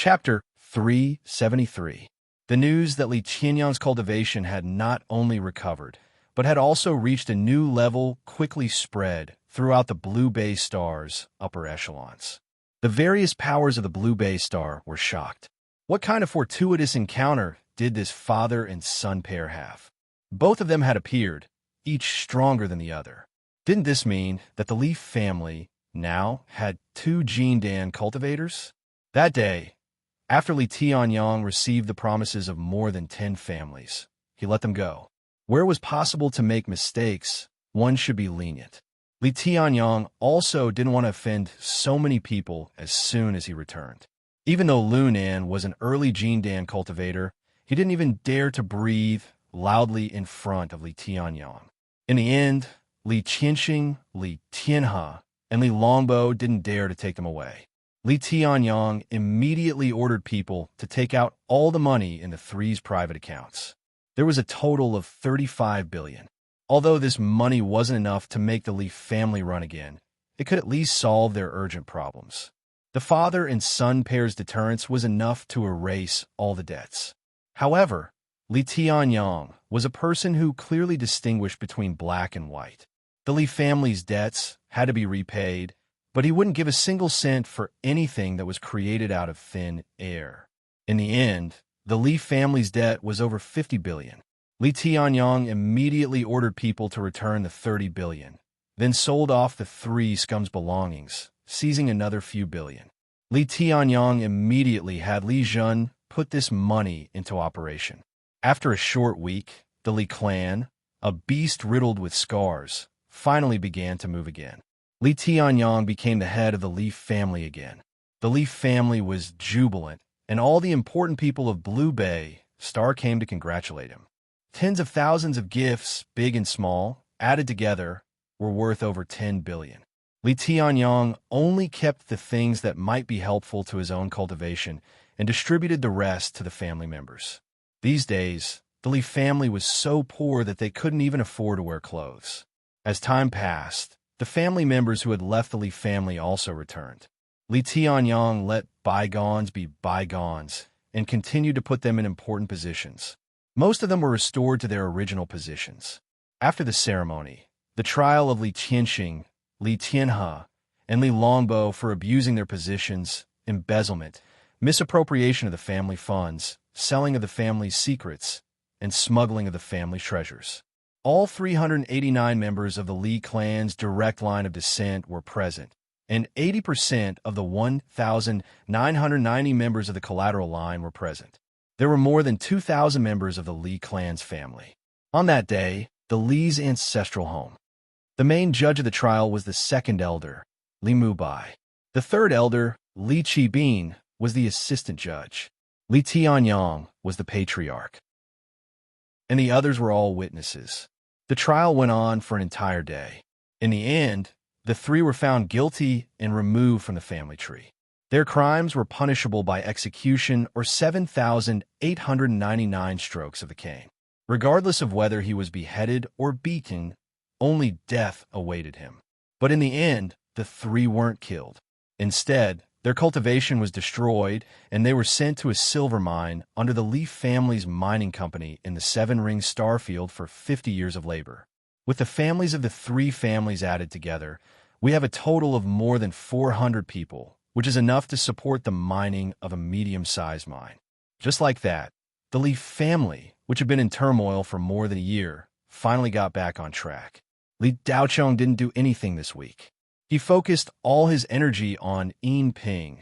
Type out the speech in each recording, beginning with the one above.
Chapter 373. The news that Li Qianyang's cultivation had not only recovered, but had also reached a new level quickly spread throughout the Blue Bay Star's upper echelons. The various powers of the Blue Bay Star were shocked. What kind of fortuitous encounter did this father and son pair have? Both of them had appeared, each stronger than the other. Didn't this mean that the Li family now had two Jindan cultivators? That day, after Li Tianyang received the promises of more than 10 families, he let them go. Where it was possible to make mistakes, one should be lenient. Li Tianyang also didn't want to offend so many people as soon as he returned. Even though Lunan was an early Jindan cultivator, he didn't even dare to breathe loudly in front of Li Tianyang. In the end, Li Qianxing, Li Tianhe, and Li Longbo didn't dare to take them away. Li Tianyang immediately ordered people to take out all the money in the three's private accounts. There was a total of 35 billion. Although this money wasn't enough to make the Li family run again, it could at least solve their urgent problems. The father and son pair's deterrence was enough to erase all the debts. However, Li Tianyang was a person who clearly distinguished between black and white. The Li family's debts had to be repaid, but he wouldn't give a single cent for anything that was created out of thin air. In the end, the Li family's debt was over 50 billion. Li Tianyang immediately ordered people to return the 30 billion, then sold off the three scum's belongings, seizing another few billion. Li Tianyang immediately had Li Zhen put this money into operation. After a short week, the Li clan, a beast riddled with scars, finally began to move again. Li Tianyang became the head of the Li family again. The Li family was jubilant, and all the important people of Blue Bay Star came to congratulate him. Tens of thousands of gifts, big and small, added together, were worth over 10 billion. Li Tianyang only kept the things that might be helpful to his own cultivation and distributed the rest to the family members. These days, the Li family was so poor that they couldn't even afford to wear clothes. As time passed, the family members who had left the Li family also returned. Li Tianyang let bygones be bygones and continued to put them in important positions. Most of them were restored to their original positions. After the ceremony, the trial of Li Qianxing, Li Tianhe, and Li Longbo for abusing their positions, embezzlement, misappropriation of the family funds, selling of the family's secrets, and smuggling of the family treasures. All 389 members of the Li clan's direct line of descent were present, and 80% of the 1,990 members of the collateral line were present. There were more than 2,000 members of the Li clan's family. On that day, the Li's ancestral home. The main judge of the trial was the second elder, Li Mubai. The third elder, Li Qibin, was the assistant judge. Li Tianyang was the patriarch. And the others were all witnesses. The trial went on for an entire day. In the end, the three were found guilty and removed from the family tree. Their crimes were punishable by execution or 7,899 strokes of the cane. Regardless of whether he was beheaded or beaten, only death awaited him. But in the end, the three weren't killed. Instead, their cultivation was destroyed, and they were sent to a silver mine under the Li family's mining company in the Seven-Ring Starfield for 50 years of labor. With the families of the three families added together, we have a total of more than 400 people, which is enough to support the mining of a medium-sized mine. Just like that, the Li family, which had been in turmoil for more than a year, finally got back on track. Li Daochong didn't do anything this week. He focused all his energy on Yin Ping,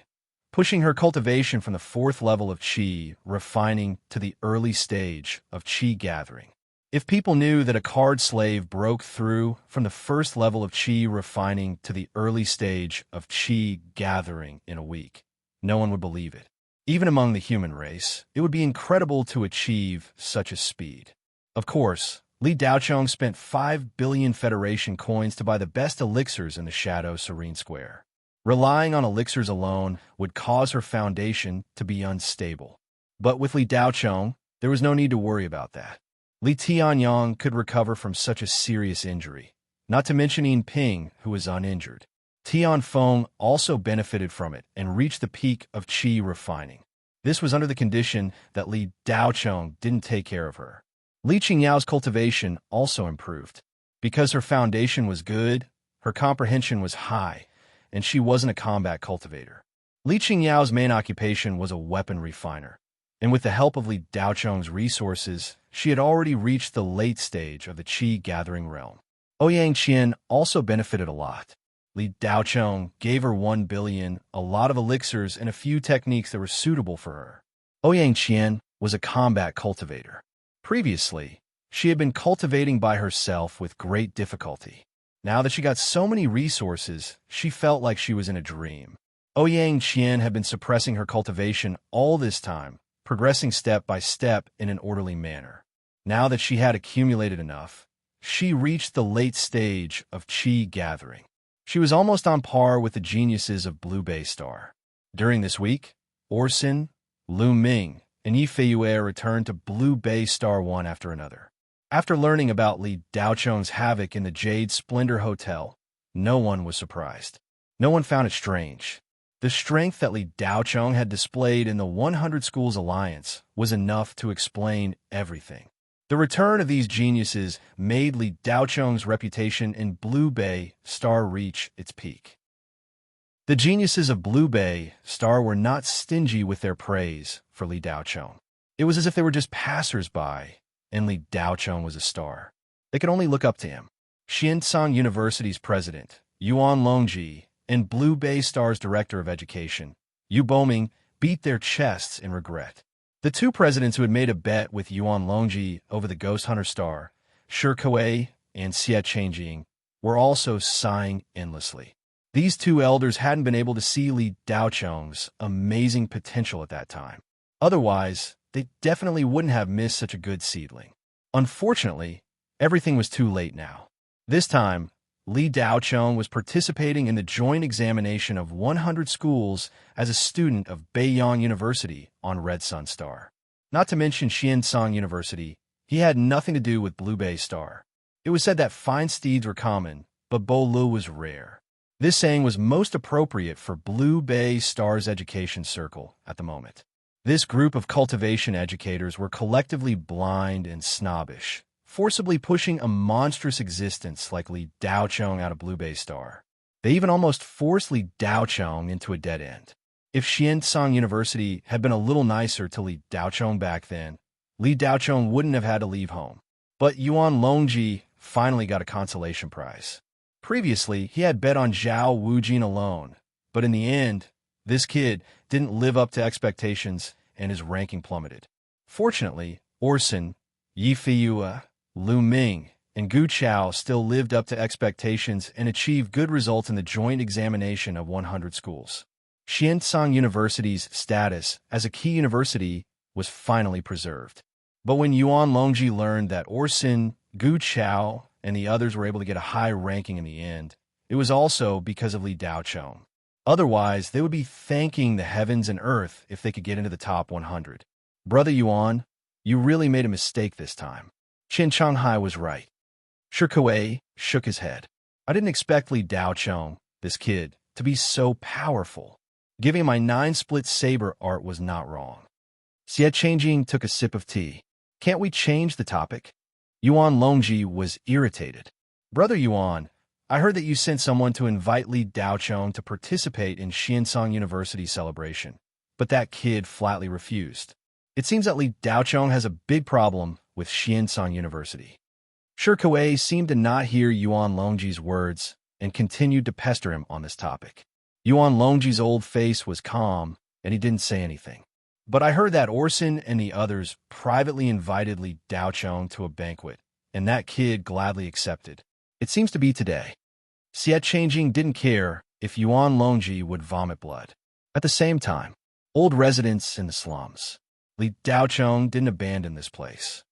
pushing her cultivation from the 4th level of qi refining to the early stage of qi gathering. If people knew that a card slave broke through from the 1st level of qi refining to the early stage of qi gathering in a week, no one would believe it. Even among the human race, it would be incredible to achieve such a speed. Of course, Li Daochong spent 5 billion Federation coins to buy the best elixirs in the Shadow Serene Square. Relying on elixirs alone would cause her foundation to be unstable. But with Li Daochong, there was no need to worry about that. Li Tianyang could recover from such a serious injury, not to mention Yin Ping, who was uninjured. Tianfeng also benefited from it and reached the peak of qi refining. This was under the condition that Li Daocheng didn't take care of her. Li Qingyao's cultivation also improved. Because her foundation was good, her comprehension was high, and she wasn't a combat cultivator. Li Qingyao's main occupation was a weapon refiner, and with the help of Li Daocheng's resources, she had already reached the late stage of the qi gathering realm. Ouyang Qian also benefited a lot. Li Daocheng gave her 1 billion, a lot of elixirs, and a few techniques that were suitable for her. Ouyang Qian was a combat cultivator. Previously, she had been cultivating by herself with great difficulty. Now that she got so many resources, she felt like she was in a dream. Ouyang Qian had been suppressing her cultivation all this time, progressing step by step in an orderly manner. Now that she had accumulated enough, she reached the late stage of qi gathering. She was almost on par with the geniuses of Blue Bay Star. During this week, Orson, Lu Ming, and Yi Feiyue returned to Blue Bay Star one after another. After learning about Li Daocheng's havoc in the Jade Splendor Hotel, no one was surprised. No one found it strange. The strength that Li Daocheng had displayed in the 100 Schools Alliance was enough to explain everything. The return of these geniuses made Li Daocheng's reputation in Blue Bay Star reach its peak. The geniuses of Blue Bay Star were not stingy with their praise for Li Daocheng. It was as if they were just passers-by, and Li Daocheng was a star. They could only look up to him. Xiansong University's president, Yuan Longji, and Blue Bay Star's director of education, Yu Boming, beat their chests in regret. The two presidents who had made a bet with Yuan Longji over the Ghost Hunter Star, Shi Kuei and Xie Changjing, were also sighing endlessly. These two elders hadn't been able to see Li Daocheng's amazing potential at that time. Otherwise, they definitely wouldn't have missed such a good seedling. Unfortunately, everything was too late now. This time, Li Daocheng was participating in the joint examination of 100 schools as a student of Beiyang University on Red Sun Star. Not to mention Xiansong University, he had nothing to do with Blue Bay Star. It was said that fine steeds were common, but Bolu was rare. This saying was most appropriate for Blue Bay Star's education circle at the moment. This group of cultivation educators were collectively blind and snobbish, forcibly pushing a monstrous existence like Li Daocheng out of Blue Bay Star. They even almost forced Li Daocheng into a dead end. If Xiansong University had been a little nicer to Li Daocheng back then, Li Daocheng wouldn't have had to leave home. But Yuan Longji finally got a consolation prize. Previously, he had bet on Zhao Wujin alone, but in the end, this kid didn't live up to expectations and his ranking plummeted. Fortunately, Orson, Yi Feiyue, Lu Ming, and Gu Chao still lived up to expectations and achieved good results in the joint examination of 100 schools. Xiansong University's status as a key university was finally preserved. But when Yuan Longji learned that Orson, Gu Chao, and the others were able to get a high ranking in the end, it was also because of Li Daocheng. Otherwise, they would be thanking the heavens and earth if they could get into the top 100. Brother Yuan, you really made a mistake this time. Qin Changhai was right. Shi Kuei shook his head. I didn't expect Li Daocheng, this kid, to be so powerful. Giving my 9-split saber art was not wrong. Xie Changjing took a sip of tea. Can't we change the topic? Yuan Longji was irritated. Brother Yuan, I heard that you sent someone to invite Li Daocheng to participate in Xiansong University's celebration, but that kid flatly refused. It seems that Li Daocheng has a big problem with Xiansong University. Shi Kuei seemed to not hear Yuan Longji's words and continued to pester him on this topic. Yuan Longji's old face was calm, and he didn't say anything. But I heard that Orson and the others privately invited Li Daocheng to a banquet, and that kid gladly accepted. It seems to be today. Xie Changjing didn't care if Yuan Longji would vomit blood. At the same time, old residents in the slums. Li Daocheng didn't abandon this place.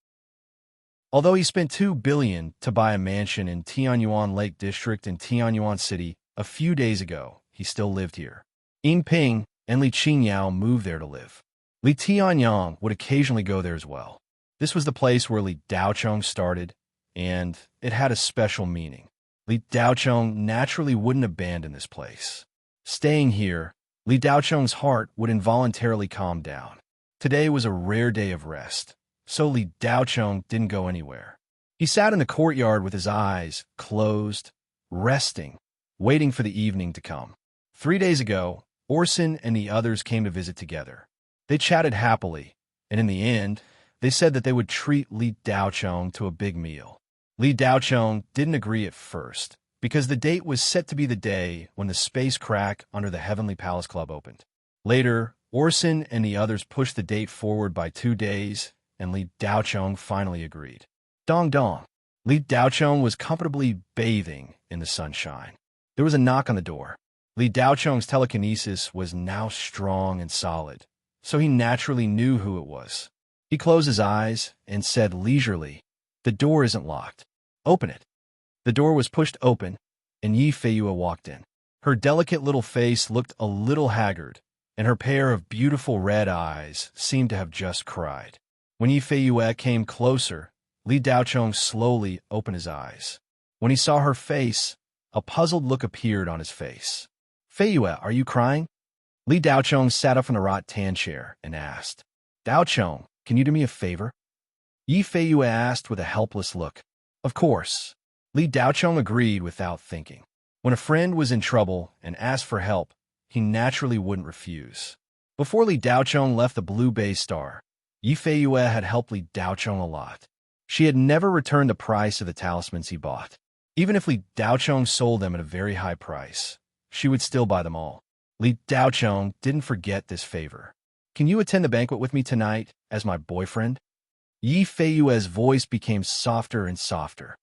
Although he spent 2 billion to buy a mansion in Tianyuan Lake District in Tianyuan City a few days ago, he still lived here. Ying Ping and Li Qingyao moved there to live. Li Tianyang would occasionally go there as well. This was the place where Li Daocheng started, and it had a special meaning. Li Daocheng naturally wouldn't abandon this place. Staying here, Li Daocheng's heart would involuntarily calm down. Today was a rare day of rest, so Li Daocheng didn't go anywhere. He sat in the courtyard with his eyes closed, resting, waiting for the evening to come. 3 days ago, Orson and the others came to visit together. They chatted happily, and in the end, they said that they would treat Li Daocheng to a big meal. Li Daocheng didn't agree at first, because the date was set to be the day when the space crack under the Heavenly Palace Club opened. Later, Orson and the others pushed the date forward by 2 days, and Li Daocheng finally agreed. Dong dong. Li Daocheng was comfortably bathing in the sunshine. There was a knock on the door. Li Daocheng's telekinesis was now strong and solid, so he naturally knew who it was. He closed his eyes and said leisurely, "The door isn't locked. Open it." The door was pushed open, and Yi Feiyue walked in. Her delicate little face looked a little haggard, and her pair of beautiful red eyes seemed to have just cried. When Yi Feiyue came closer, Li Daocheng slowly opened his eyes. When he saw her face, a puzzled look appeared on his face. "Feiyue, are you crying?" Li Daocheng sat up in the rattan chair and asked, "Daocheng, can you do me a favor?" Yi Feiyue asked with a helpless look. "Of course." Li Daocheng agreed without thinking. When a friend was in trouble and asked for help, he naturally wouldn't refuse. Before Li Daocheng left the Blue Bay Star, Yi Feiyue had helped Li Daocheng a lot. She had never returned the price of the talismans he bought. Even if Li Daocheng sold them at a very high price, she would still buy them all. Li Daocheng didn't forget this favor. "Can you attend the banquet with me tonight as my boyfriend?" Yi Feiyue's voice became softer and softer.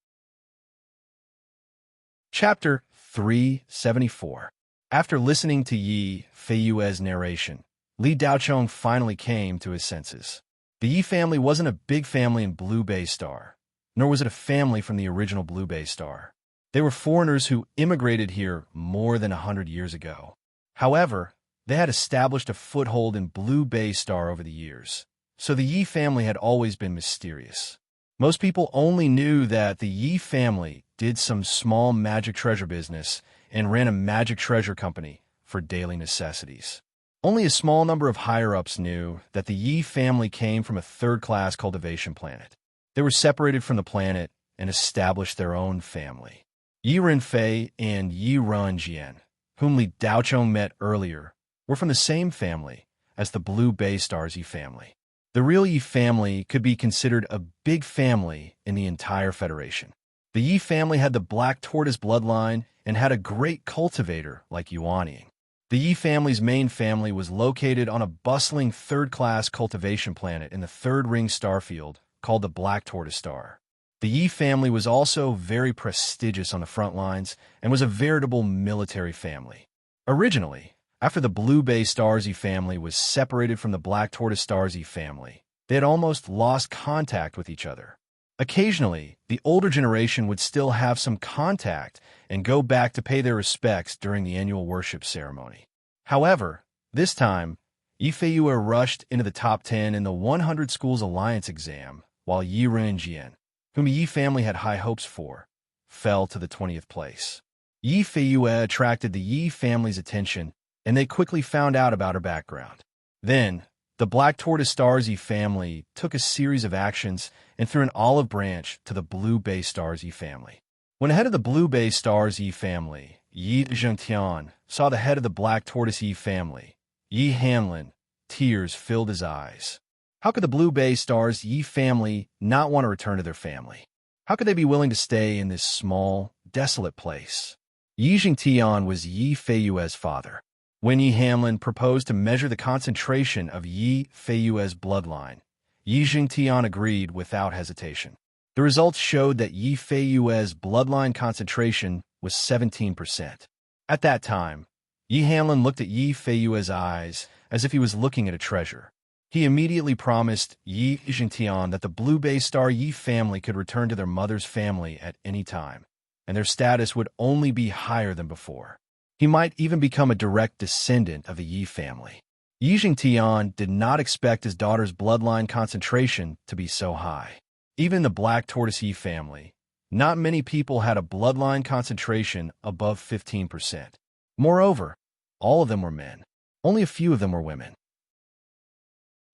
Chapter 374. After listening to Yi Feiyue's narration, Li Daocheng finally came to his senses. The Yi family wasn't a big family in Blue Bay Star, nor was it a family from the original Blue Bay Star. They were foreigners who immigrated here more than 100 years ago. However, they had established a foothold in Blue Bay Star over the years, so the Yi family had always been mysterious. Most people only knew that the Yi family did some small magic treasure business and ran a magic treasure company for daily necessities. Only a small number of higher-ups knew that the Yi family came from a third-class cultivation planet. They were separated from the planet and established their own family. Yi Renfei and Yi Renjian, whom Li Daocheng met earlier, were from the same family as the Blue Bay Stars Yi family. The real Yi family could be considered a big family in the entire Federation. The Yi family had the Black Tortoise bloodline and had a great cultivator like Yuanying. The Yi family's main family was located on a bustling third-class cultivation planet in the third ring starfield called the Black Tortoise Star. The Yi family was also very prestigious on the front lines and was a veritable military family. Originally, after the Blue Bay Stars Yi family was separated from the Black Tortoise Stars Yi family, they had almost lost contact with each other. Occasionally, the older generation would still have some contact and go back to pay their respects during the annual worship ceremony. However, this time, Yi Feiyue rushed into the top 10 in the 100 Schools Alliance exam, while Yi Renjian, whom the Yi family had high hopes for, fell to the 20th place. Yi Feiyue attracted the Yi family's attention, and they quickly found out about her background. Then, the Black Tortoise Stars Yi family took a series of actions and threw an olive branch to the Blue Bay Stars Yi family. When the head of the Blue Bay Stars Yi family, Yi Zhengtian, saw the head of the Black Tortoise Yi family, Yi Hanlin, tears filled his eyes. How could the Blue Bay Stars Yi family not want to return to their family? How could they be willing to stay in this small, desolate place? Yi Zhengtian was Yi Feiyue's father. When Yi Hanlin proposed to measure the concentration of Yi Feiyue's bloodline, Yi Zhengtian agreed without hesitation. The results showed that Yi Feiyue's bloodline concentration was 17%. At that time, Yi Hanlin looked at Yi Feiyue's eyes as if he was looking at a treasure. He immediately promised Yi Zhengtian that the Blue Bay Star Yi family could return to their mother's family at any time, and their status would only be higher than before. He might even become a direct descendant of the Yi family. Yi Zhengtian did not expect his daughter's bloodline concentration to be so high. Even in the Black Tortoise Yi family, not many people had a bloodline concentration above 15%. Moreover, all of them were men. Only a few of them were women.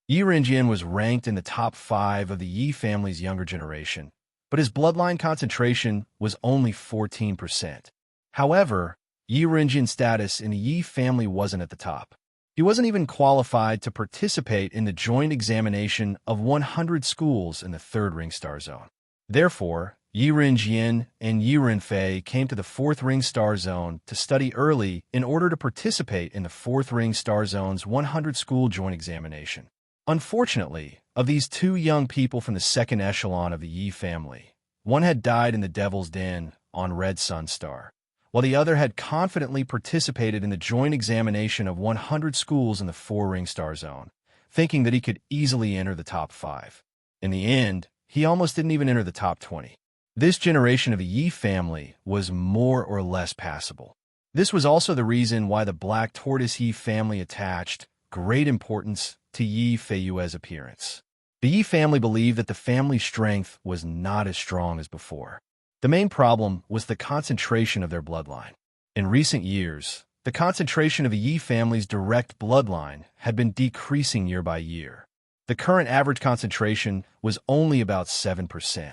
Yi Renjian was ranked in the top 5 of the Yi family's younger generation, but his bloodline concentration was only 14%. However, Yi Renjian's status in the Yi family wasn't at the top. He wasn't even qualified to participate in the joint examination of 100 schools in the 3rd ring star zone. Therefore, Yi Renjian and Yi Renfei came to the 4th ring star zone to study early in order to participate in the 4th ring star zone's 100 school joint examination. Unfortunately, of these 2 young people from the 2nd echelon of the Yi family, one had died in the Devil's Den on Red Sun Star, while the other had confidently participated in the joint examination of 100 schools in the 4-ring star zone, thinking that he could easily enter the top 5. In the end, he almost didn't even enter the top 20. This generation of the Yi family was more or less passable. This was also the reason why the Black Tortoise Yi family attached great importance to Yi Feiyue's appearance. The Yi family believed that the family's strength was not as strong as before. The main problem was the concentration of their bloodline. In recent years, the concentration of the Yi family's direct bloodline had been decreasing year by year. The current average concentration was only about 7%.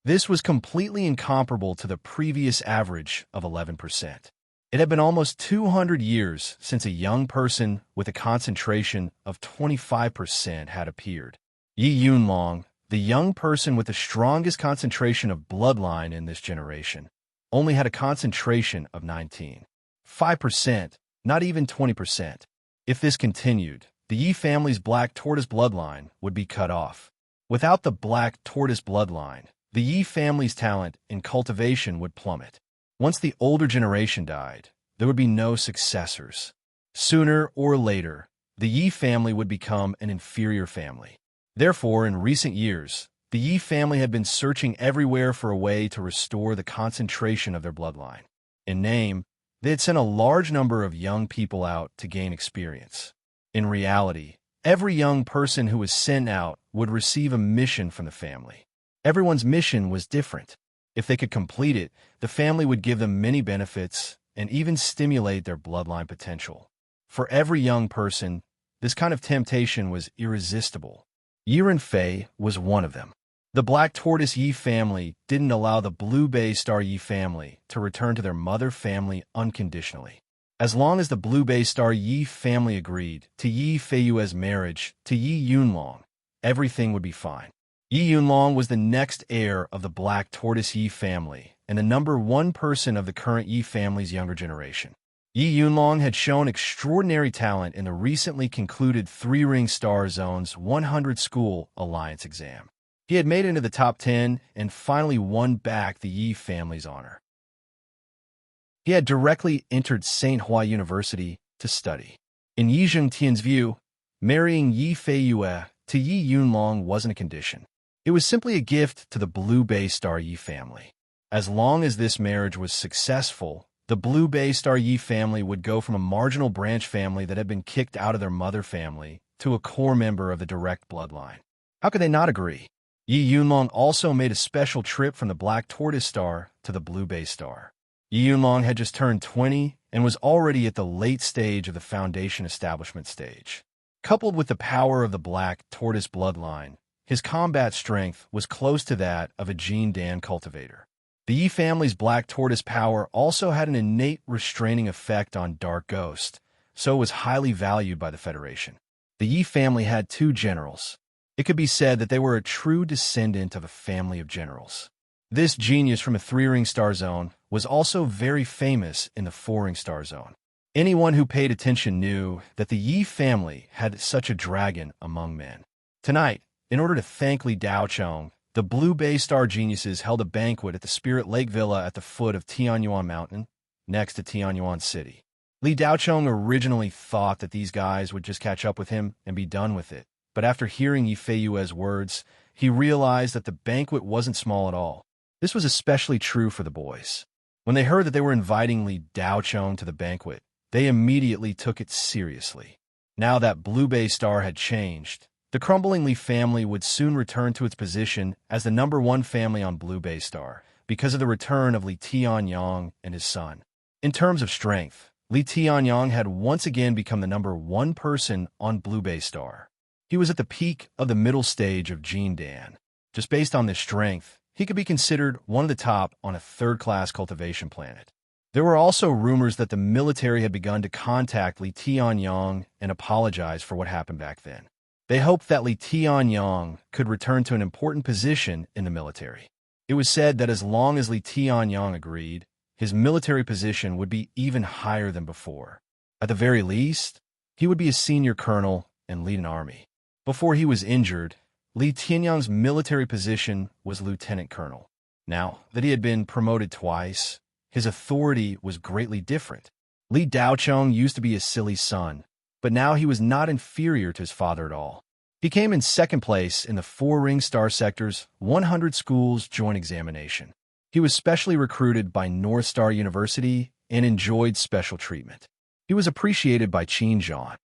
This was completely incomparable to the previous average of 11%. It had been almost 200 years since a young person with a concentration of 25% had appeared. Yi Yunlong, the young person with the strongest concentration of bloodline in this generation, only had a concentration of 19. 5%, not even 20%. If this continued, the Yi family's Black Tortoise bloodline would be cut off. Without the Black Tortoise bloodline, the Yi family's talent in cultivation would plummet. Once the older generation died, there would be no successors. Sooner or later, the Yi family would become an inferior family. Therefore, in recent years, the Yi family had been searching everywhere for a way to restore the concentration of their bloodline. In name, they had sent a large number of young people out to gain experience. In reality, every young person who was sent out would receive a mission from the family. Everyone's mission was different. If they could complete it, the family would give them many benefits and even stimulate their bloodline potential. For every young person, this kind of temptation was irresistible. Yi Renfei was one of them. The Black Tortoise Yi family didn't allow the Blue Bay Star Yi family to return to their mother family unconditionally. As long as the Blue Bay Star Yi family agreed to Yi Feiyue's marriage to Yi Yunlong, everything would be fine. Yi Yunlong was the next heir of the Black Tortoise Yi family and the number 1 person of the current Yi family's younger generation. Yi Yunlong had shown extraordinary talent in the recently concluded 3-ring star zone's 100 school alliance exam. He had made it into the top 10 and finally won back the Yi family's honor. He had directly entered St. Hua University to study. In Yi Zhengtian's view, marrying Yi Feiyue to Yi Yunlong wasn't a condition. It was simply a gift to the Blue Bay Star Yi family. As long as this marriage was successful, the Blue Bay Star Yi family would go from a marginal branch family that had been kicked out of their mother family to a core member of the direct bloodline. How could they not agree? Yi Yunlong also made a special trip from the Black Tortoise Star to the Blue Bay Star. Yi Yunlong had just turned 20 and was already at the late stage of the foundation establishment stage. Coupled with the power of the Black Tortoise bloodline, his combat strength was close to that of a Jin Dan cultivator. The Yi family's Black Tortoise power also had an innate restraining effect on Dark Ghost, so it was highly valued by the Federation. The Yi family had 2 generals. It could be said that they were a true descendant of a family of generals. This genius from a 3-ring star zone was also very famous in the 4-ring star zone. Anyone who paid attention knew that the Yi family had such a dragon among men. Tonight, in order to thank Li Daochong, the Blue Bay Star geniuses held a banquet at the Spirit Lake Villa at the foot of Tianyuan Mountain, next to Tianyuan City. Li Daochong originally thought that these guys would just catch up with him and be done with it, but after hearing Yi Feiyue's words, he realized that the banquet wasn't small at all. This was especially true for the boys. When they heard that they were inviting Li Daochong to the banquet, they immediately took it seriously. Now that Blue Bay Star had changed, the crumbling Li family would soon return to its position as the number 1 family on Blue Bay Star because of the return of Li Tianyang and his son. In terms of strength, Li Tianyong had once again become the #1 person on Blue Bay Star. He was at the peak of the middle stage of Gene Dan. Just based on this strength, he could be considered one of the top on a third-class cultivation planet. There were also rumors that the military had begun to contact Li Tianyong and apologize for what happened back then. They hoped that Li Tianyong could return to an important position in the military. It was said that as long as Li Tianyong agreed, his military position would be even higher than before. At the very least, he would be a senior colonel and lead an army. Before he was injured, Li Tianyong's military position was lieutenant colonel. Now that he had been promoted twice, his authority was greatly different. Li Daochong used to be a silly son, but now he was not inferior to his father at all. He came in second place in the 4-ring star sector's 100 schools joint examination. He was specially recruited by North Star University and enjoyed special treatment. He was appreciated by Qin Zhan.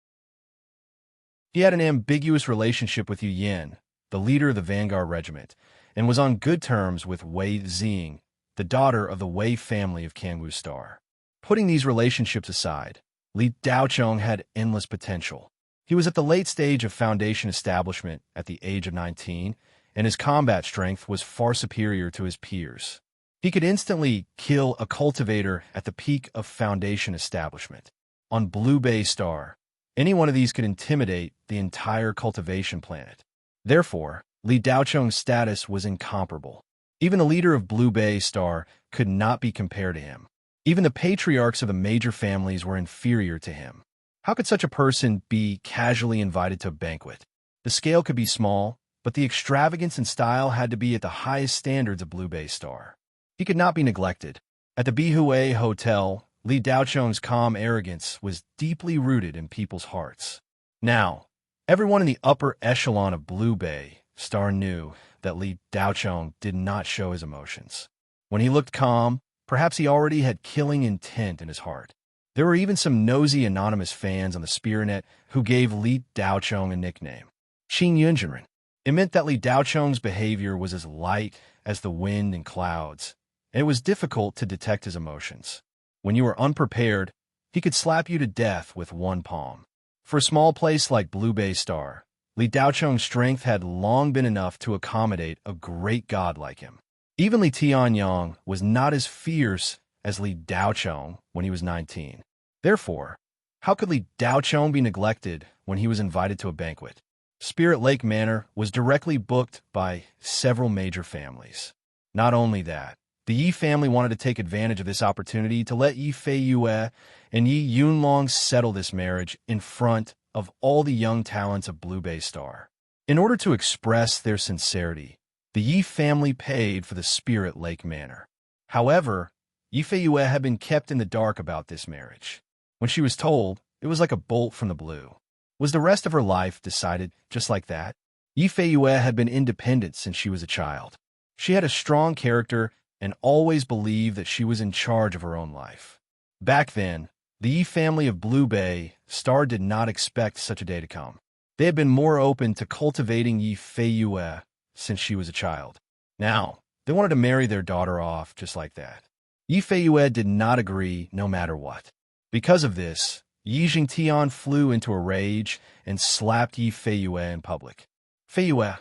He had an ambiguous relationship with Yu Yin, the leader of the Vanguard Regiment, and was on good terms with Wei Xing, the daughter of the Wei family of Kangwu Star. Putting these relationships aside, Li Daochong had endless potential. He was at the late stage of Foundation establishment at the age of 19, and his combat strength was far superior to his peers. He could instantly kill a cultivator at the peak of Foundation establishment. On Blue Bay Star, any one of these could intimidate the entire cultivation planet. Therefore, Li Daochong's status was incomparable. Even the leader of Blue Bay Star could not be compared to him. Even the patriarchs of the major families were inferior to him. How could such a person be casually invited to a banquet? The scale could be small, but the extravagance and style had to be at the highest standards of Blue Bay Star. He could not be neglected. At the Bihue Hotel, Li Daochong's calm arrogance was deeply rooted in people's hearts. Now, everyone in the upper echelon of Blue Bay Star knew that Li Daochong did not show his emotions. When he looked calm, perhaps he already had killing intent in his heart. There were even some nosy anonymous fans on the Spearnet who gave Li Daochong a nickname, Qin Yunjinren. It meant that Li Daochong's behavior was as light as the wind and clouds, and it was difficult to detect his emotions. When you were unprepared, he could slap you to death with one palm. For a small place like Blue Bay Star, Li Daochong's strength had long been enough to accommodate a great god like him. Even Li Tianyong was not as fierce as Li Daochong when he was 19. Therefore, how could Li Daochong be neglected when he was invited to a banquet? Spirit Lake Manor was directly booked by several major families. Not only that, the Yi family wanted to take advantage of this opportunity to let Yi Feiyue and Yi Yunlong settle this marriage in front of all the young talents of Blue Bay Star. In order to express their sincerity, the Yi family paid for the Spirit Lake Manor. However, Yi Feiyue had been kept in the dark about this marriage. When she was told, it was like a bolt from the blue. Was the rest of her life decided just like that? Yi Feiyue had been independent since she was a child. She had a strong character and always believed that she was in charge of her own life. Back then, the Yi family of Blue Bay Star did not expect such a day to come. They had been more open to cultivating Yi Feiyue since she was a child. Now, they wanted to marry their daughter off just like that. Yi Feiyue did not agree no matter what. Because of this, Yi Jingtian flew into a rage and slapped Yi Feiyue in public. Feiyue,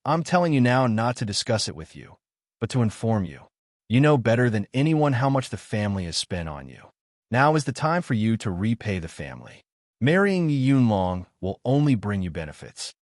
I'm telling you now not to discuss it with you, but to inform you. You know better than anyone how much the family has spent on you. Now is the time for you to repay the family. Marrying Yi Yunlong will only bring you benefits.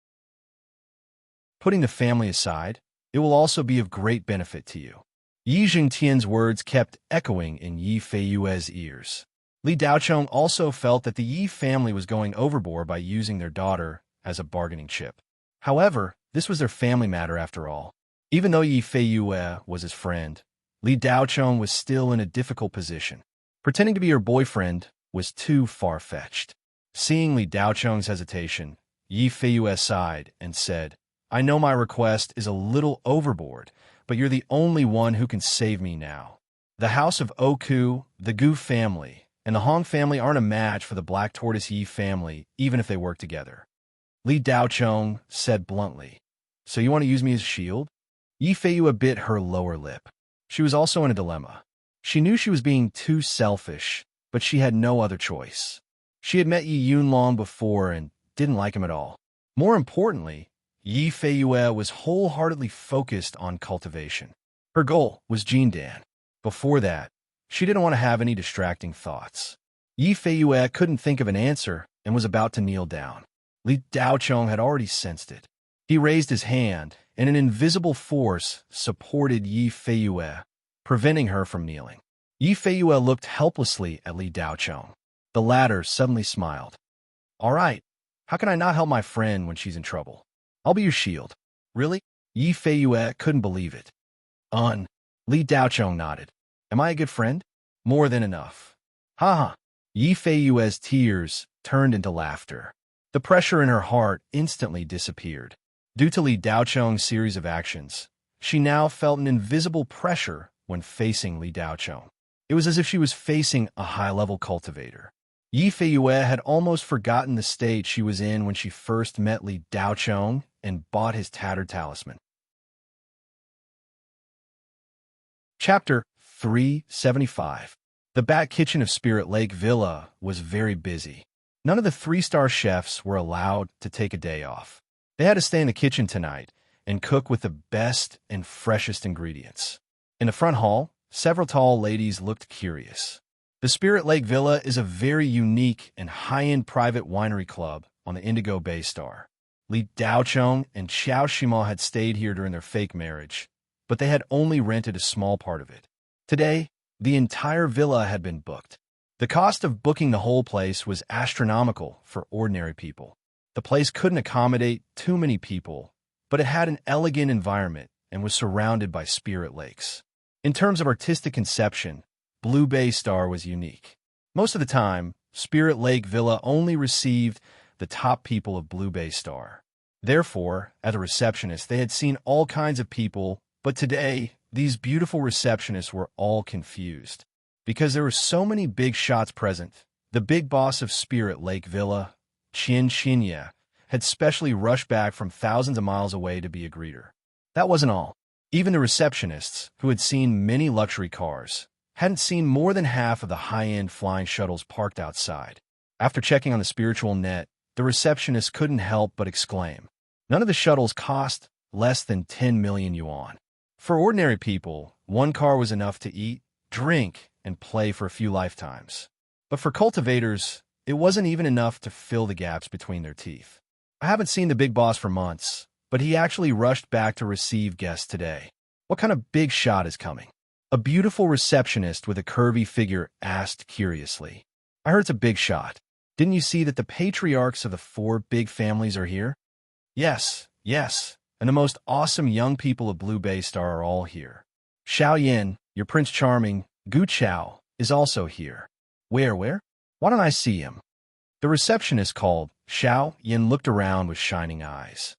Putting the family aside, it will also be of great benefit to you. Yi Jingtian's words kept echoing in Yi Feiyue's ears. Li Daochong also felt that the Yi family was going overboard by using their daughter as a bargaining chip. However, this was their family matter after all. Even though Yi Feiyue was his friend, Li Daochong was still in a difficult position. Pretending to be her boyfriend was too far-fetched. Seeing Li Daochong's hesitation, Yi Feiyue sighed and said, I know my request is a little overboard, but you're the only one who can save me now. The house of Oku, the Gu family, and the Hong family aren't a match for the Black Tortoise Yi family, even if they work together. Li Daochong said bluntly, So you want to use me as a shield? Yi Feiyue bit her lower lip. She was also in a dilemma. She knew she was being too selfish, but she had no other choice. She had met Yi Yunlong before and didn't like him at all. More importantly, Yi Feiyue was wholeheartedly focused on cultivation. Her goal was Jindan. Before that, she didn't want to have any distracting thoughts. Yi Feiyue couldn't think of an answer and was about to kneel down. Li Daochong had already sensed it. He raised his hand, and an invisible force supported Yi Feiyue, preventing her from kneeling. Yi Feiyue looked helplessly at Li Daochong. The latter suddenly smiled. "All right, how can I not help my friend when she's in trouble? I'll be your shield." "Really?" Yi Feiyue couldn't believe it. Li Daochong nodded. "Am I a good friend?" "More than enough." "Ha ha." Yi Feiyue's tears turned into laughter. The pressure in her heart instantly disappeared. Due to Li Daochong's series of actions, she now felt an invisible pressure when facing Li Daochong. It was as if she was facing a high-level cultivator. Yi Feiyue had almost forgotten the state she was in when she first met Li Daochong and bought his tattered talisman. Chapter 375. The back kitchen of Spirit Lake Villa was very busy. None of the 3-star chefs were allowed to take a day off. They had to stay in the kitchen tonight and cook with the best and freshest ingredients. In the front hall, several tall ladies looked curious. The Spirit Lake Villa is a very unique and high-end private winery club on the Indigo Bay Star. Li Daochong and Xiao Shimo had stayed here during their fake marriage, but they had only rented a small part of it. Today, the entire villa had been booked. The cost of booking the whole place was astronomical for ordinary people. The place couldn't accommodate too many people, but it had an elegant environment and was surrounded by spirit lakes. In terms of artistic conception, Blue Bay Star was unique. Most of the time, Spirit Lake Villa only received the top people of Blue Bay Star. Therefore, as a receptionist, they had seen all kinds of people, but today, these beautiful receptionists were all confused. Because there were so many big shots present, the big boss of Spirit Lake Villa, Qian Xinya, had specially rushed back from thousands of miles away to be a greeter. That wasn't all. Even the receptionists, who had seen many luxury cars, hadn't seen more than half of the high-end flying shuttles parked outside. After checking on the spiritual net, the receptionist couldn't help but exclaim, "None of the shuttles cost less than 10 million yuan. For ordinary people, one car was enough to eat, drink, and play for a few lifetimes. But for cultivators, it wasn't even enough to fill the gaps between their teeth. I haven't seen the big boss for months, but he actually rushed back to receive guests today. What kind of big shot is coming?" A beautiful receptionist with a curvy figure asked curiously. "I heard it's a big shot. Didn't you see that the patriarchs of the 4 big families are here?" Yes, and the most awesome young people of Blue Bay Star are all here. Xiao Yin, your Prince Charming, Gu Chao, is also here." Where? Why don't I see him?" The receptionist called. Xiao Yin looked around with shining eyes.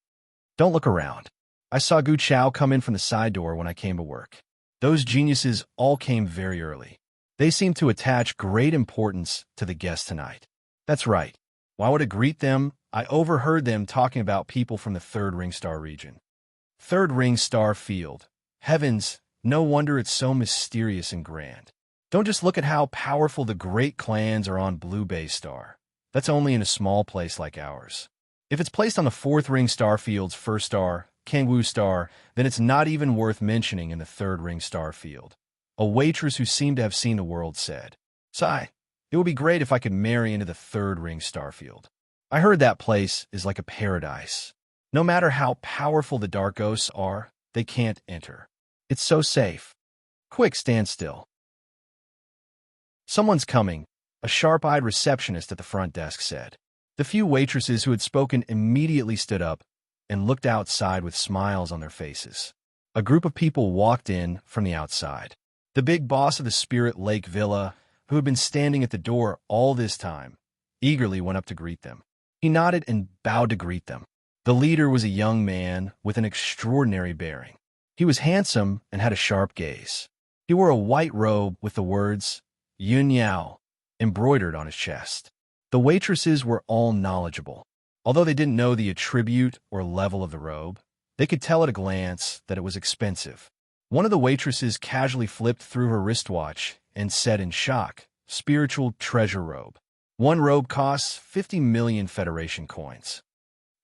"Don't look around. I saw Gu Chao come in from the side door when I came to work. Those geniuses all came very early. They seem to attach great importance to the guests tonight." "That's right. Why would I greet them? I overheard them talking about people from the 3rd Ring Star region." "3rd Ring Star Field. Heavens, no wonder it's so mysterious and grand. Don't just look at how powerful the great clans are on Blue Bay Star. That's only in a small place like ours. If it's placed on the 4th Ring Star Field's 1st star, Kangwu Star, then it's not even worth mentioning in the 3rd Ring Star Field," a waitress who seemed to have seen the world said. "Sigh, it would be great if I could marry into the 3rd Ring Star Field. I heard that place is like a paradise. No matter how powerful the dark ghosts are, they can't enter. It's so safe. Quick, stand still. Someone's coming," a sharp-eyed receptionist at the front desk said. The few waitresses who had spoken immediately stood up and looked outside with smiles on their faces. A group of people walked in from the outside. The big boss of the Spirit Lake Villa, who had been standing at the door all this time, eagerly went up to greet them. He nodded and bowed to greet them. The leader was a young man with an extraordinary bearing. He was handsome and had a sharp gaze. He wore a white robe with the words, "Yun Yao," embroidered on his chest. The waitresses were all knowledgeable. Although they didn't know the attribute or level of the robe, they could tell at a glance that it was expensive. One of the waitresses casually flipped through her wristwatch and said in shock, spiritual treasure robe. One robe costs 50 million Federation coins.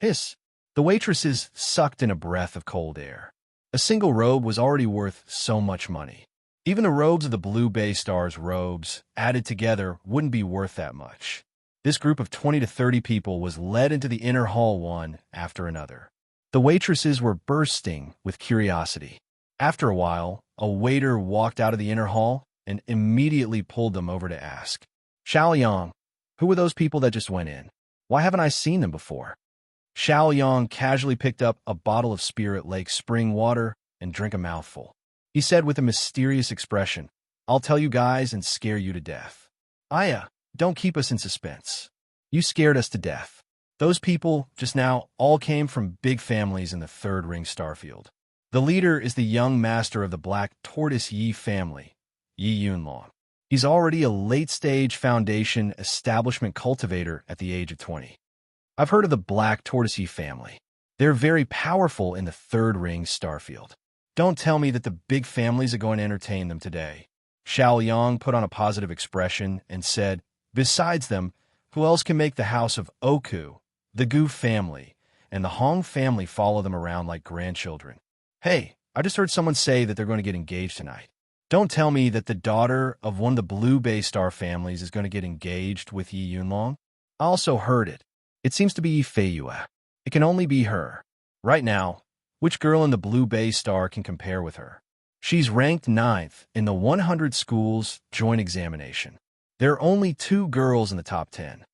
Hiss. The waitresses sucked in a breath of cold air. A single robe was already worth so much money. Even the robes of the Blue Bay Stars robes, added together, wouldn't be worth that much. This group of 20 to 30 people was led into the inner hall one after another. The waitresses were bursting with curiosity. After a while, a waiter walked out of the inner hall and immediately pulled them over to ask, Xiaoyang, who were those people that just went in? Why haven't I seen them before? Xiaoyang casually picked up a bottle of Spirit Lake spring water and drank a mouthful. He said with a mysterious expression, I'll tell you guys and scare you to death. Aya, don't keep us in suspense. You scared us to death. Those people, just now, all came from big families in the Third Ring Starfield. The leader is the young master of the Black Tortoise Yi family, Yi Yunlong. He's already a late-stage Foundation establishment cultivator at the age of 20. I've heard of the Black Tortoise Yi family. They're very powerful in the Third Ring Starfield. Don't tell me that the big families are going to entertain them today. Xiaoyang put on a positive expression and said, besides them, who else can make the house of Oku, the Gu family, and the Hong family follow them around like grandchildren? Hey, I just heard someone say that they're going to get engaged tonight. Don't tell me that the daughter of one of the Blue Bay Star families is going to get engaged with Yi Yunlong. I also heard it. It seems to be Yi Feiyue. It can only be her. Right now, which girl in the Blue Bay Star can compare with her? She's ranked 9th in the 100 schools joint examination. There are only 2 girls in the top 10.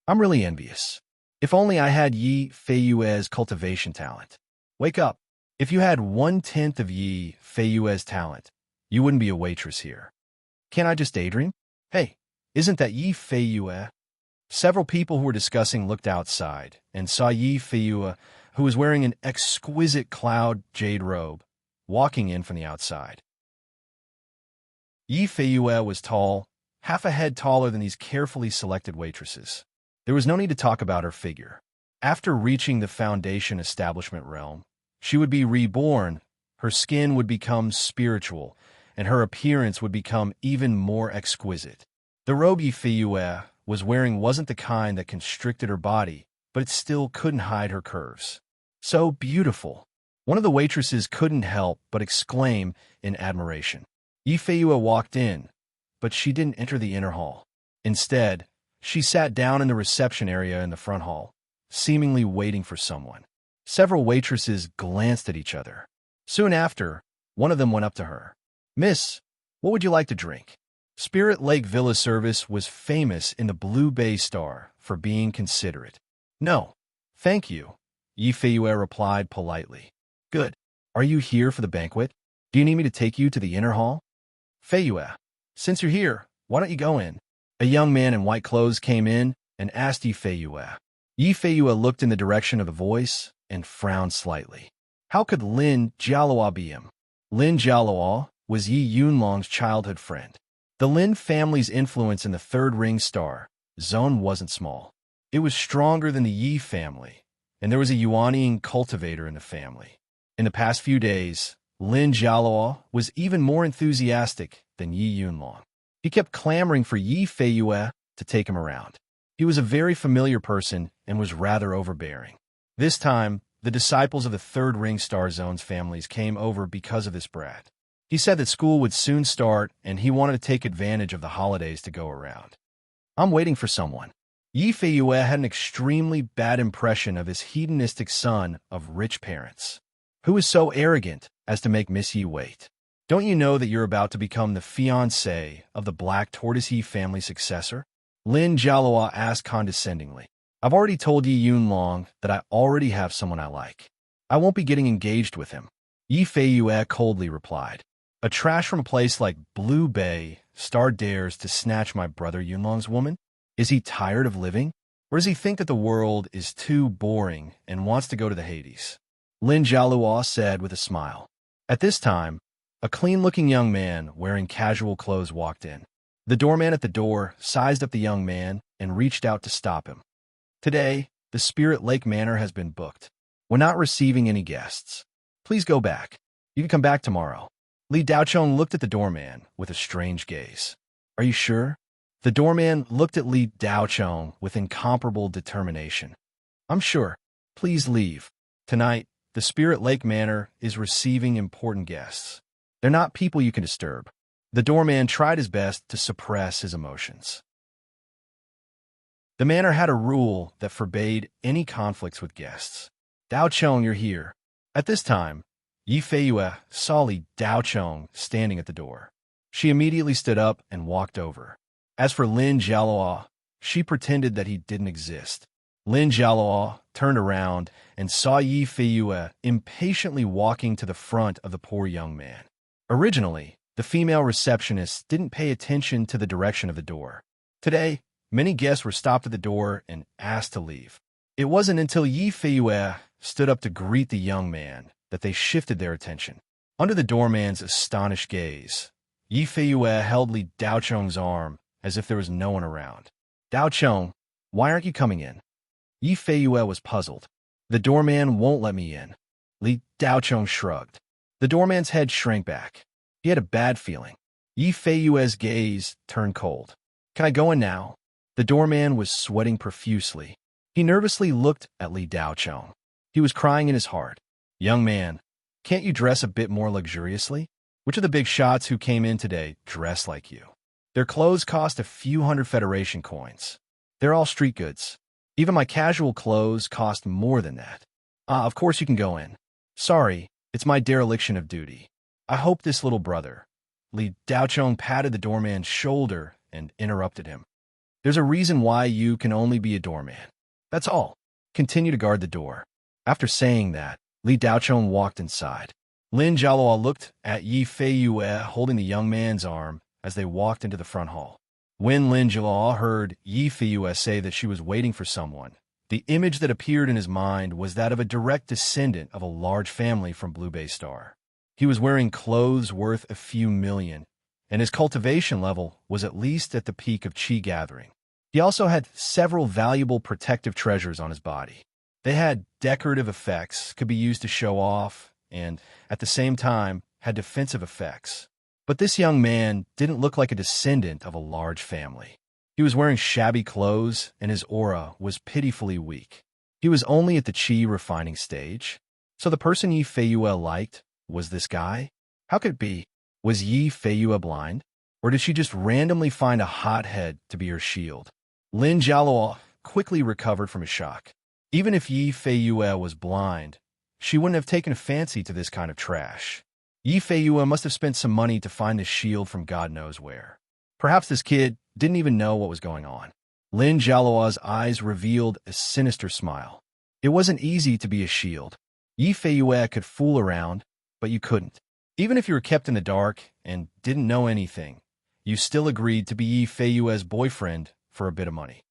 I'm really envious. If only I had Yi Feiyue's cultivation talent. Wake up. If you had 1/10 of Yi Feiyue's talent, you wouldn't be a waitress here. Can't I just daydream? Hey, isn't that Yi Feiyue? Several people who were discussing looked outside and saw Yi Feiyue, who was wearing an exquisite cloud jade robe, walking in from the outside. Yi Feiyue was tall, half a head taller than these carefully selected waitresses. There was no need to talk about her figure. After reaching the Foundation establishment realm, she would be reborn, her skin would become spiritual, and her appearance would become even more exquisite. The robe Yi Feiyue was wearing wasn't the kind that constricted her body, but it still couldn't hide her curves. So beautiful. One of the waitresses couldn't help but exclaim in admiration. Yi Feiyue walked in, but she didn't enter the inner hall. Instead, she sat down in the reception area in the front hall, seemingly waiting for someone. Several waitresses glanced at each other. Soon after, one of them went up to her. Miss, what would you like to drink? Spirit Lake Villa service was famous in the Blue Bay Star for being considerate. No, thank you, Yi Feiyue replied politely. Good. Are you here for the banquet? Do you need me to take you to the inner hall? Feiyue, since you're here, why don't you go in? A young man in white clothes came in and asked Yi Feiyue. Yi Feiyue looked in the direction of the voice and frowned slightly. How could Lin Jialuo be him? Lin Jialuo was Yi Yunlong's childhood friend. The Lin family's influence in the Third Ring Star zone wasn't small. It was stronger than the Yi family, and there was a Yuanian cultivator in the family. In the past few days, Lin Jialuo was even more enthusiastic than Yi Yunlong. He kept clamoring for Yi Feiyue to take him around. He was a very familiar person and was rather overbearing. This time, the disciples of the Third Ring Star Zone's families came over because of this brat. He said that school would soon start and he wanted to take advantage of the holidays to go around. I'm waiting for someone. Yi Feiyue had an extremely bad impression of his hedonistic son of rich parents. Who is so arrogant as to make Miss Yi wait? Don't you know that you're about to become the fiancé of the Black Tortoise Yi family successor? Lin Jialuo asked condescendingly. I've already told Yi Yunlong that I already have someone I like. I won't be getting engaged with him. Yi Feiyue coldly replied. A trash from a place like Blue Bay Star dares to snatch my brother Yunlong's woman? Is he tired of living? Or does he think that the world is too boring and wants to go to the Hades? Lin Jialuo said with a smile. At this time, a clean-looking young man wearing casual clothes walked in. The doorman at the door sized up the young man and reached out to stop him. Today, the Spirit Lake Manor has been booked. We're not receiving any guests. Please go back. You can come back tomorrow. Li Daochong looked at the doorman with a strange gaze. Are you sure? The doorman looked at Li Daochong with incomparable determination. I'm sure. Please leave. Tonight, the Spirit Lake Manor is receiving important guests. They're not people you can disturb. The doorman tried his best to suppress his emotions. The manor had a rule that forbade any conflicts with guests. Daochong, you're here. At this time, Yi Feiyue saw Li Daochong standing at the door. She immediately stood up and walked over. As for Lin Jialuo, she pretended that he didn't exist. Lin Jialuo turned around and saw Yi Feiyue impatiently walking to the front of the poor young man. Originally, the female receptionist didn't pay attention to the direction of the door. Today, many guests were stopped at the door and asked to leave. It wasn't until Yi Feiyue stood up to greet the young man that they shifted their attention. Under the doorman's astonished gaze, Yi Feiyue held Li Daochong's arm as if there was no one around. Daochong, why aren't you coming in? Yi Feiyue was puzzled. The doorman won't let me in. Li Daochong shrugged. The doorman's head shrank back. He had a bad feeling. Yi Feiyue's gaze turned cold. Can I go in now? The doorman was sweating profusely. He nervously looked at Li Daochong. He was crying in his heart. Young man, can't you dress a bit more luxuriously? Which of the big shots who came in today dress like you? Their clothes cost a few hundred Federation coins. They're all street goods. Even my casual clothes cost more than that. Of course you can go in. Sorry, it's my dereliction of duty. I hope this little brother. Li Daochong patted the doorman's shoulder and interrupted him. There's a reason why you can only be a doorman. That's all. Continue to guard the door. After saying that, Li Daochong walked inside. Lin Jialuo looked at Yi Feiyue holding the young man's arm as they walked into the front hall. When Lin Jialuo heard Yi Feiyue say that she was waiting for someone, the image that appeared in his mind was that of a direct descendant of a large family from Blue Bay Star. He was wearing clothes worth a few million, and his cultivation level was at least at the peak of qi gathering. He also had several valuable protective treasures on his body. They had decorative effects, could be used to show off, and, at the same time, had defensive effects. But this young man didn't look like a descendant of a large family. He was wearing shabby clothes, and his aura was pitifully weak. He was only at the qi refining stage. So the person Yi Feiyue liked was this guy? How could it be? Was Yi Feiyue blind? Or did she just randomly find a hothead to be her shield? Lin Jialuo quickly recovered from his shock. Even if Yi Feiyue was blind, she wouldn't have taken a fancy to this kind of trash. Yi Feiyue must have spent some money to find this shield from God knows where. Perhaps this kid didn't even know what was going on. Lin Jialuo's eyes revealed a sinister smile. It wasn't easy to be a shield. Yi Feiyue could fool around, but you couldn't. Even if you were kept in the dark and didn't know anything, you still agreed to be Yi Feiyue's boyfriend for a bit of money.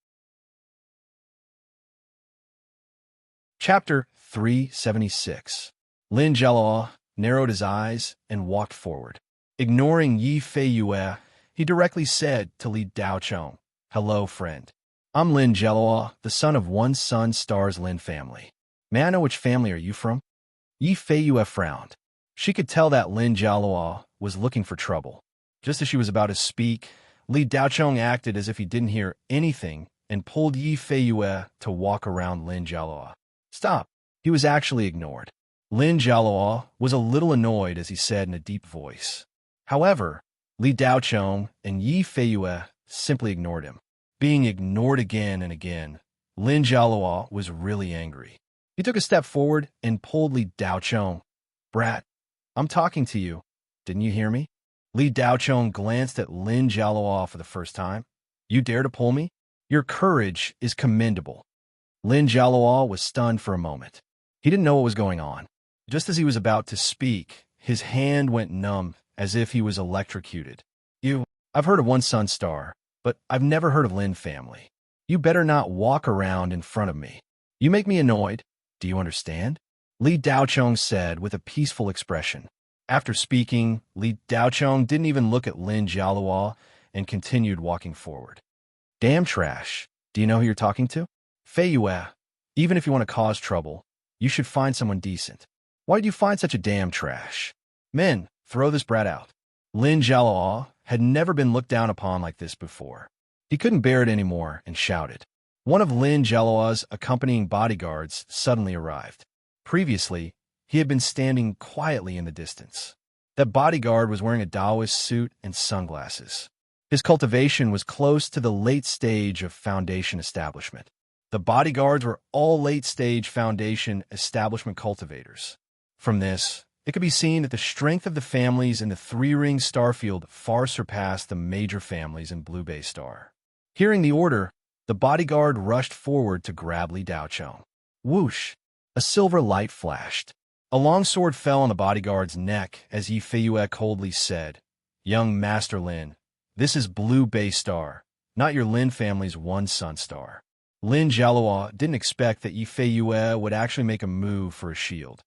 Chapter 376. Lin Jialuo narrowed his eyes and walked forward. Ignoring Yi Feiyue, he directly said to Li Daochong, "Hello, friend. I'm Lin Jialuo, the son of One Sun Star's Lin family. May I know which family are you from?" Yi Feiyue frowned. She could tell that Lin Jialuo was looking for trouble. Just as she was about to speak, Li Daochong acted as if he didn't hear anything and pulled Yi Feiyue to walk around Lin Jialuo. Stop. He was actually ignored. Lin Jialuo was a little annoyed as he said in a deep voice. However, Li Daochong and Yi Feiyue simply ignored him. Being ignored again and again, Lin Jialuo was really angry. He took a step forward and pulled Li Daochong. "Brat, I'm talking to you. Didn't you hear me?" Li Daochong glanced at Lin Jialuo for the first time. "You dare to pull me? Your courage is commendable." Lin Jialuo was stunned for a moment. He didn't know what was going on. Just as he was about to speak, his hand went numb as if he was electrocuted. I've heard of One Sun Star, but I've never heard of Lin family. You better not walk around in front of me. You make me annoyed. Do you understand?" Li Daochong said with a peaceful expression. After speaking, Li Daochong didn't even look at Lin Jialuo and continued walking forward. "Damn trash. Do you know who you're talking to? Feiyue, even if you want to cause trouble, you should find someone decent. Why did you find such a damn trash? Men, throw this brat out." Lin Jialuo had never been looked down upon like this before. He couldn't bear it anymore and shouted. One of Lin Jialuo's accompanying bodyguards suddenly arrived. Previously, he had been standing quietly in the distance. That bodyguard was wearing a Taoist suit and sunglasses. His cultivation was close to the late stage of foundation establishment. The bodyguards were all late-stage foundation establishment cultivators. From this, it could be seen that the strength of the families in the three-ring starfield far surpassed the major families in Blue Bay Star. Hearing the order, the bodyguard rushed forward to grab Li Daocheng. Whoosh! A silver light flashed. A long sword fell on the bodyguard's neck as Yi Feiyue coldly said, "Young Master Lin, this is Blue Bay Star, not your Lin family's one sun star." Lin Jialuo didn't expect that Yi Feiyue would actually make a move for a shield.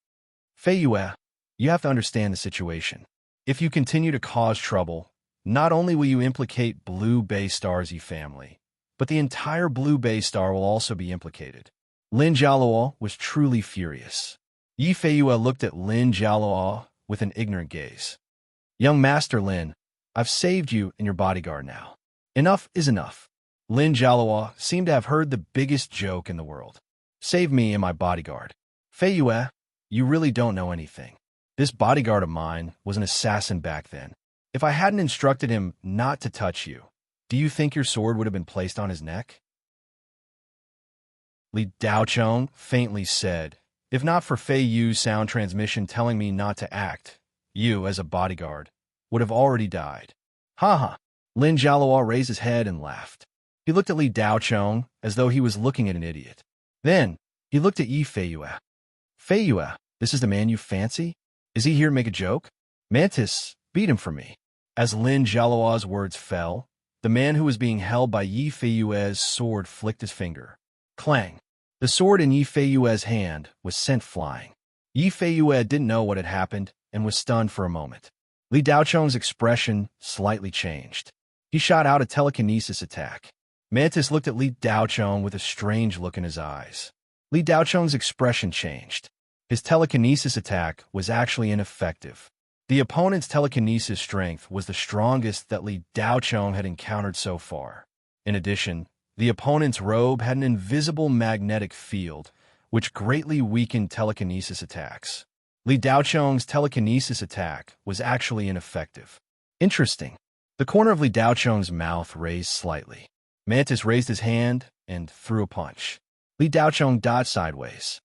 "Feiyue, you have to understand the situation. If you continue to cause trouble, not only will you implicate Blue Bay Star's Yi family, but the entire Blue Bay Star will also be implicated." Lin Jialuo was truly furious. Yi Feiyue looked at Lin Jialuo with an ignorant gaze. "Young Master Lin, I've saved you and your bodyguard now. Enough is enough." Lin Jialuo seemed to have heard the biggest joke in the world. "Save me and my bodyguard." "Feiyue, you really don't know anything. This bodyguard of mine was an assassin back then. If I hadn't instructed him not to touch you, do you think your sword would have been placed on his neck?" Li Daocheng faintly said, "If not for Fei Yu's sound transmission telling me not to act, you, as a bodyguard, would have already died." "Ha ha!" Lin Jialuo raised his head and laughed. He looked at Li Daocheng as though he was looking at an idiot. Then, he looked at Yi Feiyue. "Feiyue, this is the man you fancy? Is he here to make a joke? Mantis, beat him for me." As Lin Jialuo's words fell, the man who was being held by Yi Feiyue's sword flicked his finger. Clang! The sword in Yi Feiyue's hand was sent flying. Yi Feiyue didn't know what had happened and was stunned for a moment. Li Daocheng's expression slightly changed. He shot out a telekinesis attack. Mantis looked at Li Daocheng with a strange look in his eyes. Li Daocheng's expression changed. His telekinesis attack was actually ineffective. The opponent's telekinesis strength was the strongest that Li Daocheng had encountered so far. In addition, the opponent's robe had an invisible magnetic field, which greatly weakened telekinesis attacks. Li Daocheng's telekinesis attack was actually ineffective. Interesting. The corner of Li Daocheng's mouth raised slightly. Mantis raised his hand and threw a punch. Li Daocheng dodged sideways.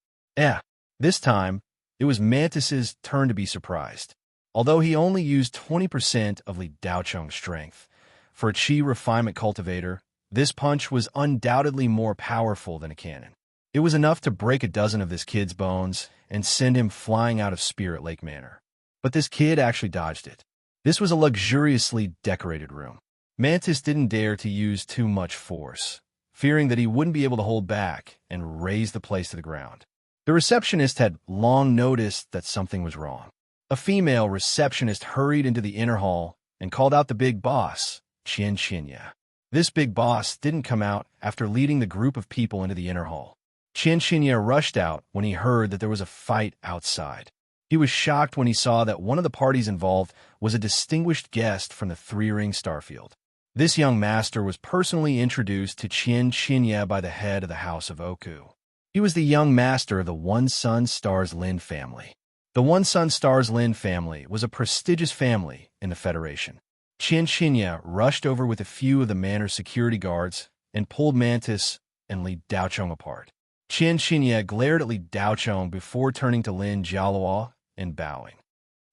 This time, it was Mantis's turn to be surprised. Although he only used 20% of Li Daocheng's strength, for a Qi refinement cultivator, this punch was undoubtedly more powerful than a cannon. It was enough to break a dozen of this kid's bones and send him flying out of Spirit Lake Manor. But this kid actually dodged it. This was a luxuriously decorated room. Mantis didn't dare to use too much force, fearing that he wouldn't be able to hold back and raze the place to the ground. The receptionist had long noticed that something was wrong. A female receptionist hurried into the inner hall and called out the big boss, Qian Qinya. This big boss didn't come out after leading the group of people into the inner hall. Qian Qinya rushed out when he heard that there was a fight outside. He was shocked when he saw that one of the parties involved was a distinguished guest from the three-ring starfield. This young master was personally introduced to Qian Qinya by the head of the House of Oku. He was the young master of the One Sun Stars Lin family. The One Sun Stars Lin family was a prestigious family in the Federation. Qian Qinya rushed over with a few of the manor's security guards and pulled Mantis and Li Daocheng apart. Qian Qinya glared at Li Daocheng before turning to Lin Jialuo and bowing.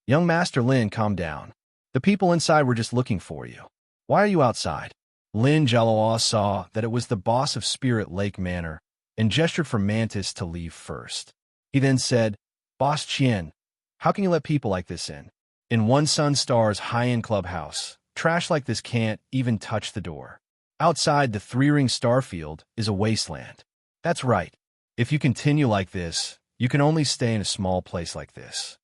"Young Master Lin, calm down. The people inside were just looking for you. Why are you outside?" Lin Jialuo saw that it was the boss of Spirit Lake Manor and gestured for Mantis to leave first. He then said, "Boss Qian, how can you let people like this in? In One Sun Star's high-end clubhouse, trash like this can't even touch the door. Outside the three-ring starfield is a wasteland. That's right. If you continue like this, you can only stay in a small place like this."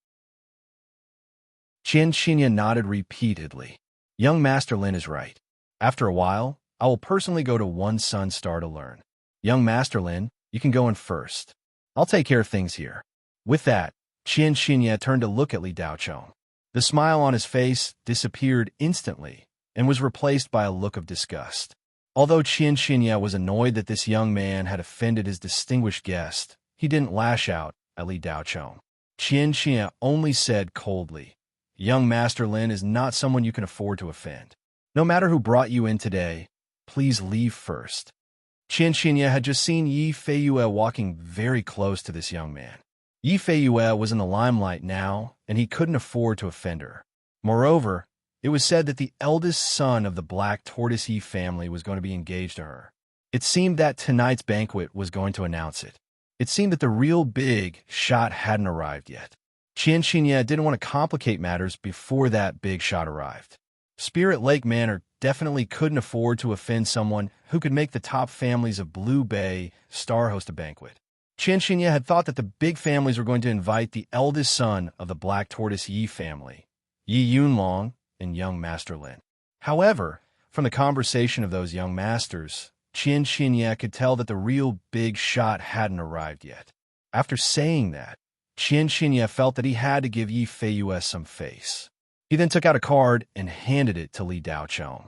Qian Qinya nodded repeatedly. "Young Master Lin is right. After a while, I will personally go to One Sun Star to learn. Young Master Lin, you can go in first. I'll take care of things here." With that, Qian Qinya turned to look at Li Daocheng. The smile on his face disappeared instantly and was replaced by a look of disgust. Although Qian Xinya was annoyed that this young man had offended his distinguished guest, he didn't lash out at Li Daochong. Qian Xinya only said coldly, "Young Master Lin is not someone you can afford to offend. No matter who brought you in today, please leave first." Qian Xinya had just seen Yi Feiyue walking very close to this young man. Yi Feiyue was in the limelight now, and he couldn't afford to offend her. Moreover, it was said that the eldest son of the Black Tortoise Yi family was going to be engaged to her. It seemed that tonight's banquet was going to announce it. It seemed that the real big shot hadn't arrived yet. Qian Xinya didn't want to complicate matters before that big shot arrived. Spirit Lake Manor definitely couldn't afford to offend someone who could make the top families of Blue Bay Star host a banquet. Qian Xinya had thought that the big families were going to invite the eldest son of the Black Tortoise Yi family, Yi Yunlong and young Master Lin. However, from the conversation of those young masters, Qian Xinya could tell that the real big shot hadn't arrived yet. After saying that, Qian Xinya felt that he had to give Yi Feiyue some face. He then took out a card and handed it to Li Daochong.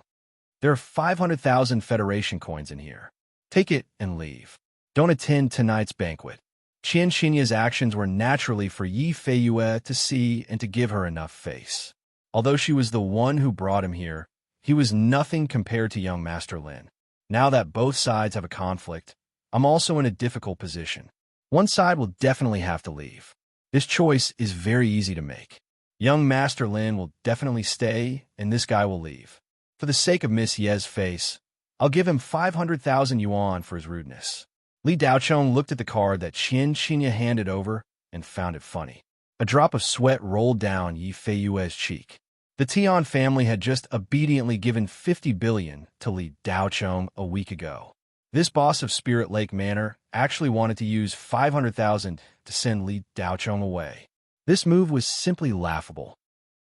"There are 500,000 Federation coins in here. Take it and leave. Don't attend tonight's banquet." Qian Xinya's actions were naturally for Yi Feiyue to see and to give her enough face. Although she was the one who brought him here, he was nothing compared to young Master Lin. Now that both sides have a conflict, I'm also in a difficult position. One side will definitely have to leave. This choice is very easy to make. Young Master Lin will definitely stay, and this guy will leave. For the sake of Miss Ye's face, I'll give him 500,000 yuan for his rudeness. Li Daochong looked at the card that Qian Xinya handed over and found it funny. A drop of sweat rolled down Yi Feiyue's cheek. The Tian family had just obediently given 50 billion to Li Daochong a week ago. This boss of Spirit Lake Manor actually wanted to use 500,000 to send Li Daochong away. This move was simply laughable.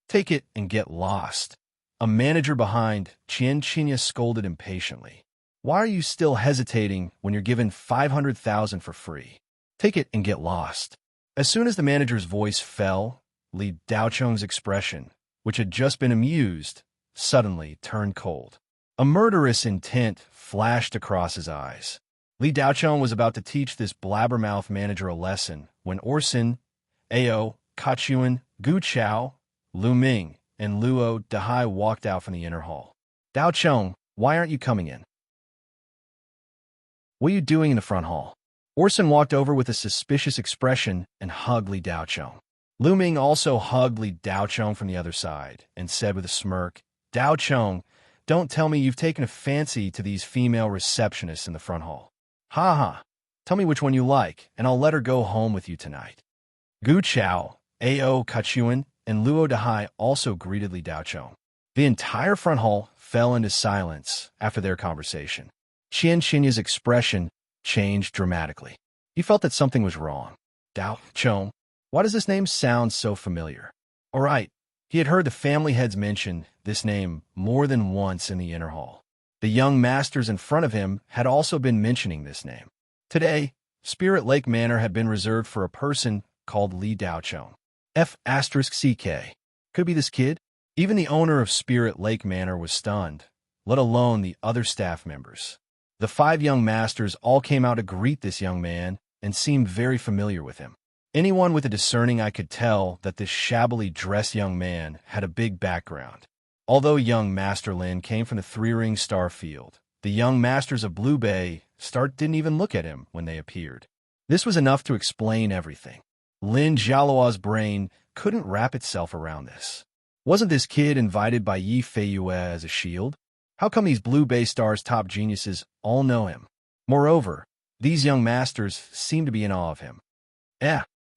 "Take it and get lost." A manager behind Qian Xinya scolded impatiently. "Why are you still hesitating when you're given 500,000 for free? Take it and get lost." As soon as the manager's voice fell, Li Daochong's expression, which had just been amused, suddenly turned cold. A murderous intent flashed across his eyes. Li Daochong was about to teach this blabbermouth manager a lesson when Orson, Ao, Kachuan, Gu Chao, Lu Ming, and Luo Dahai walked out from the inner hall. "Daochong, why aren't you coming in? What are you doing in the front hall?" Orson walked over with a suspicious expression and hugged Li Daochong. Lu Ming also hugged Li Daochong from the other side and said with a smirk, "Daochong, don't tell me you've taken a fancy to these female receptionists in the front hall. Ha ha. Tell me which one you like, and I'll let her go home with you tonight." Gu Chao, Ao Kachuan, and Luo Dahai also greeted Li Daochong. The entire front hall fell into silence after their conversation. Qian Xinya's expression changed dramatically. He felt that something was wrong. Daochong, why does this name sound so familiar? All right, he had heard the family heads mention this name more than once in the inner hall. The young masters in front of him had also been mentioning this name. Today, Spirit Lake Manor had been reserved for a person called Li Daochong. F***CK. Could be this kid? Even the owner of Spirit Lake Manor was stunned, let alone the other staff members. The 5 young masters all came out to greet this young man and seemed very familiar with him. Anyone with a discerning eye could tell that this shabbily dressed young man had a big background. Although young Master Lin came from the 3-ring star field, the young masters of Blue Bay Star didn't even look at him when they appeared. This was enough to explain everything. Lin Jialuo's brain couldn't wrap itself around this. Wasn't this kid invited by Yi Feiyue as a shield? How come these Blue Bay Star's top geniuses all know him? Moreover, these young masters seem to be in awe of him.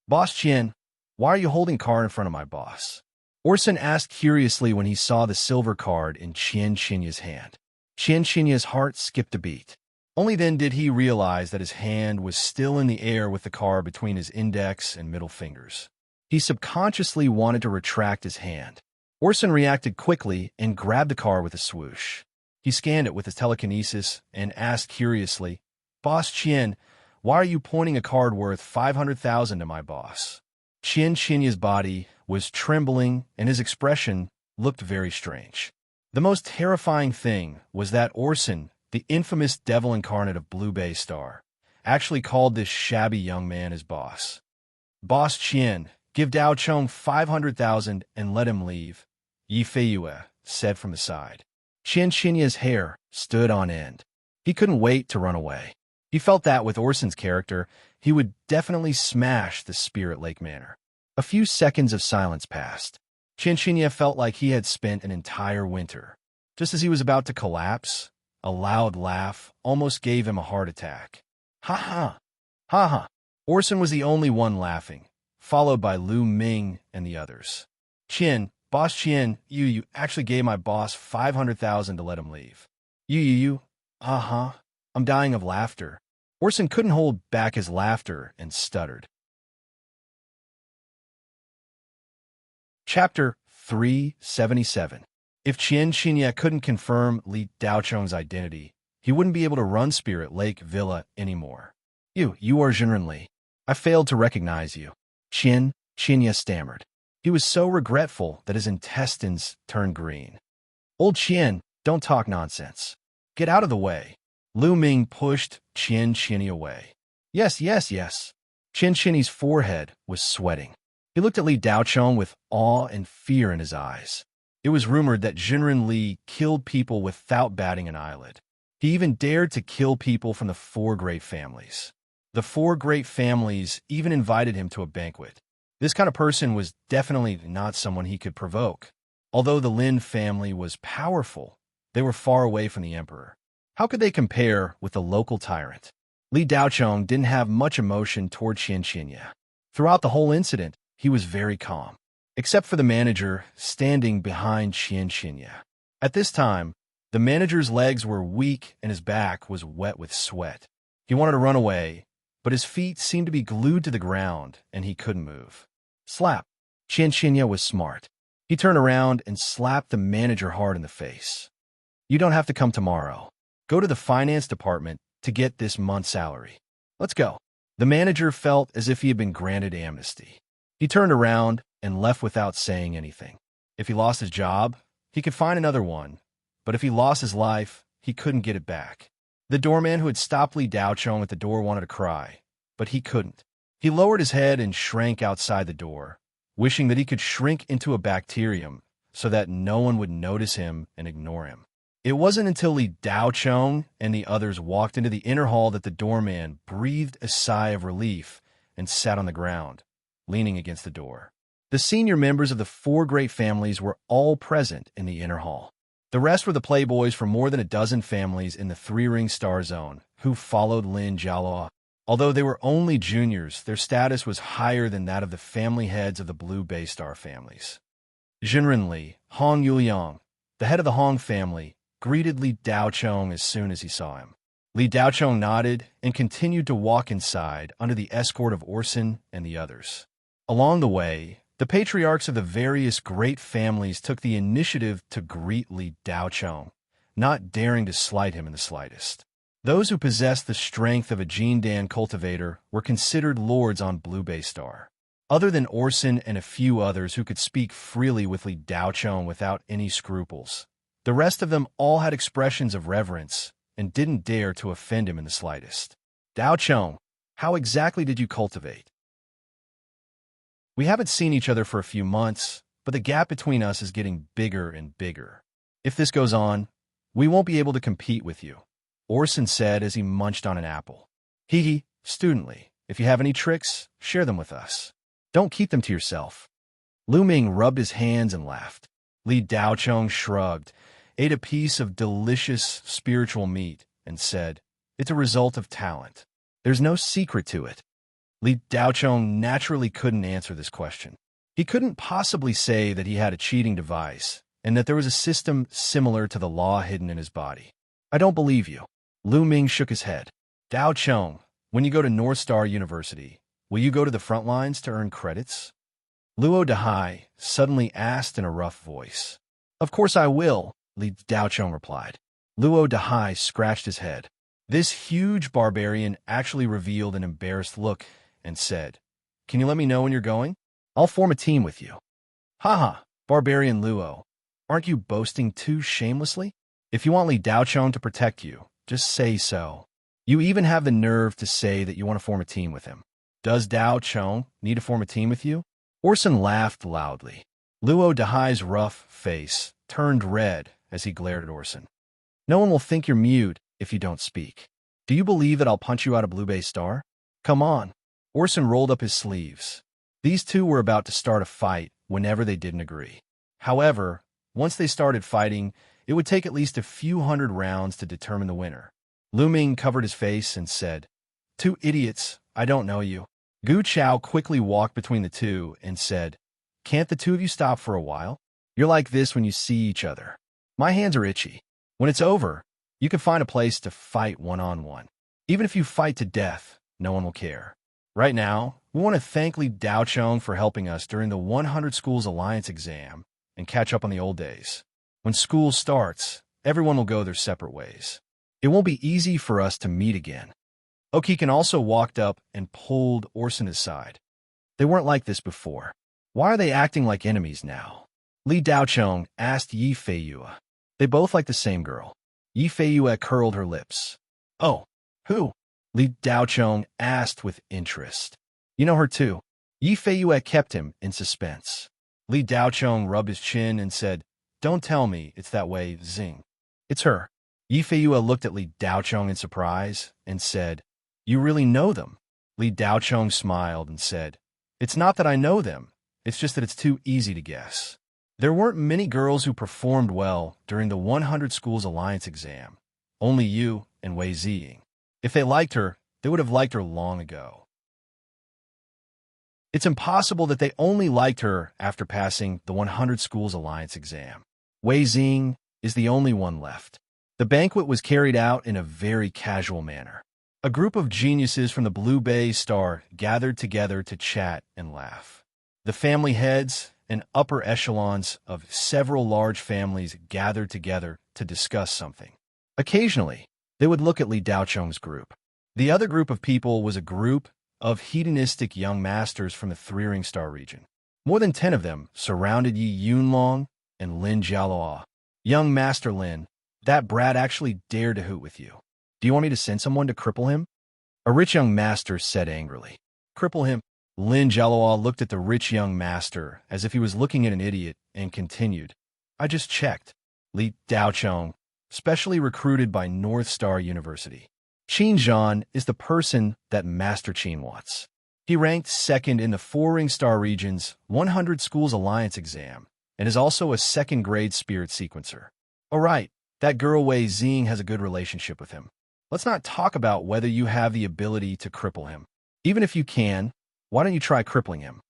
Boss Qian, why are you holding card in front of my boss?" Orson asked curiously when he saw the silver card in Qian Xinya's hand. Qian Xinya's heart skipped a beat. Only then did he realize that his hand was still in the air with the card between his index and middle fingers. He subconsciously wanted to retract his hand. Orson reacted quickly and grabbed the card with a swoosh. He scanned it with his telekinesis and asked curiously, "Boss Qian, why are you pointing a card worth 500,000 to my boss?" Qian Xinya's body was trembling and his expression looked very strange. The most terrifying thing was that Orson the infamous devil incarnate of Blue Bay Star, actually called this shabby young man his boss. "Boss Qian, give Dao Chong 500,000 and let him leave," Yi Feiyue said from the side. Qian Xinya's hair stood on end. He couldn't wait to run away. He felt that with Orson's character, he would definitely smash the Spirit Lake Manor. A few seconds of silence passed. Qian Xinya felt like he had spent an entire winter. Just as he was about to collapse, a loud laugh almost gave him a heart attack. Ha ha! Ha ha! Orson was the only one laughing, followed by Lu Ming and the others. "Qian, Boss Qian, you actually gave my boss 500,000 to let him leave." You. Uh-huh. I'm dying of laughter. Orson couldn't hold back his laughter and stuttered. Chapter 377. If Qian Xinya couldn't confirm Li Daochong's identity, he wouldn't be able to run Spirit Lake Villa anymore. You are Jinren Li. I failed to recognize you." Qian Xinya stammered. He was so regretful that his intestines turned green. "Old Qian, don't talk nonsense. Get out of the way." Lu Ming pushed Qian Xinya away. Yes. Qian Xinya's forehead was sweating. He looked at Li Daochong with awe and fear in his eyes. It was rumored that Jinren Li killed people without batting an eyelid. He even dared to kill people from the four great families. The four great families even invited him to a banquet. This kind of person was definitely not someone he could provoke. Although the Lin family was powerful, they were far away from the emperor. How could they compare with the local tyrant? Li Daochong didn't have much emotion toward Qian Xinya. Throughout the whole incident, he was very calm, except for the manager standing behind Qian Xinya. At this time, the manager's legs were weak and his back was wet with sweat. He wanted to run away, but his feet seemed to be glued to the ground and he couldn't move. Slap! Qian Xinya was smart. He turned around and slapped the manager hard in the face. "You don't have to come tomorrow. Go to the finance department to get this month's salary. Let's go." The manager felt as if he had been granted amnesty. He turned around and left without saying anything. If he lost his job, he could find another one, but if he lost his life, he couldn't get it back. The doorman who had stopped Li Daochong at the door wanted to cry, but he couldn't. He lowered his head and shrank outside the door, wishing that he could shrink into a bacterium so that no one would notice him and ignore him. It wasn't until Li Daochong and the others walked into the inner hall that the doorman breathed a sigh of relief and sat on the ground, leaning against the door. The senior members of the four great families were all present in the inner hall. The rest were the playboys from more than a dozen families in the three-ring star zone who followed Lin Jialua. Although they were only juniors, their status was higher than that of the family heads of the Blue Bay Star families. Jinren Li, Hong Yuliang, the head of the Hong family, greeted Li Daochong as soon as he saw him. Li Daochong nodded and continued to walk inside under the escort of Orson and the others. Along the way, the patriarchs of the various great families took the initiative to greet Li Daochong, not daring to slight him in the slightest. Those who possessed the strength of a Jindan cultivator were considered lords on Blue Bay Star. Other than Orson and a few others who could speak freely with Li Daochong without any scruples, the rest of them all had expressions of reverence and didn't dare to offend him in the slightest. "Daochong, how exactly did you cultivate?" "We haven't seen each other for a few months, but the gap between us is getting bigger and bigger. If this goes on, we won't be able to compete with you," Orson said as he munched on an apple. "Hee, studently, if you have any tricks, share them with us. Don't keep them to yourself." Lu Ming rubbed his hands and laughed. Li Daochong shrugged, ate a piece of delicious spiritual meat, and said, "It's a result of talent. There's no secret to it." Li Daochong naturally couldn't answer this question. He couldn't possibly say that he had a cheating device and that there was a system similar to the law hidden in his body. "I don't believe you." Lu Ming shook his head. "Daochong, when you go to North Star University, will you go to the front lines to earn credits?" Luo Dahai suddenly asked in a rough voice. "Of course I will," Li Daochong replied. Luo Dahai scratched his head. This huge barbarian actually revealed an embarrassed look and said, "Can you let me know when you're going? I'll form a team with you." "Haha, Barbarian Luo, aren't you boasting too shamelessly? If you want Li Daochong to protect you, Just say so. You even have the nerve to say that you want to form a team with him. Does Dao Chong need to form a team with you? Orson laughed loudly. Luo Dahai's rough face turned red as he glared at Orson. No one will think you're mute if you don't speak. Do you believe that I'll punch you out a Blue Bay Star? Come on. Orson rolled up his sleeves. These two were about to start a fight whenever they didn't agree. However, once they started fighting, it would take at least a few hundred rounds to determine the winner. Lu Ming covered his face and said, "Two idiots, I don't know you." Gu Chao quickly walked between the two and said, "Can't the two of you stop for a while? You're like this when you see each other. My hands are itchy. When it's over, you can find a place to fight one-on-one. Even if you fight to death, no one will care. Right now, we want to thank Li Daochong for helping us during the 100 Schools Alliance exam and catch up on the old days. When school starts, everyone will go their separate ways. It won't be easy for us to meet again." Okikin also walked up and pulled Orson aside. They weren't like this before. Why are they acting like enemies now? Li Daochong asked Yi Feiyue. They both like the same girl. Yi Feiyue curled her lips. "Oh, who?" Li Daochong asked with interest. "You know her too." Yi Feiyue kept him in suspense. Li Daochong rubbed his chin and said, "Don't tell me it's that way, Zing." "It's her." Yi Feiyue looked at Li Daochong in surprise and said, "You really know them?" Li Daochong smiled and said, "It's not that I know them, it's just that it's too easy to guess. There weren't many girls who performed well during the 100 Schools Alliance exam. Only you and Wei Ziying. If they liked her, they would have liked her long ago. It's impossible that they only liked her after passing the 100 Schools Alliance exam. Wei Ziying is the only one left." The banquet was carried out in a very casual manner. A group of geniuses from the Blue Bay Star gathered together to chat and laugh. The family heads and upper echelons of several large families gathered together to discuss something. Occasionally, they would look at Li Daochong's group. The other group of people was a group of hedonistic young masters from the Three-Ring Star region. More than 10 of them surrounded Yi Yunlong and Lin Jialuo. "Young Master Lin, that brat actually dared to hoot with you. Do you want me to send someone to cripple him?" A rich young master said angrily. "Cripple him?" Lin Jialuo looked at the rich young master as if he was looking at an idiot and continued, "I just checked. Li Daochong, specially recruited by North Star University. Qin Zhan is the person that Master Qin wants. He ranked second in the Four-Ring Star region's 100 Schools Alliance exam and is also a second-grade spirit sequencer. All right, that girl Wei Ziying has a good relationship with him. Let's not talk about whether you have the ability to cripple him. Even if you can, why don't you try crippling him?"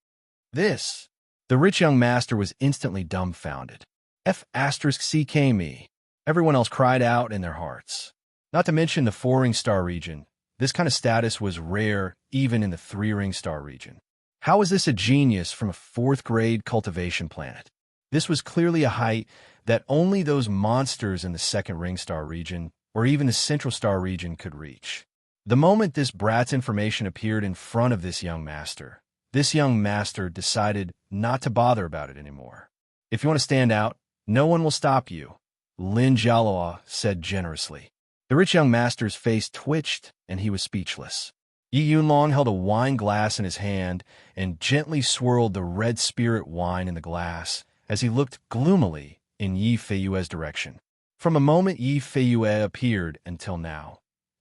This. The rich young master was instantly dumbfounded. F*CK me. Everyone else cried out in their hearts. Not to mention the Four-Ring Star region. This kind of status was rare even in the Three-Ring Star region. How is this a genius from a fourth-grade cultivation planet? This was clearly a height that only those monsters in the second Ring Star region or even the Central Star region could reach. The moment this brat's information appeared in front of this young master decided not to bother about it anymore. "If you want to stand out, no one will stop you," Lin Jialuo said generously. The rich young master's face twitched, and he was speechless. Yi Yunlong held a wine glass in his hand and gently swirled the red spirit wine in the glass as he looked gloomily in Yi Feiyue's direction. From the moment Yi Feiyue appeared until now,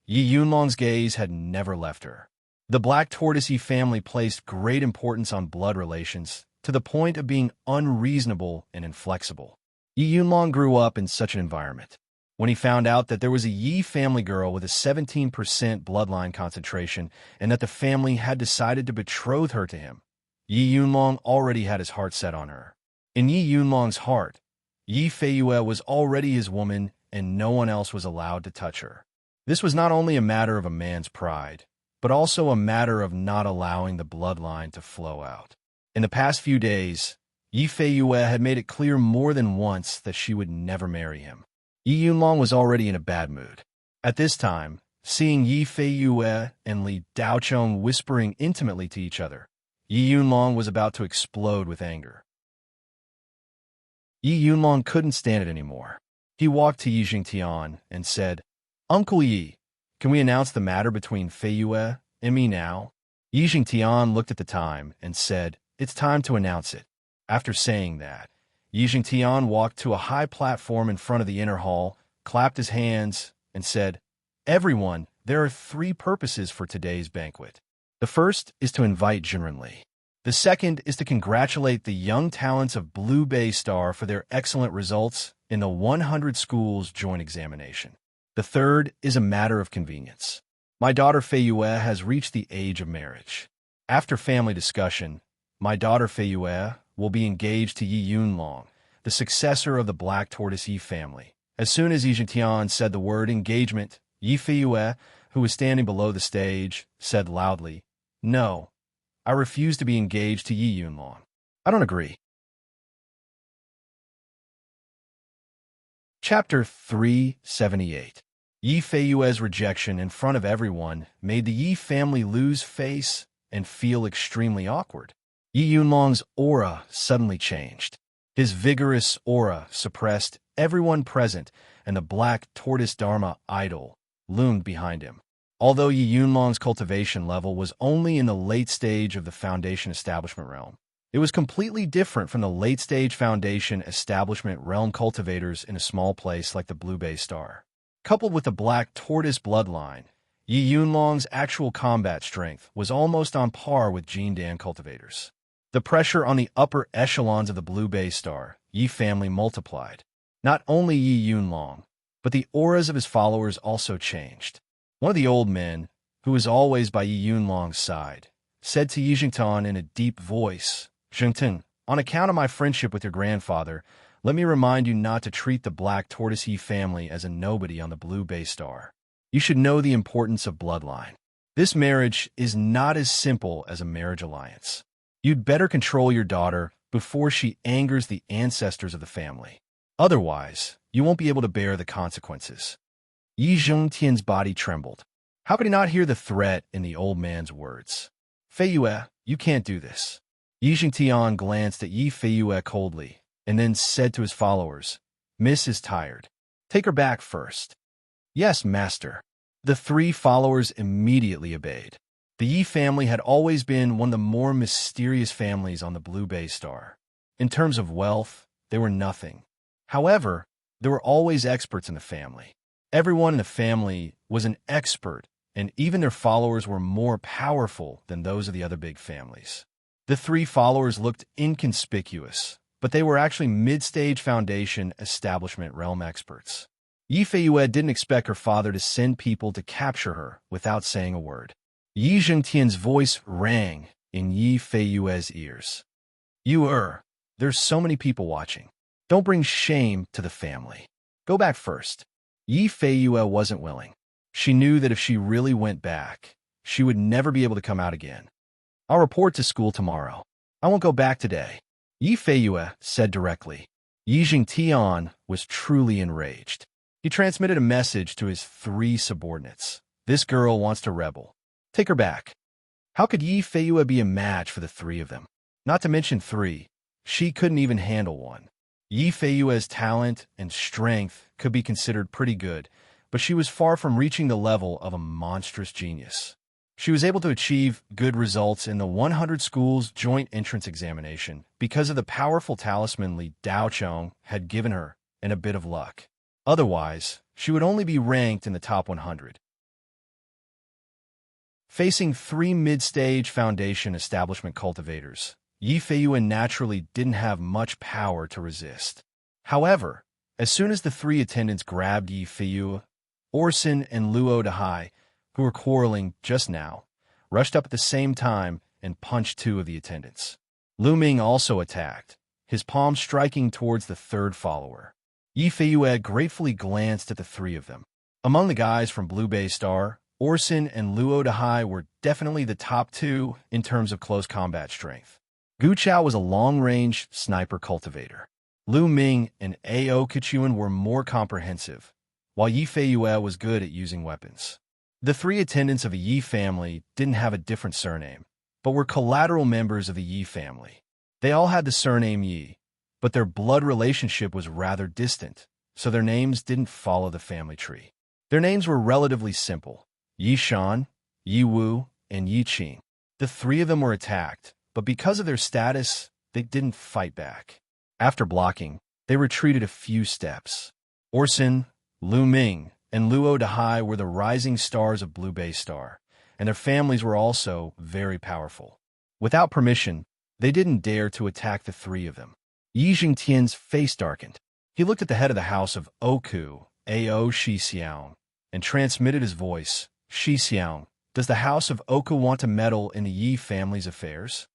Yi Yunlong's gaze had never left her. The Black Tortoisey family placed great importance on blood relations to the point of being unreasonable and inflexible. Yi Yunlong grew up in such an environment. When he found out that there was a Yi family girl with a 17% bloodline concentration and that the family had decided to betroth her to him, Yi Yunlong already had his heart set on her. In Yi Yunlong's heart, Yi Feiyue was already his woman and no one else was allowed to touch her. This was not only a matter of a man's pride, but also a matter of not allowing the bloodline to flow out. In the past few days, Yi Feiyue had made it clear more than once that she would never marry him. Yi Yunlong was already in a bad mood. At this time, seeing Yi Feiyue and Li Daochong whispering intimately to each other, Yi Yunlong was about to explode with anger. Yi Yunlong couldn't stand it anymore. He walked to Yi Jingtian and said, Uncle Yi, can we announce the matter between Fei Yue and me now? Yi Jingtian looked at the time and said, "It's time to announce it." After saying that, Yi Jingtian walked to a high platform in front of the inner hall, clapped his hands, and said, "Everyone, there are 3 purposes for today's banquet. The first is to invite Junrenli. The second is to congratulate the young talents of Blue Bay Star for their excellent results in the 100 schools joint examination. The third is a matter of convenience. My daughter Fei Yue has reached the age of marriage. After family discussion, my daughter Fei Yue will be engaged to Yi Yunlong, the successor of the Black Tortoise Yi family." As soon as Yi Jingtian said the word engagement, Yi Fei Yue, who was standing below the stage, said loudly, "No, I refuse to be engaged to Yi Yunlong. I don't agree." Chapter 378. Yi Fei Yue's rejection in front of everyone made the Yi family lose face and feel extremely awkward. Yi Yunlong's aura suddenly changed. His vigorous aura suppressed everyone present, and the Black Tortoise Dharma idol loomed behind him. Although Yi Yunlong's cultivation level was only in the late stage of the Foundation Establishment realm, it was completely different from the late-stage Foundation Establishment realm cultivators in a small place like the Blue Bay Star. Coupled with the Black Tortoise bloodline, Yi Yunlong's actual combat strength was almost on par with Jindan cultivators. The pressure on the upper echelons of the Blue Bay Star, Yi family multiplied. Not only Yi Yunlong, but the auras of his followers also changed. One of the old men, who was always by Yi Yunlong's side, said to Yi Jingtian in a deep voice, "Jingtian, on account of my friendship with your grandfather, let me remind you not to treat the Black Tortoise Yi family as a nobody on the Blue Bay Star. You should know the importance of bloodline. This marriage is not as simple as a marriage alliance. You'd better control your daughter before she angers the ancestors of the family. Otherwise, you won't be able to bear the consequences." Yi Zhongtian's body trembled. How could he not hear the threat in the old man's words? "Fei Yue, you can't do this." Yi Jingtian glanced at Yi Fei Yue coldly, and then said to his followers, "Miss is tired. Take her back first." "Yes, master." The 3 followers immediately obeyed. The Yi family had always been one of the more mysterious families on the Blue Bay Star. In terms of wealth, they were nothing. However, there were always experts in the family. Everyone in the family was an expert, and even their followers were more powerful than those of the other big families. The 3 followers looked inconspicuous, but they were actually mid-stage Foundation Establishment realm experts. Yi Fei Yue didn't expect her father to send people to capture her without saying a word. Yi Zhongtian's voice rang in Yi Fei Yue's ears. There's so many people watching. Don't bring shame to the family. Go back first." Yi Fei Yue wasn't willing. She knew that if she really went back, she would never be able to come out again. "I'll report to school tomorrow. I won't go back today," Yi Fei Yue said directly. Yi Jingtian was truly enraged. He transmitted a message to his 3 subordinates. "This girl wants to rebel. Take her back." How could Yi Fei Yue be a match for the 3 of them? Not to mention 3, she couldn't even handle one. Yi Fei Yue's talent and strength could be considered pretty good, but she was far from reaching the level of a monstrous genius. She was able to achieve good results in the 100 schools joint entrance examination because of the powerful talisman Li Daochong had given her and a bit of luck. Otherwise, she would only be ranked in the top 100. Facing 3 mid-stage Foundation Establishment cultivators, Yi Fei Yue naturally didn't have much power to resist. However, as soon as the 3 attendants grabbed Yi Fei Yue, Orson and Luo Dehai, who were quarreling just now, rushed up at the same time and punched 2 of the attendants. Lu Ming also attacked, his palm striking towards the 3rd follower. Yi Fei Yue gratefully glanced at the 3 of them. Among the guys from Blue Bay Star, Orson and Luo Dehai were definitely the top 2 in terms of close combat strength. Gu Chao was a long-range sniper cultivator. Lu Ming and Ao Kichuan were more comprehensive, while Yi Fei Yue was good at using weapons. The 3 attendants of the Yi family didn't have a different surname, but were collateral members of the Yi family. They all had the surname Yi, but their blood relationship was rather distant, so their names didn't follow the family tree. Their names were relatively simple: Yi Shan, Yi Wu, and Yi Qing. The three of them were attacked, but because of their status, they didn't fight back. After blocking, they retreated a few steps. Orson, Lu Ming, and Luo Dahai were the rising stars of Blue Bay Star, and their families were also very powerful. Without permission, they didn't dare to attack the three of them. Yi Jingtian's face darkened. He looked at the head of the house of Oku, Ao Shixiang, and transmitted his voice. Shixiang, does the house of Oku want to meddle in the Yi family's affairs?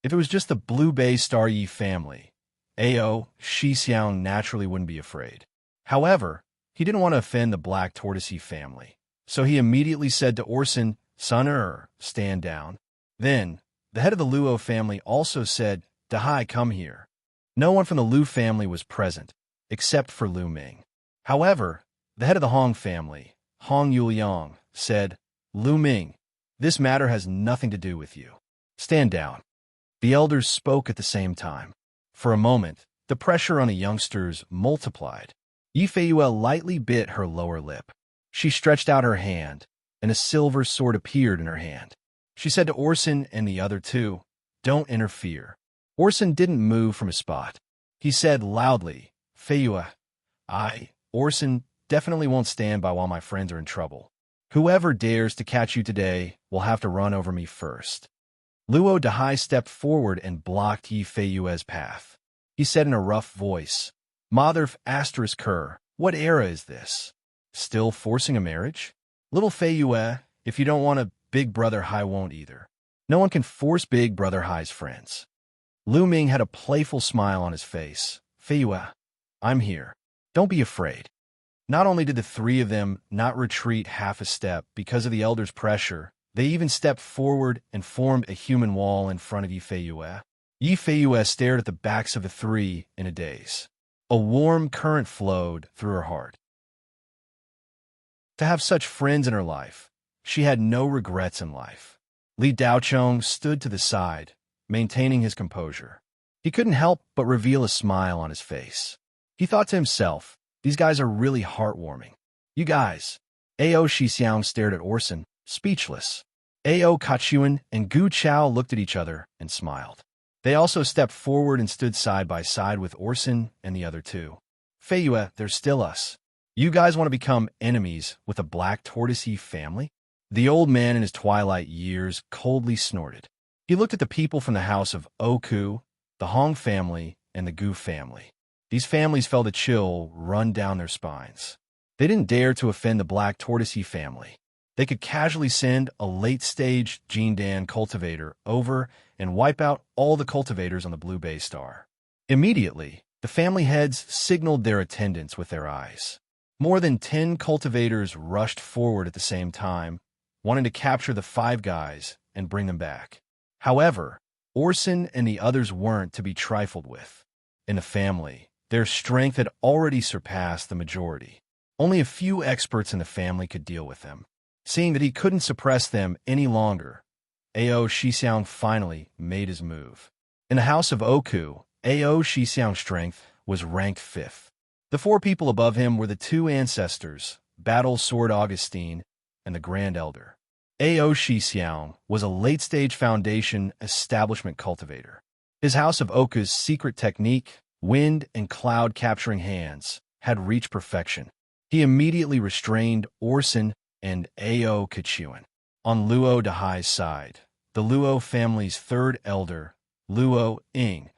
If it was just the Blue Bay Star Yi family, Ao Shixiang naturally wouldn't be afraid. However, he didn't want to offend the Black Tortoise Yi family, so he immediately said to Orson, "Son, stand down." Then, the head of the Luo family also said, "Dahai, come here." No one from the Lu family was present, except for Lu Ming. However, the head of the Hong family, Hong Yuliang, said, "Lu Ming, this matter has nothing to do with you. Stand down." The elders spoke at the same time. For a moment, the pressure on the youngsters multiplied. Yi Feiyue lightly bit her lower lip. She stretched out her hand, and a silver sword appeared in her hand. She said to Orson and the other two, "Don't interfere." Orson didn't move from his spot. He said loudly, "Feiyue, Orson, definitely won't stand by while my friends are in trouble. Whoever dares to catch you today will have to run over me first." Luo Dahai stepped forward and blocked Yi Feiyue's path. He said in a rough voice, "Mother Ker, what era is this? Still forcing a marriage? Little Feiyue, if you don't want a Big Brother Hai won't either. No one can force Big Brother Hai's friends." Lu Ming had a playful smile on his face. "Feiyue, I'm here. Don't be afraid." Not only did the three of them not retreat half a step because of the elders' pressure, they even stepped forward and formed a human wall in front of Yi Feiyue. Yi Feiyue stared at the backs of the three in a daze. A warm current flowed through her heart. To have such friends in her life, she had no regrets in life. Li Daochong stood to the side, maintaining his composure. He couldn't help but reveal a smile on his face. He thought to himself, "These guys are really heartwarming." "You guys." Ao Shixiang stared at Orson, speechless. Ao Kachuan and Gu Chao looked at each other and smiled. They also stepped forward and stood side by side with Orson and the other two. "Feiyue, there's still us. You guys want to become enemies with a Black Tortoise Yi family?" The old man in his twilight years coldly snorted. He looked at the people from the house of Oku, the Hong family, and the Gu family. These families felt a chill run down their spines. They didn't dare to offend the Black Tortoise Yi family. They could casually send a late-stage Jindan cultivator over and wipe out all the cultivators on the Blue Bay Star. Immediately, the family heads signaled their attendance with their eyes. More than 10 cultivators rushed forward at the same time, wanting to capture the five guys and bring them back. However, Orson and the others weren't to be trifled with. In the family, their strength had already surpassed the majority. Only a few experts in the family could deal with them. Seeing that he couldn't suppress them any longer, Ao Shixiang finally made his move. In the house of Oku, Ao Shixiang's strength was ranked 5th. The four people above him were the two ancestors, Battle Sword Augustine and the Grand Elder. Ao Shixiang was a late-stage foundation establishment cultivator. His house of Oku's secret technique, wind and cloud capturing hands, had reached perfection. He immediately restrained Orson and Ao Kachuan. On Luo Dahai's side, the Luo family's third elder, Luo Ing,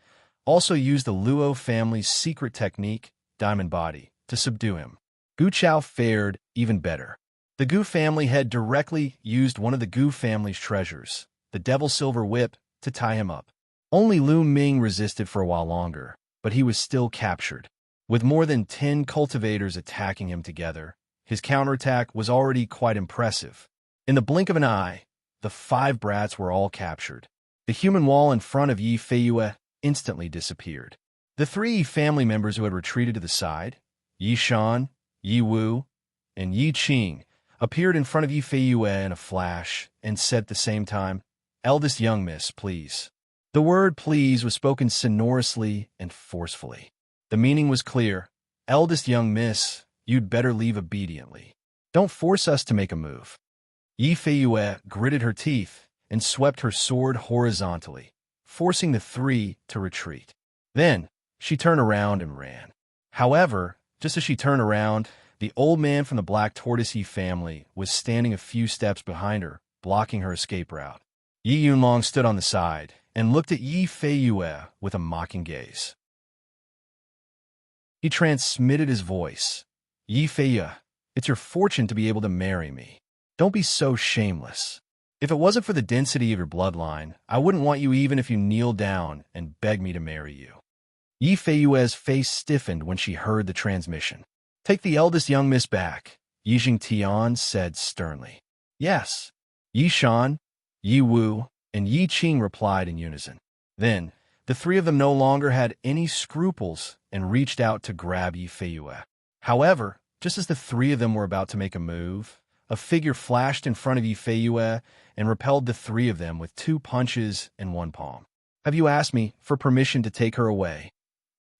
also used the Luo family's secret technique, Diamond Body, to subdue him. Gu Chao fared even better. The Gu family had directly used one of the Gu family's treasures, the Devil Silver Whip, to tie him up. Only Lu Ming resisted for a while longer, but he was still captured. With more than 10 cultivators attacking him together, his counterattack was already quite impressive. In the blink of an eye, the 5 brats were all captured. The human wall in front of Yi Feiyue instantly disappeared. The 3 family members who had retreated to the side, Yi Shan, Yi Wu, and Yi Qing, appeared in front of Yi Feiyue in a flash and said at the same time, "Eldest young miss, please." The word please was spoken sonorously and forcefully. The meaning was clear. "Eldest young miss, you'd better leave obediently." Don't force us to make a move. Yi Feiyue gritted her teeth and swept her sword horizontally, forcing the three to retreat. Then, she turned around and ran. However, just as she turned around, the old man from the Black Tortoisey family was standing a few steps behind her, blocking her escape route. Yi Yunlong stood on the side and looked at Yi Feiyue with a mocking gaze. He transmitted his voice. Yi Feiyue, it's your fortune to be able to marry me. Don't be so shameless. If it wasn't for the density of your bloodline, I wouldn't want you even if you kneeled down and begged me to marry you. Yi Feiyue's face stiffened when she heard the transmission. Take the eldest young miss back, Yi Jingtian said sternly. Yes. Yi Shan, Yi Wu, and Yi Qing replied in unison. Then, the three of them no longer had any scruples and reached out to grab Yi Feiyue. However, just as the three of them were about to make a move, a figure flashed in front of Yi Feiyue and repelled the three of them with 2 punches in one palm. Have you asked me for permission to take her away?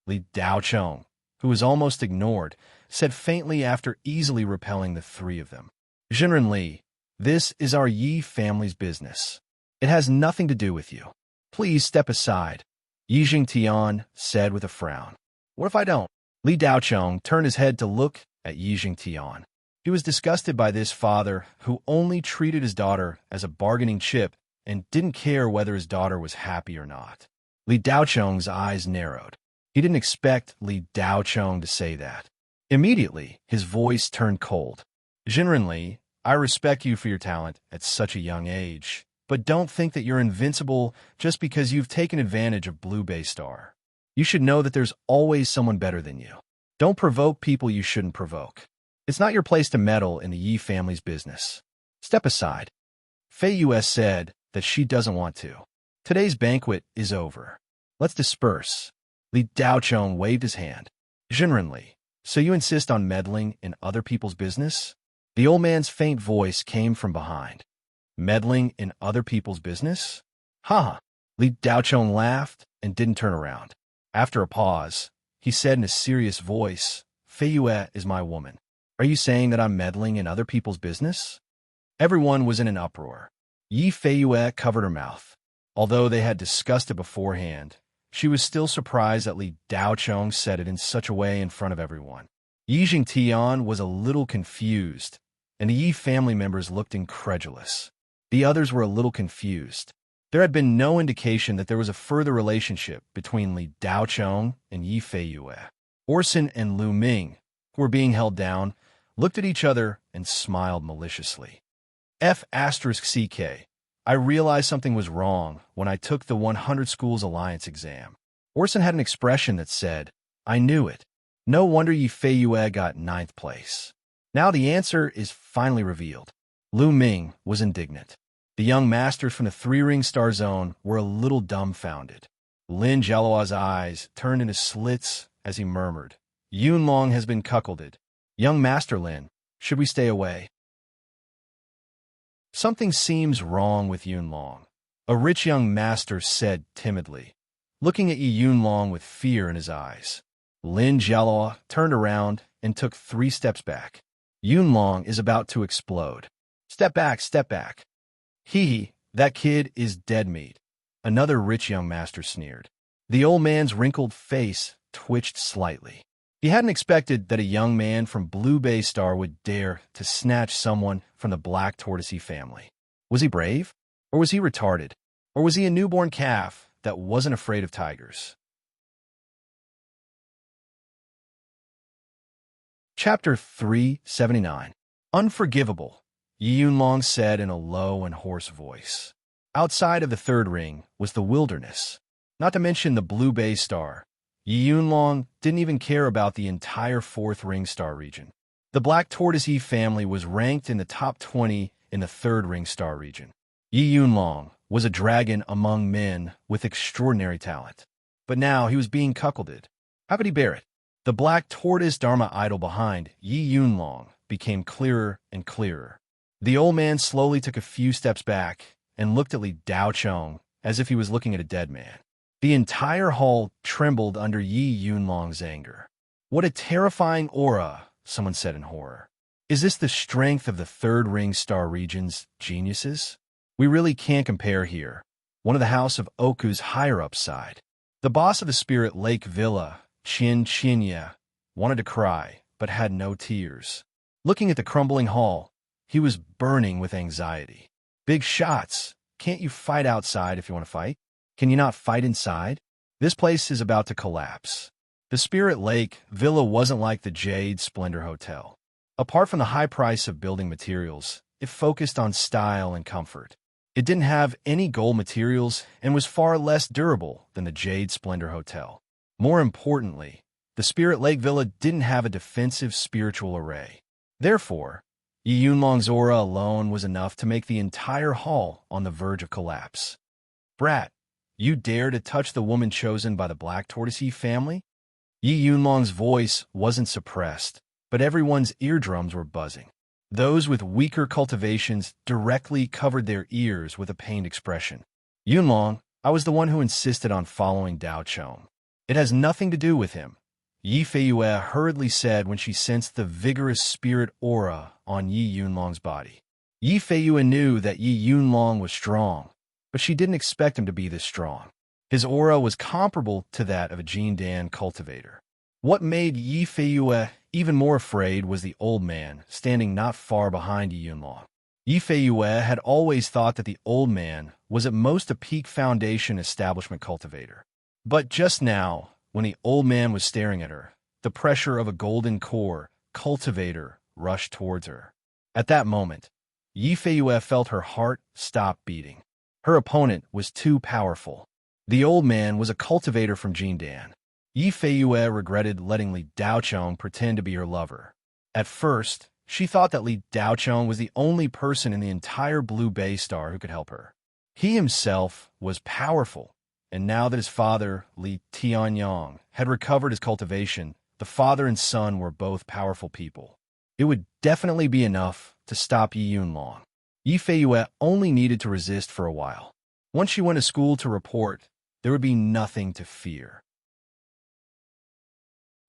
Li Daochong, who was almost ignored, said faintly after easily repelling the three of them. Jinren Li, this is our Yi family's business. It has nothing to do with you. Please step aside, Yi Jingtian said with a frown. What if I don't? Li Daochong turned his head to look at Yi Jingtian. He was disgusted by this father who only treated his daughter as a bargaining chip and didn't care whether his daughter was happy or not. Li Daochong's eyes narrowed. He didn't expect Li Daochong to say that. Immediately, his voice turned cold. Jinren Li, I respect you for your talent at such a young age, but don't think that you're invincible just because you've taken advantage of Blue Bay Star. You should know that there's always someone better than you. Don't provoke people you shouldn't provoke. It's not your place to meddle in the Yi family's business. Step aside. Feiyue said that she doesn't want to. Today's banquet is over. Let's disperse. Li Daochong waved his hand. Jinren Li, so you insist on meddling in other people's business? The old man's faint voice came from behind. Meddling in other people's business? Ha! Li Daochong laughed and didn't turn around. After a pause, he said in a serious voice, Feiyue is my woman. Are you saying that I'm meddling in other people's business? Everyone was in an uproar. Yi Feiyue covered her mouth. Although they had discussed it beforehand, she was still surprised that Li Daochong said it in such a way in front of everyone. Yi Jingtian was a little confused, and the Yi family members looked incredulous. The others were a little confused. There had been no indication that there was a further relationship between Li Daochong and Yi Feiyue. Orson and Lu Ming, who were being held down, looked at each other and smiled maliciously. F***CK. I realized something was wrong when I took the 100 Schools Alliance exam. Orson had an expression that said, I knew it. No wonder Yi Feiyue got 9th place. Now the answer is finally revealed. Lu Ming was indignant. The young masters from the 3-ring star zone were a little dumbfounded. Lin Jialua's eyes turned into slits as he murmured, Yunlong has been cuckolded. Young Master Lin, should we stay away? Something seems wrong with Yunlong, a rich young master said timidly, looking at Yi Yunlong with fear in his eyes. Lin Jialua turned around and took 3 steps back. Yunlong is about to explode. Step back, step back. Hee, that kid is dead meat. Another rich young master sneered. The old man's wrinkled face twitched slightly. He hadn't expected that a young man from Blue Bay Star would dare to snatch someone from the Black Tortoisey family. Was he brave? Or was he retarded? Or was he a newborn calf that wasn't afraid of tigers? Chapter 379. Unforgivable, Yi Yunlong said in a low and hoarse voice. Outside of the 3rd ring was the wilderness, not to mention the Blue Bay Star. Yi Yunlong didn't even care about the entire 4th ring star region. The Black Tortoisey family was ranked in the top 20 in the 3rd ring star region. Yi Yunlong was a dragon among men with extraordinary talent. But now he was being cuckolded. How could he bear it? The Black Tortoise Dharma idol behind Yi Yunlong became clearer and clearer. The old man slowly took a few steps back and looked at Li Daochong as if he was looking at a dead man. The entire hall trembled under Yi Yunlong's anger. What a terrifying aura, someone said in horror. Is this the strength of the third ring star region's geniuses? We really can't compare here. One of the House of Oku's higher-up side. The boss of the Spirit Lake Villa, Chinya, wanted to cry, but had no tears. Looking at the crumbling hall, he was burning with anxiety. Big shots. Can't you fight outside if you want to fight? Can you not fight inside? This place is about to collapse. The Spirit Lake Villa wasn't like the Jade Splendor Hotel. Apart from the high price of building materials, it focused on style and comfort. It didn't have any gold materials and was far less durable than the Jade Splendor Hotel. More importantly, the Spirit Lake Villa didn't have a defensive spiritual array. Therefore, Yi Yunlong's aura alone was enough to make the entire hall on the verge of collapse. Brat, you dare to touch the woman chosen by the Black Tortoisey family? Yi Yunlong's voice wasn't suppressed, but everyone's eardrums were buzzing. Those with weaker cultivations directly covered their ears with a pained expression. Yunlong, I was the one who insisted on following Dao Chong. It has nothing to do with him, Yi Feiyue hurriedly said when she sensed the vigorous spirit aura on Yi Yunlong's body. Yi Feiyue knew that Yi Yunlong was strong, but she didn't expect him to be this strong. His aura was comparable to that of a Jindan cultivator. What made Yi Feiyue even more afraid was the old man standing not far behind Yi Yunlong. Yi Feiyue had always thought that the old man was at most a peak foundation establishment cultivator. But just now, when the old man was staring at her, the pressure of a golden core cultivator rushed towards her. At that moment, Yi Feiyue felt her heart stop beating. Her opponent was too powerful. The old man was a cultivator from Jindan. Yi Feiyue regretted letting Li Daochong pretend to be her lover. At first, she thought that Li Daochong was the only person in the entire Blue Bay Star who could help her. He himself was powerful, and now that his father, Li Tianyang, had recovered his cultivation, the father and son were both powerful people. It would definitely be enough to stop Yi Yunlong. Yi Feiyue only needed to resist for a while. Once she went to school to report, there would be nothing to fear.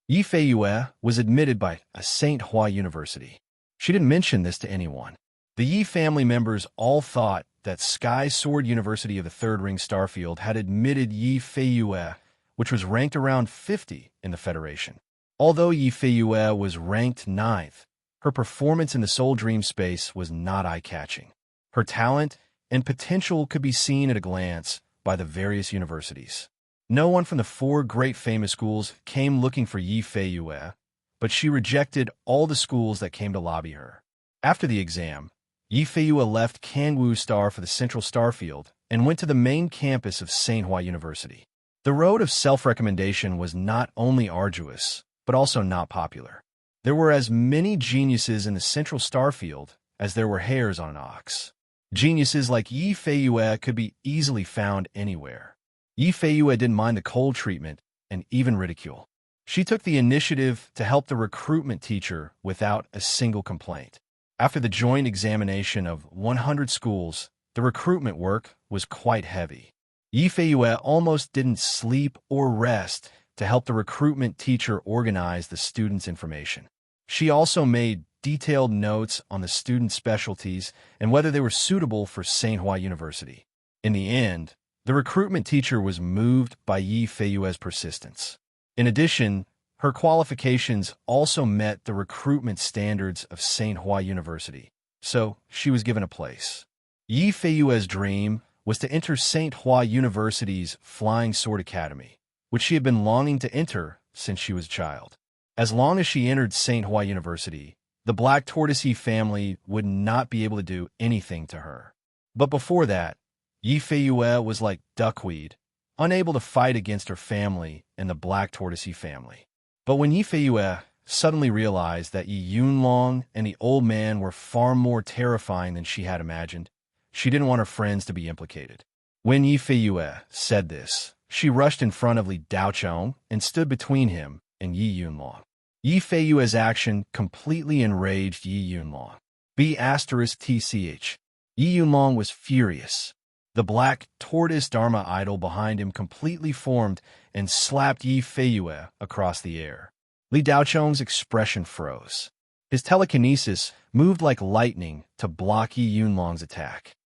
Yi Feiyue was admitted by a St. Hua University. She didn't mention this to anyone. The Yi family members all thought that Sky Sword University of the Third Ring Starfield had admitted Yi Feiyue, which was ranked around 50 in the Federation. Although Yi Feiyue was ranked 9th, her performance in the Soul Dream space was not eye-catching. Her talent and potential could be seen at a glance by the various universities. No one from the 4 great famous schools came looking for Yi Feiyue, but she rejected all the schools that came to lobby her. After the exam, Yi Feiyue left Kangwu Star for the Central Starfield and went to the main campus of St. Hua University. The road of self-recommendation was not only arduous, but also not popular. There were as many geniuses in the Central Starfield as there were hairs on an ox. Geniuses like Yi Feiyue could be easily found anywhere. Yi Feiyue didn't mind the cold treatment and even ridicule. She took the initiative to help the recruitment teacher without a single complaint. After the joint examination of 100 schools, the recruitment work was quite heavy. Yi Feiyue almost didn't sleep or rest to help the recruitment teacher organize the students' information. She also made detailed notes on the student specialties and whether they were suitable for St. Hua University. In the end, the recruitment teacher was moved by Yi Feiyue's persistence. In addition, her qualifications also met the recruitment standards of St. Hua University, so she was given a place. Yi Feiyue's dream was to enter St. Hua University's Flying Sword Academy, which she had been longing to enter since she was a child. As long as she entered St. Hua University, the Black Tortoisey family would not be able to do anything to her. But before that, Yi Feiyue was like duckweed, unable to fight against her family and the Black Tortoisey family. But when Yi Feiyue suddenly realized that Yi Yunlong and the old man were far more terrifying than she had imagined, she didn't want her friends to be implicated. When Yi Feiyue said this, she rushed in front of Li Daochong and stood between him and Yi Yunlong. Yi Feiyue's action completely enraged Yi Yunlong. B*TCH. Yi Yunlong was furious. The black tortoise Dharma idol behind him completely formed and slapped Yi Feiyue across the air. Li Daochong's expression froze. His telekinesis moved like lightning to block Yi Yunlong's attack.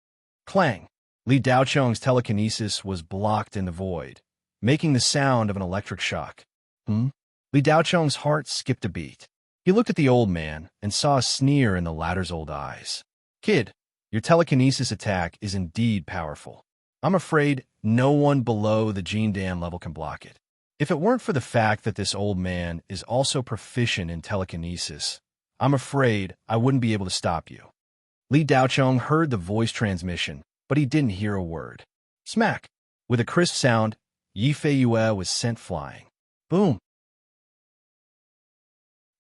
Clang! Li Daocheng's telekinesis was blocked in the void, making the sound of an electric shock. Li Daocheng's heart skipped a beat. He looked at the old man and saw a sneer in the latter's old eyes. Kid, your telekinesis attack is indeed powerful. I'm afraid no one below the Jindan level can block it. If it weren't for the fact that this old man is also proficient in telekinesis, I'm afraid I wouldn't be able to stop you. Li Daocheng heard the voice transmission, but he didn't hear a word. Smack! With a crisp sound, Yi Feiyue was sent flying. Boom!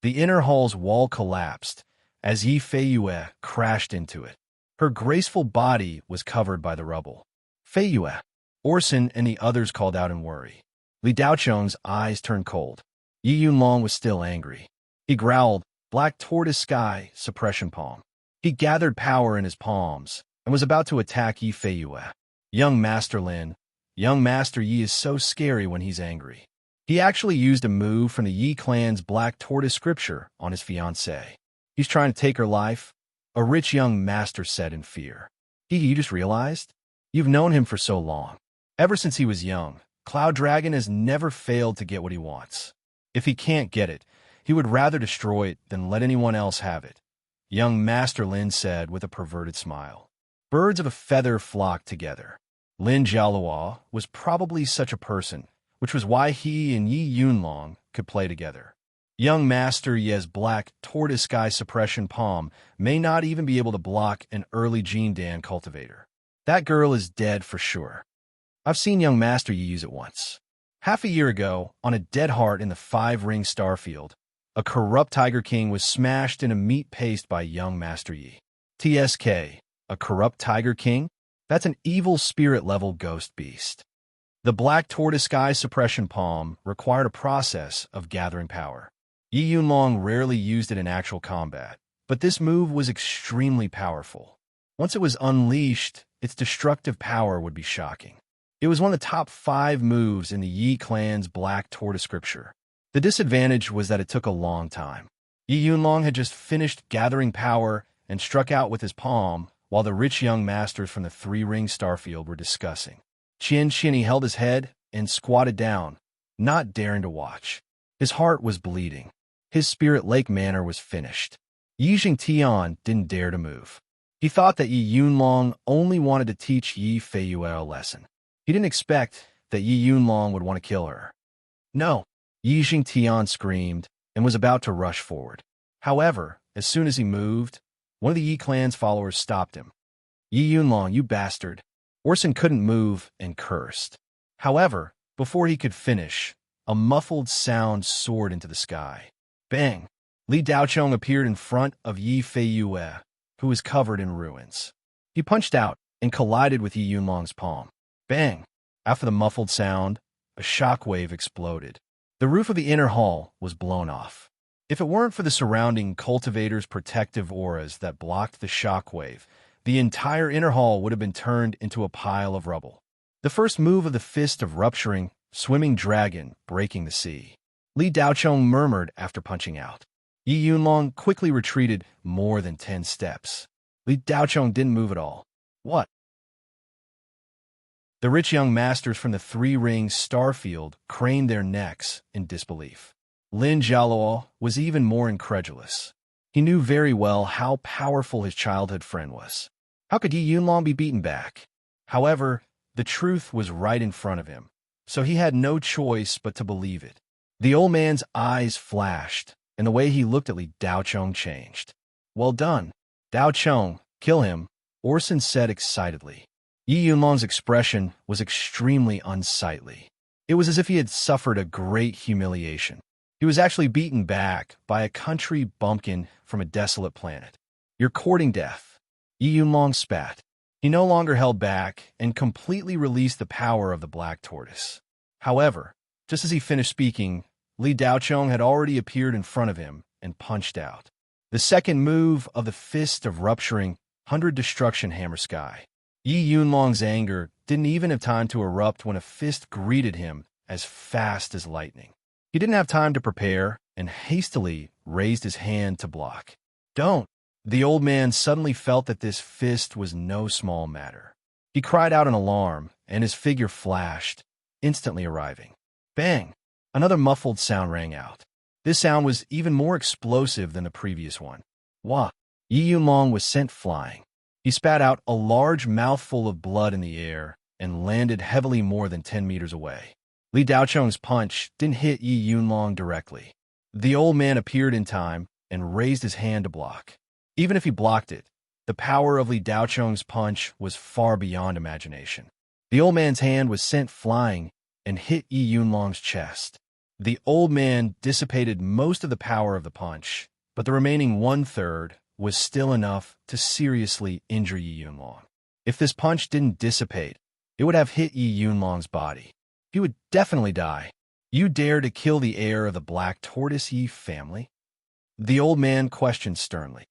The inner hall's wall collapsed as Yi Feiyue crashed into it. Her graceful body was covered by the rubble. Feiyue! Orson and the others called out in worry. Li Daocheng's eyes turned cold. Yi Yunlong was still angry. He growled, Black Tortoise Sky, Suppression Palm. He gathered power in his palms and was about to attack Yi Feiyue. Young Master Lin, young Master Yi is so scary when he's angry. He actually used a move from the Yi clan's Black Tortoise scripture on his fiancée. He's trying to take her life, a rich young master said in fear. You just realized? You've known him for so long. Ever since he was young, Cloud Dragon has never failed to get what he wants. If he can't get it, he would rather destroy it than let anyone else have it. Young Master Lin said with a perverted smile. Birds of a feather flocked together. Lin Jialuo was probably such a person, which was why he and Yi Yunlong could play together. Young Master Ye's Black Tortoise Sky Suppression Palm may not even be able to block an early Jindan cultivator. That girl is dead for sure. I've seen young Master Yi use it once. Half a year ago, on a dead heart in the 5-ring starfield, a corrupt Tiger King was smashed in a meat paste by young Master Yi. TSK, a corrupt Tiger King? That's an evil spirit-level ghost beast. The Black Tortoise Sky Suppression Palm required a process of gathering power. Yi Yunlong rarely used it in actual combat, but this move was extremely powerful. Once it was unleashed, its destructive power would be shocking. It was one of the top 5 moves in the Yi clan's Black Tortoise scripture. The disadvantage was that it took a long time. Yi Yunlong had just finished gathering power and struck out with his palm while the rich young masters from the 3-ring starfield were discussing. Qian held his head and squatted down, not daring to watch. His heart was bleeding. His Spirit Lake manor was finished. Yi Jingtian didn't dare to move. He thought that Yi Yunlong only wanted to teach Yi Feiyue a lesson. He didn't expect that Yi Yunlong would want to kill her. No, Yi Jingtian screamed and was about to rush forward. However, as soon as he moved, one of the Yi clan's followers stopped him. Yi Yunlong, you bastard. Orson couldn't move and cursed. However, before he could finish, a muffled sound soared into the sky. Bang! Li Daocheng appeared in front of Yi Feiyue, who was covered in ruins. He punched out and collided with Yi Yunlong's palm. Bang! After the muffled sound, a shockwave exploded. The roof of the inner hall was blown off. If it weren't for the surrounding cultivators' protective auras that blocked the shockwave, the entire inner hall would have been turned into a pile of rubble. The first move of the Fist of Rupturing, Swimming Dragon, breaking the sea. Li Daocheng murmured after punching out. Yi Yunlong quickly retreated more than 10 steps. Li Daocheng didn't move at all. What? The rich young masters from the 3-ring starfield craned their necks in disbelief. Lin Jialuo was even more incredulous. He knew very well how powerful his childhood friend was. How could Yi Yunlong be beaten back? However, the truth was right in front of him, so he had no choice but to believe it. The old man's eyes flashed, and the way he looked at Li Daocheng changed. Well done. Daocheng, kill him, Orson said excitedly. Yi Yunlong's expression was extremely unsightly. It was as if he had suffered a great humiliation. He was actually beaten back by a country bumpkin from a desolate planet. You're courting death. Yi Yunlong spat. He no longer held back and completely released the power of the Black Tortoise. However, just as he finished speaking, Li Daocheng had already appeared in front of him and punched out. The second move of the Fist of Rupturing, 100 Destruction Hammer Sky. Yi Yunlong's anger didn't even have time to erupt when a fist greeted him as fast as lightning. He didn't have time to prepare and hastily raised his hand to block. Don't. The old man suddenly felt that this fist was no small matter. He cried out in alarm, and his figure flashed, instantly arriving. Bang! Another muffled sound rang out. This sound was even more explosive than the previous one. Wah! Yi Yunlong was sent flying. He spat out a large mouthful of blood in the air and landed heavily more than 10 meters away. Li Daocheng's punch didn't hit Yi Yunlong directly. The old man appeared in time and raised his hand to block. Even if he blocked it, the power of Li Daocheng's punch was far beyond imagination. The old man's hand was sent flying and hit Yi Yunlong's chest. The old man dissipated most of the power of the punch, but the remaining one-third was still enough to seriously injure Yi Yunlong. If this punch didn't dissipate, it would have hit Yi Yunlong's body. He would definitely die. You dare to kill the heir of the Black Tortoise Yi family? The old man questioned sternly.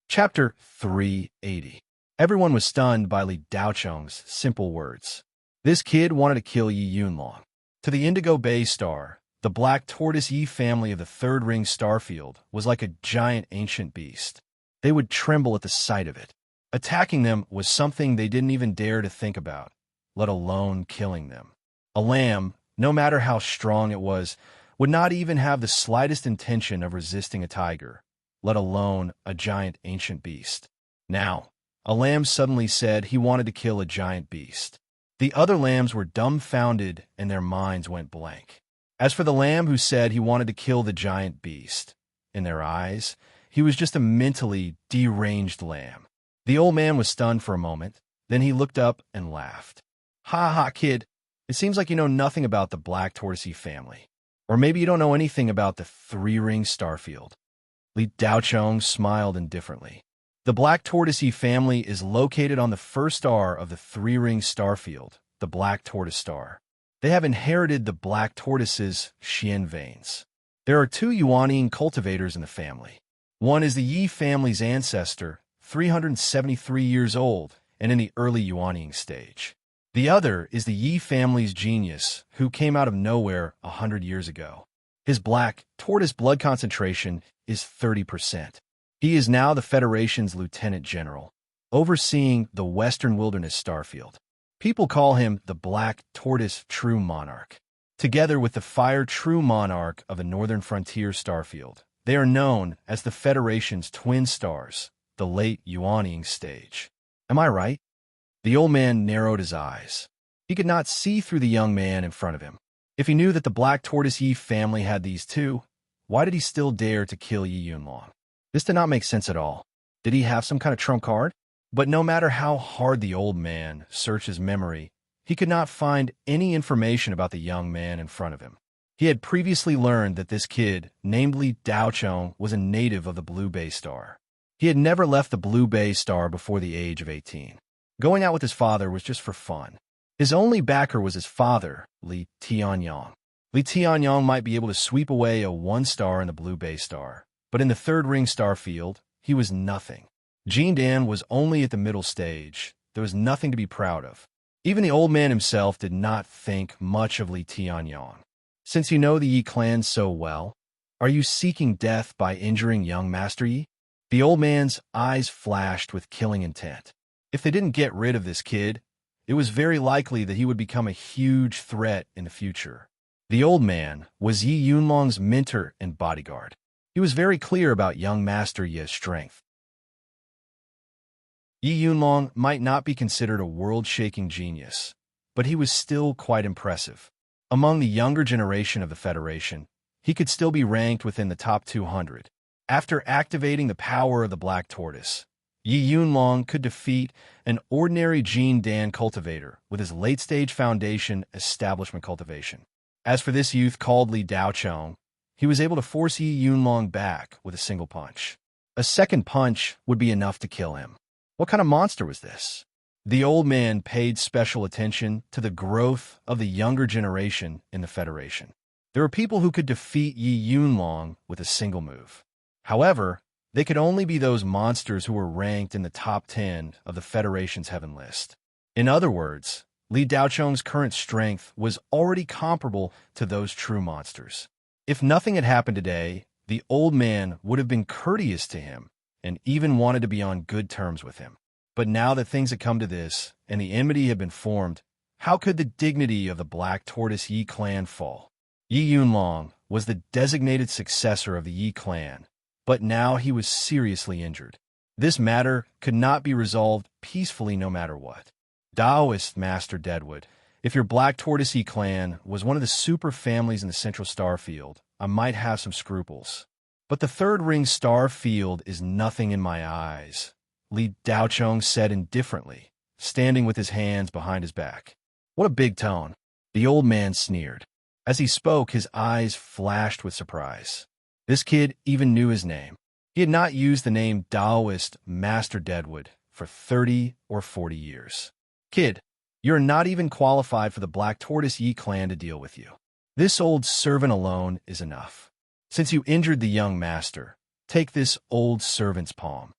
Chapter 380. Everyone was stunned by Li Daocheng's simple words. This kid wanted to kill Yi Yunlong. To the Indigo Bay Star, the Black Tortoise Yi family of the Third Ring Starfield was like a giant ancient beast. They would tremble at the sight of it. Attacking them was something they didn't even dare to think about, let alone killing them. A lamb, no matter how strong it was, would not even have the slightest intention of resisting a tiger, let alone a giant ancient beast. Now, a lamb suddenly said he wanted to kill a giant beast. The other lambs were dumbfounded and their minds went blank. As for the lamb who said he wanted to kill the giant beast, in their eyes, he was just a mentally deranged lamb. The old man was stunned for a moment, then he looked up and laughed. Ha ha, kid, it seems like you know nothing about the Black Tortoise family. Or maybe you don't know anything about the Three-Ring Starfield. Li Daocheng smiled indifferently. The Black Tortoise family is located on the first star of the Three-Ring Starfield, the Black Tortoise Star. They have inherited the Black Tortoise's Xian veins. There are 2 Yuanian cultivators in the family. One is the Yi family's ancestor, 373 years old, and in the early Yuanian stage. The other is the Yi family's genius, who came out of nowhere 100 years ago. His Black Tortoise blood concentration is 30%. He is now the Federation's Lieutenant General, overseeing the Western Wilderness Starfield. People call him the Black Tortoise True Monarch. Together with the Fire True Monarch of the Northern Frontier Starfield, they are known as the Federation's twin stars, the late Yuanian stage. Am I right? The old man narrowed his eyes. He could not see through the young man in front of him. If he knew that the Black Tortoise Yi family had these 2, why did he still dare to kill Yi Yunlong? This did not make sense at all. Did he have some kind of trump card? But no matter how hard the old man searched his memory, he could not find any information about the young man in front of him. He had previously learned that this kid, named Li Daocheng, was a native of the Blue Bay Star. He had never left the Blue Bay Star before the age of 18. Going out with his father was just for fun. His only backer was his father, Li Tianyang. Li Tianyang might be able to sweep away a 1-star in the Blue Bay Star, but in the Third Ring Starfield, he was nothing. Jean Dan was only at the middle stage. There was nothing to be proud of. Even the old man himself did not think much of Li Tianyang. Since you know the Yi clan so well, are you seeking death by injuring young Master Yi? The old man's eyes flashed with killing intent. If they didn't get rid of this kid, it was very likely that he would become a huge threat in the future. The old man was Yi Yunlong's mentor and bodyguard. He was very clear about young Master Yi's strength. Yi Yunlong might not be considered a world-shaking genius, but he was still quite impressive. Among the younger generation of the Federation, he could still be ranked within the top 200. After activating the power of the Black Tortoise, Yi Yunlong could defeat an ordinary Jean Dan cultivator with his late-stage foundation establishment cultivation. As for this youth called Li Daocheng, he was able to force Yi Yunlong back with a single punch. A second punch would be enough to kill him. What kind of monster was this? The old man paid special attention to the growth of the younger generation in the Federation. There were people who could defeat Yi Yunlong with a single move. However, they could only be those monsters who were ranked in the top 10 of the Federation's Heaven list. In other words, Li Daocheng's current strength was already comparable to those true monsters. If nothing had happened today, the old man would have been courteous to him and even wanted to be on good terms with him. But now that things had come to this, and the enmity had been formed, how could the dignity of the Black Tortoise Yi clan fall? Yi Yunlong was the designated successor of the Yi clan, but now he was seriously injured. This matter could not be resolved peacefully no matter what. Taoist Master Deadwood, if your Black Tortoise Yi clan was one of the super families in the Central Star Field, I might have some scruples. But the Third Ring Star Field is nothing in my eyes, Li Daochong said indifferently, standing with his hands behind his back. What a big tone. The old man sneered. As he spoke, his eyes flashed with surprise. This kid even knew his name. He had not used the name Taoist Master Deadwood for 30 or 40 years. Kid, you're not even qualified for the Black Tortoise Yi clan to deal with you. This old servant alone is enough. Since you injured the young master, take this old servant's palm.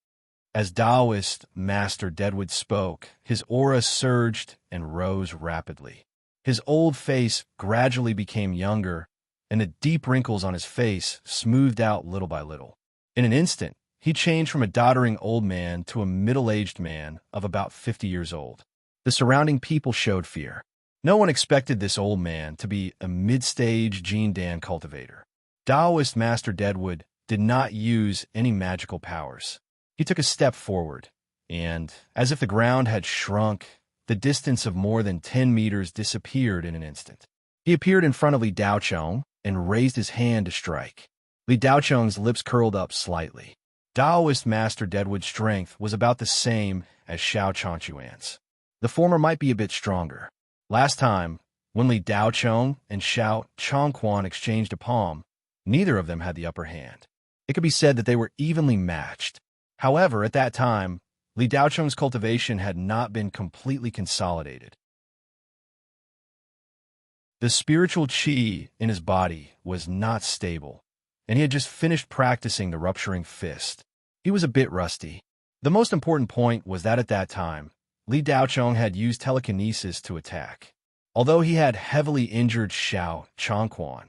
As Taoist Master Deadwood spoke, his aura surged and rose rapidly. His old face gradually became younger, and the deep wrinkles on his face smoothed out little by little. In an instant, he changed from a doddering old man to a middle-aged man of about 50 years old. The surrounding people showed fear. No one expected this old man to be a mid-stage Jindan cultivator. Taoist Master Deadwood did not use any magical powers. He took a step forward, and, as if the ground had shrunk, the distance of more than 10 meters disappeared in an instant. He appeared in front of Li Daochong and raised his hand to strike. Li Daochong's lips curled up slightly. Taoist Master Deadwood's strength was about the same as Xiao Chonchuan's. The former might be a bit stronger. Last time, when Li Daochong and Xiao Chongquan exchanged a palm, neither of them had the upper hand. It could be said that they were evenly matched. However, at that time, Li Daochong's cultivation had not been completely consolidated. The spiritual qi in his body was not stable, and he had just finished practicing the rupturing fist. He was a bit rusty. The most important point was that at that time, Li Daochong had used telekinesis to attack. Although he had heavily injured Xiao Chongquan,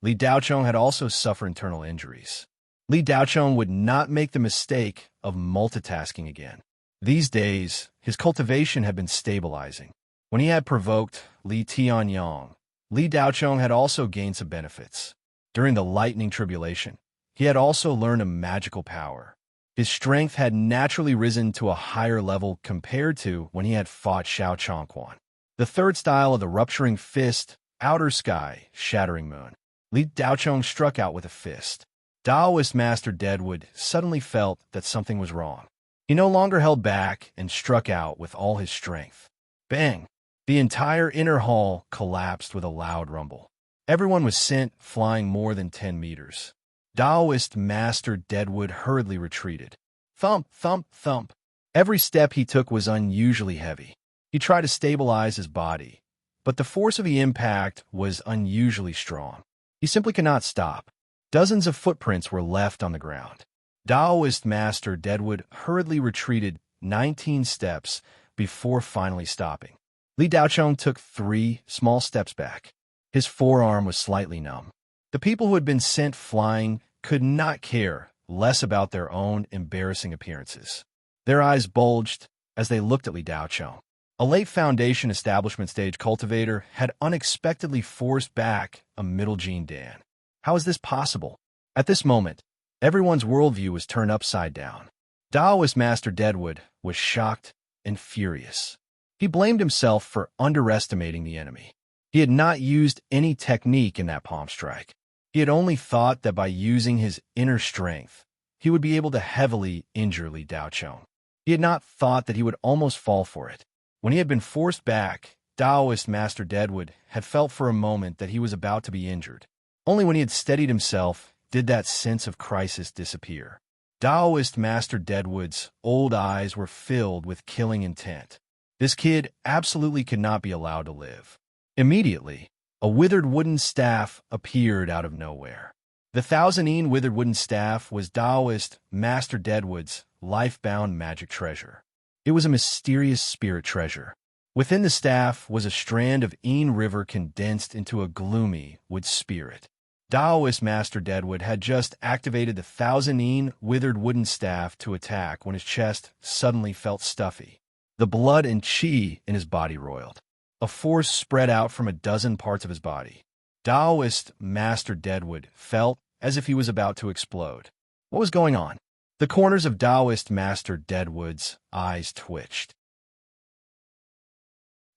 Li Daochong had also suffered internal injuries. Li Daochong would not make the mistake of multitasking again. These days, his cultivation had been stabilizing. When he had provoked Li Tianyang, Li Daochong had also gained some benefits. During the lightning tribulation, he had also learned a magical power. His strength had naturally risen to a higher level compared to when he had fought Xiao Chongquan. The third style of the rupturing fist, outer sky, shattering moon. Li Daochong struck out with a fist. Taoist Master Deadwood suddenly felt that something was wrong. He no longer held back and struck out with all his strength. Bang! The entire inner hall collapsed with a loud rumble. Everyone was sent flying more than 10 meters. Taoist Master Deadwood hurriedly retreated. Thump, thump, thump. Every step he took was unusually heavy. He tried to stabilize his body, but the force of the impact was unusually strong. He simply could not stop. Dozens of footprints were left on the ground. Taoist Master Deadwood hurriedly retreated 19 steps before finally stopping. Li Daochong took 3 small steps back. His forearm was slightly numb. The people who had been sent flying could not care less about their own embarrassing appearances. Their eyes bulged as they looked at Li Daochong. A late Foundation establishment stage cultivator had unexpectedly forced back a middle Jindan. How is this possible? At this moment, everyone's worldview was turned upside down. Taoist Master Deadwood was shocked and furious. He blamed himself for underestimating the enemy. He had not used any technique in that palm strike. He had only thought that by using his inner strength, he would be able to heavily injure Li Daochong. He had not thought that he would almost fall for it. When he had been forced back, Taoist Master Deadwood had felt for a moment that he was about to be injured. Only when he had steadied himself did that sense of crisis disappear. Taoist Master Deadwood's old eyes were filled with killing intent. This kid absolutely could not be allowed to live. Immediately, a withered wooden staff appeared out of nowhere. The 1,000-een withered wooden staff was Taoist Master Deadwood's life-bound magic treasure. It was a mysterious spirit treasure. Within the staff was a strand of Een River condensed into a gloomy wood spirit. Taoist Master Deadwood had just activated the thousand-yin withered wooden staff to attack when his chest suddenly felt stuffy. The blood and qi in his body roiled. A force spread out from a dozen parts of his body. Taoist Master Deadwood felt as if he was about to explode. What was going on? The corners of Taoist Master Deadwood's eyes twitched.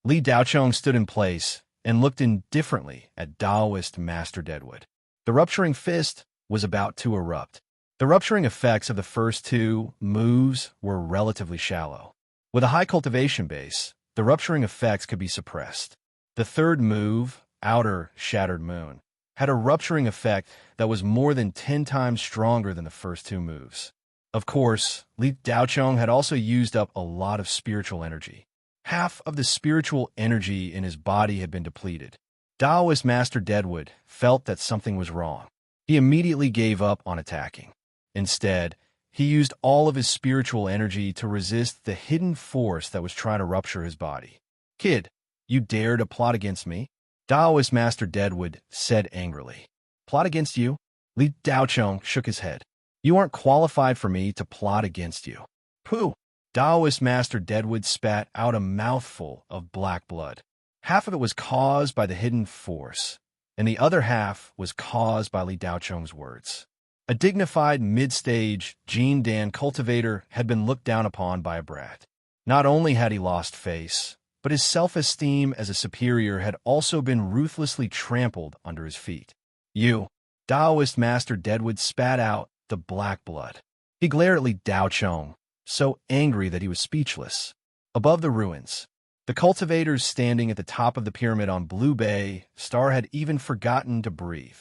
Li Daochong stood in place and looked indifferently at Taoist Master Deadwood. The rupturing fist was about to erupt. The rupturing effects of the first two moves were relatively shallow. With a high cultivation base, the rupturing effects could be suppressed. The third move, Outer Shattered Moon, had a rupturing effect that was more than 10 times stronger than the first two moves. Of course, Li Daochong had also used up a lot of spiritual energy. Half of the spiritual energy in his body had been depleted. Taoist Master Deadwood felt that something was wrong. He immediately gave up on attacking. Instead, he used all of his spiritual energy to resist the hidden force that was trying to rupture his body. "Kid, you dare to plot against me?" Taoist Master Deadwood said angrily. "Plot against you?" Li Daochong shook his head. "You aren't qualified for me to plot against you." "Pooh!" Taoist Master Deadwood spat out a mouthful of black blood. Half of it was caused by the hidden force, and the other half was caused by Li Daochong's words. A dignified mid-stage Jin Dan cultivator had been looked down upon by a brat. Not only had he lost face, but his self-esteem as a superior had also been ruthlessly trampled under his feet. "You!" Taoist Master Deadwood spat out the black blood. He glared at Li Daochong, so angry that he was speechless. Above the ruins, the cultivators standing at the top of the pyramid on Blue Bay Star had even forgotten to breathe.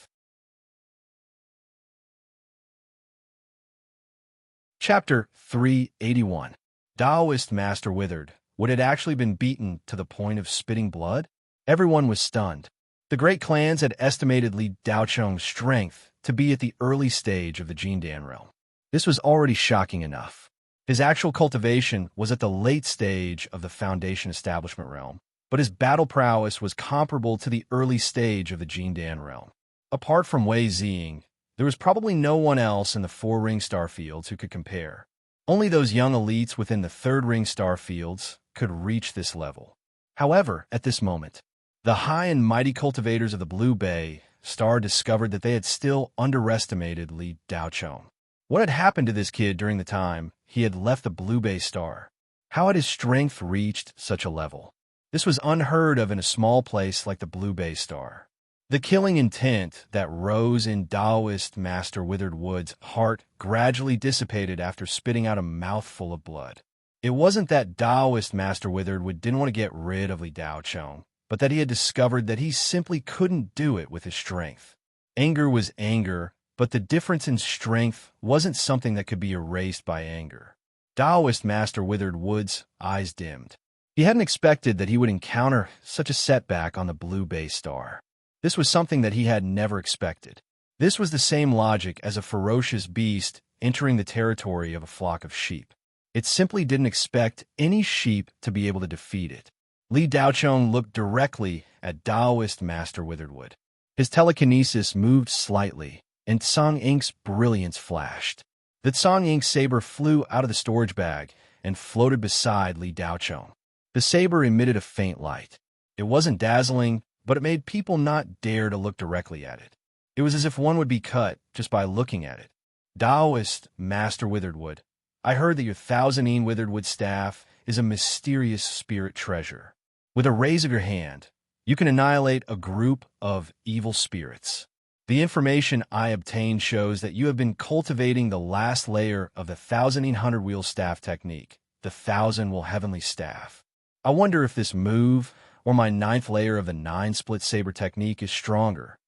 Chapter 381. Taoist Master Withered. Would it actually been beaten to the point of spitting blood? Everyone was stunned. The great clans had estimated Li Daochong's strength to be at the early stage of the Jindan realm. This was already shocking enough. His actual cultivation was at the late stage of the Foundation Establishment realm, but his battle prowess was comparable to the early stage of the Jindan realm. Apart from Wei Ziying, there was probably no one else in the 4-ring star fields who could compare. Only those young elites within the 3rd-ring star fields could reach this level. However, at this moment, the high and mighty cultivators of the Blue Bay Star discovered that they had still underestimated Li Daochong. What had happened to this kid during the time he had left the Blue Bay Star? How had his strength reached such a level? This was unheard of in a small place like the Blue Bay Star. The killing intent that rose in Taoist Master Withered Wood's heart gradually dissipated after spitting out a mouthful of blood. It wasn't that Taoist Master Withered Wood didn't want to get rid of Li Daochong, but that he had discovered that he simply couldn't do it with his strength. Anger was anger, but the difference in strength wasn't something that could be erased by anger. Taoist Master Withered Wood's eyes dimmed. He hadn't expected that he would encounter such a setback on the Blue Bay Star. This was something that he had never expected. This was the same logic as a ferocious beast entering the territory of a flock of sheep. It simply didn't expect any sheep to be able to defeat it. Li Daochong looked directly at Taoist Master Withered Wood. His telekinesis moved slightly, and Tsang Ink's brilliance flashed. The Tsang Ink saber flew out of the storage bag and floated beside Li Daochong. The saber emitted a faint light. It wasn't dazzling, but it made people not dare to look directly at it. It was as if one would be cut just by looking at it. Taoist Master Withered Wood, I heard that your 1,000-yin withered wood staff is a mysterious spirit treasure. With a raise of your hand, you can annihilate a group of evil spirits. The information I obtained shows that you have been cultivating the last layer of the 1,000-yin hundred-wheel staff technique, the 1,000-will heavenly staff. I wonder if this move, or my 9th layer of the 9-split saber technique, is stronger.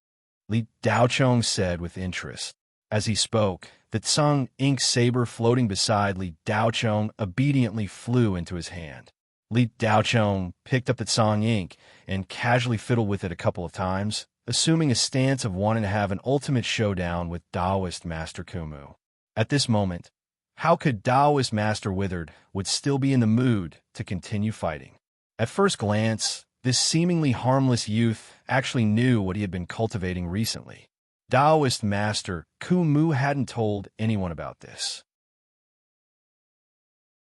Li Daochong said with interest. As he spoke, the Tsang Ink saber floating beside Li Daochong obediently flew into his hand. Li Daochong picked up the Tsang Ink and casually fiddled with it a couple of times, assuming a stance of wanting to have an ultimate showdown with Taoist Master Kumu. At this moment, how could Taoist Master Withered would still be in the mood to continue fighting? At first glance, this seemingly harmless youth actually knew what he had been cultivating recently. Taoist master Ku Mu hadn't told anyone about this.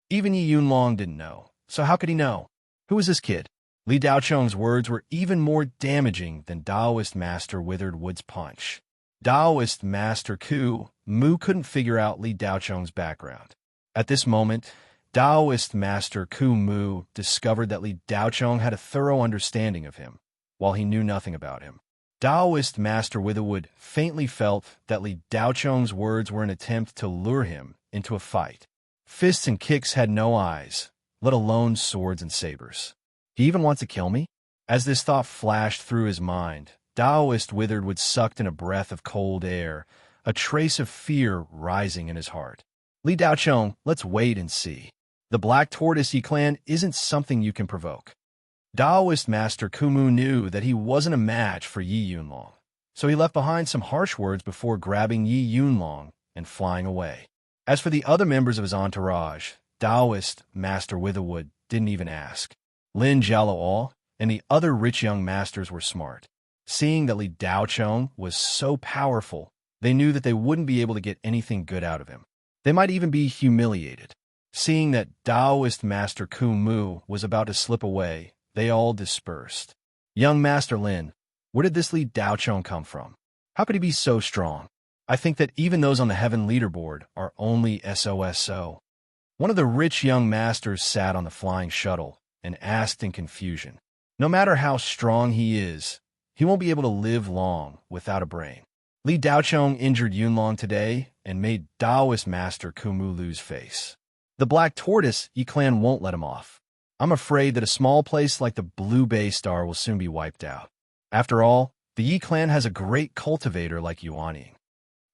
Even Yi Yunlong didn't know, so how could he know? Who was this kid? Li Daocheng's words were even more damaging than Taoist master Withered Wood's punch. Taoist master Ku Mu couldn't figure out Li Daocheng's background. At this moment, Taoist master Ku Mu discovered that Li Daocheng had a thorough understanding of him, while he knew nothing about him. Taoist master Witherwood faintly felt that Li Daocheng's words were an attempt to lure him into a fight. Fists and kicks had no eyes, let alone swords and sabers. He even wants to kill me? As this thought flashed through his mind, Taoist Witheredwood sucked in a breath of cold air, a trace of fear rising in his heart. Li Daocheng, let's wait and see. The Black Tortoise Yi clan isn't something you can provoke. Taoist master Kumu knew that he wasn't a match for Yi Yunlong, so he left behind some harsh words before grabbing Yi Yunlong and flying away. As for the other members of his entourage, Taoist master Witherwood didn't even ask. Lin Jialuo and the other rich young masters were smart. Seeing that Li Daocheng was so powerful, they knew that they wouldn't be able to get anything good out of him. They might even be humiliated. Seeing that Taoist master Kumu was about to slip away, they all dispersed. Young Master Lin, where did this Li Daocheng come from? How could he be so strong? I think that even those on the heaven leaderboard are only SOSO. One of the rich young masters sat on the flying shuttle and asked in confusion. No matter how strong he is, he won't be able to live long without a brain. Li Daocheng injured Yunlong today and made Taoist master Kumu lose face. The Black Tortoise Yi clan won't let him off. I'm afraid that a small place like the Blue Bay Star will soon be wiped out. After all, the Yi clan has a great cultivator like Yuanying.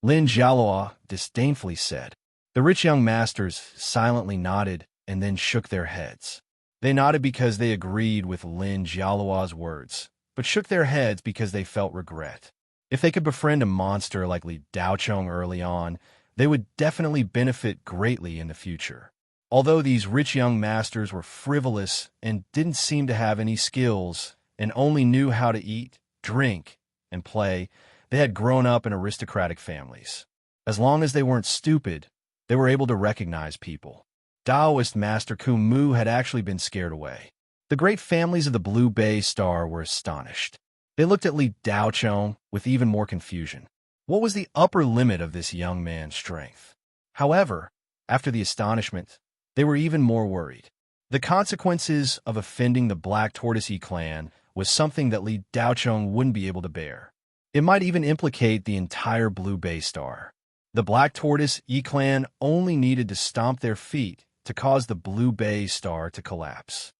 Lin Jialuo disdainfully said. The rich young masters silently nodded and then shook their heads. They nodded because they agreed with Lin Jialuo's words, but shook their heads because they felt regret. If they could befriend a monster like Li Daocheng early on, they would definitely benefit greatly in the future. Although these rich young masters were frivolous and didn't seem to have any skills and only knew how to eat, drink, and play, they had grown up in aristocratic families. As long as they weren't stupid, they were able to recognize people. Taoist master Kumu had actually been scared away. The great families of the Blue Bay Star were astonished. They looked at Li Daocheng with even more confusion. What was the upper limit of this young man's strength? However, after the astonishment, they were even more worried. The consequences of offending the Black Tortoise Yi clan was something that Li Daocheng wouldn't be able to bear. It might even implicate the entire Blue Bay Star. The Black Tortoise Yi clan only needed to stomp their feet to cause the Blue Bay Star to collapse.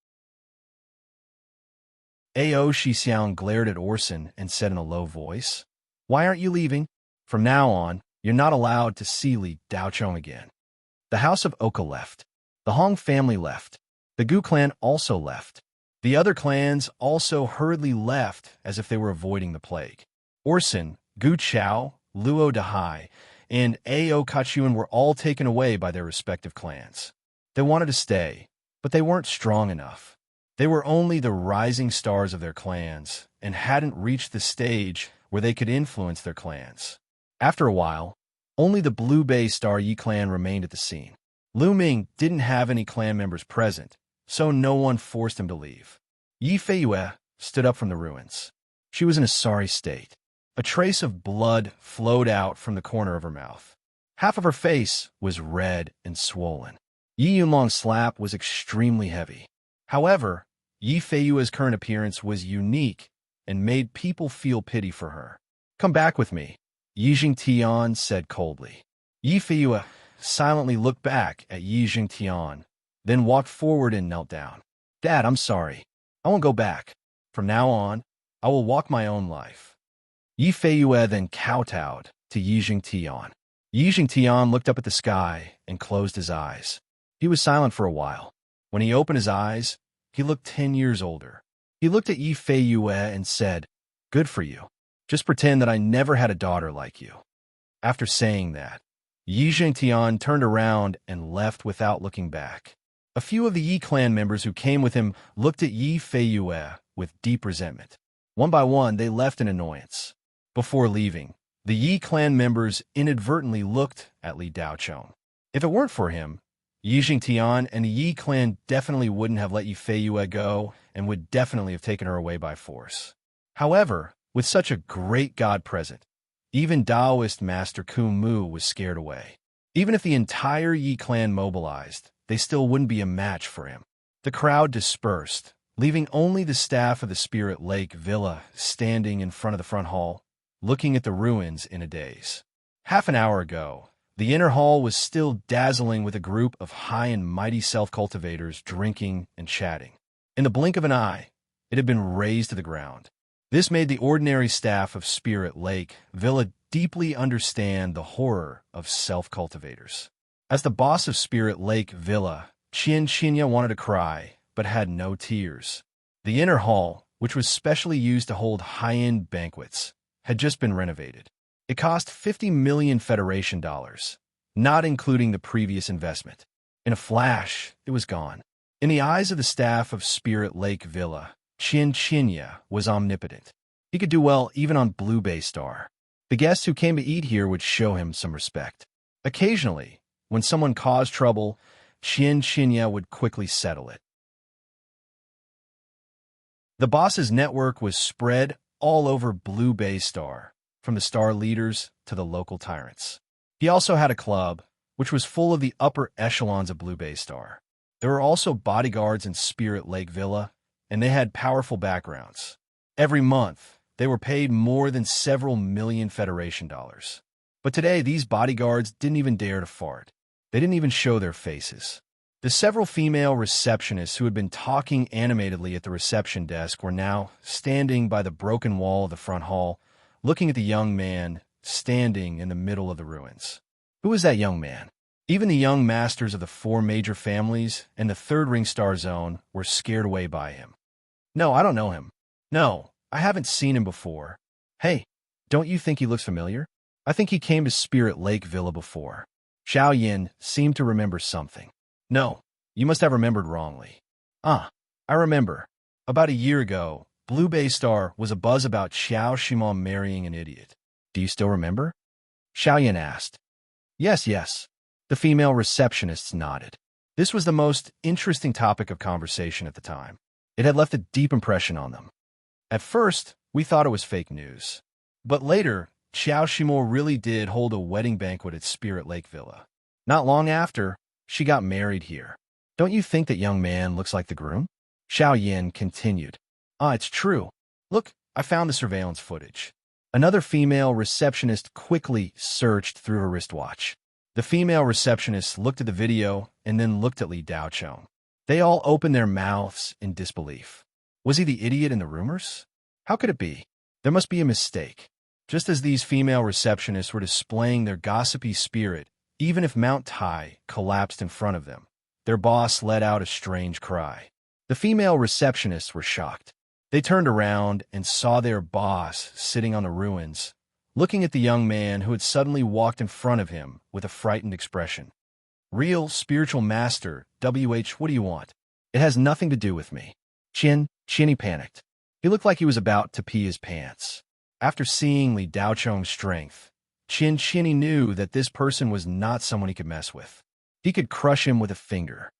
Ao Shixiang glared at Orson and said in a low voice, "Why aren't you leaving? From now on, you're not allowed to see Li Daocheng again." The House of Oka left. The Hong family left. The Gu clan also left. The other clans also hurriedly left as if they were avoiding the plague. Orson, Gu Chao, Luo Dahai, and Ao Kachuan were all taken away by their respective clans. They wanted to stay, but they weren't strong enough. They were only the rising stars of their clans and hadn't reached the stage where they could influence their clans. After a while, only the Blue Bay Star Yi clan remained at the scene. Lu Ming didn't have any clan members present, so no one forced him to leave. Yi Feiyue stood up from the ruins. She was in a sorry state. A trace of blood flowed out from the corner of her mouth. Half of her face was red and swollen. Yi Yunlong's slap was extremely heavy. However, Yi Feiyue's current appearance was unique and made people feel pity for her. "Come back with me," Yi Jingtian said coldly. Yi Feiyue silently looked back at Yi Jingtian, then walked forward and knelt down. "Dad, I'm sorry. I won't go back. From now on, I will walk my own life." Yi Feiyue then kowtowed to Yi Jingtian. Yi Jingtian looked up at the sky and closed his eyes. He was silent for a while. When he opened his eyes, he looked 10 years older. He looked at Yi Feiyue and said, "Good for you. Just pretend that I never had a daughter like you." After saying that, Yi Jingtian turned around and left without looking back. A few of the Yi clan members who came with him looked at Yi Feiyue with deep resentment. One by one, they left in annoyance. Before leaving, The Yi clan members inadvertently looked at Li Daochong. If it weren't for him, Yi Jingtian and the Yi clan definitely wouldn't have let Yi Feiyue go and would definitely have taken her away by force. However, with such a great god present, even Taoist Master Kun Mu was scared away. Even if the entire Yi clan mobilized, they still wouldn't be a match for him. The crowd dispersed, leaving only the staff of the Spirit Lake Villa standing in front of the front hall, looking at the ruins in a daze. Half an hour ago, the inner hall was still dazzling with a group of high and mighty self-cultivators drinking and chatting. In the blink of an eye, it had been razed to the ground. This made the ordinary staff of Spirit Lake Villa deeply understand the horror of self-cultivators. As the boss of Spirit Lake Villa, Qian Qinya wanted to cry, but had no tears. The inner hall, which was specially used to hold high-end banquets, had just been renovated. It cost 50 million Federation dollars, not including the previous investment. In a flash, it was gone. In the eyes of the staff of Spirit Lake Villa, Qian Qinya was omnipotent. He could do well even on Blue Bay Star. The guests who came to eat here would show him some respect. Occasionally, when someone caused trouble, Qian Qinya would quickly settle it. The boss's network was spread all over Blue Bay Star, from the star leaders to the local tyrants. He also had a club, which was full of the upper echelons of Blue Bay Star. There were also bodyguards in Spirit Lake Villa, and they had powerful backgrounds. Every month, they were paid more than several million Federation dollars. But today, these bodyguards didn't even dare to fart. They didn't even show their faces. The several female receptionists who had been talking animatedly at the reception desk were now standing by the broken wall of the front hall, looking at the young man standing in the middle of the ruins. Who was that young man? Even the young masters of the 4 major families and the 3rd ring star zone were scared away by him. No, I don't know him. No, I haven't seen him before. Hey, don't you think he looks familiar? I think he came to Spirit Lake Villa before. Xiao Yin seemed to remember something. No, you must have remembered wrongly. I remember. About a year ago, Blue Bay Star was abuzz about Xiao Shimon marrying an idiot. Do you still remember? Xiao Yin asked. Yes. The female receptionists nodded. This was the most interesting topic of conversation at the time. It had left a deep impression on them. At first, we thought it was fake news. But later, Xiao Shimo really did hold a wedding banquet at Spirit Lake Villa. Not long after, she got married here. Don't you think that young man looks like the groom? Xiao Yin continued. It's true. Look, I found the surveillance footage. Another female receptionist quickly searched through her wristwatch. The female receptionist looked at the video and then looked at Li Daochong. They all opened their mouths in disbelief. Was he the idiot in the rumors? How could it be? There must be a mistake. Just as these female receptionists were displaying their gossipy spirit, even if Mount Tai collapsed in front of them, their boss let out a strange cry. The female receptionists were shocked. They turned around and saw their boss sitting on the ruins, looking at the young man who had suddenly walked in front of him with a frightened expression. Real spiritual master, WH, what do you want? It has nothing to do with me. Chinny panicked. He looked like he was about to pee his pants. After seeing Li Daochong's strength, Chinny knew that this person was not someone he could mess with. He could crush him with a finger.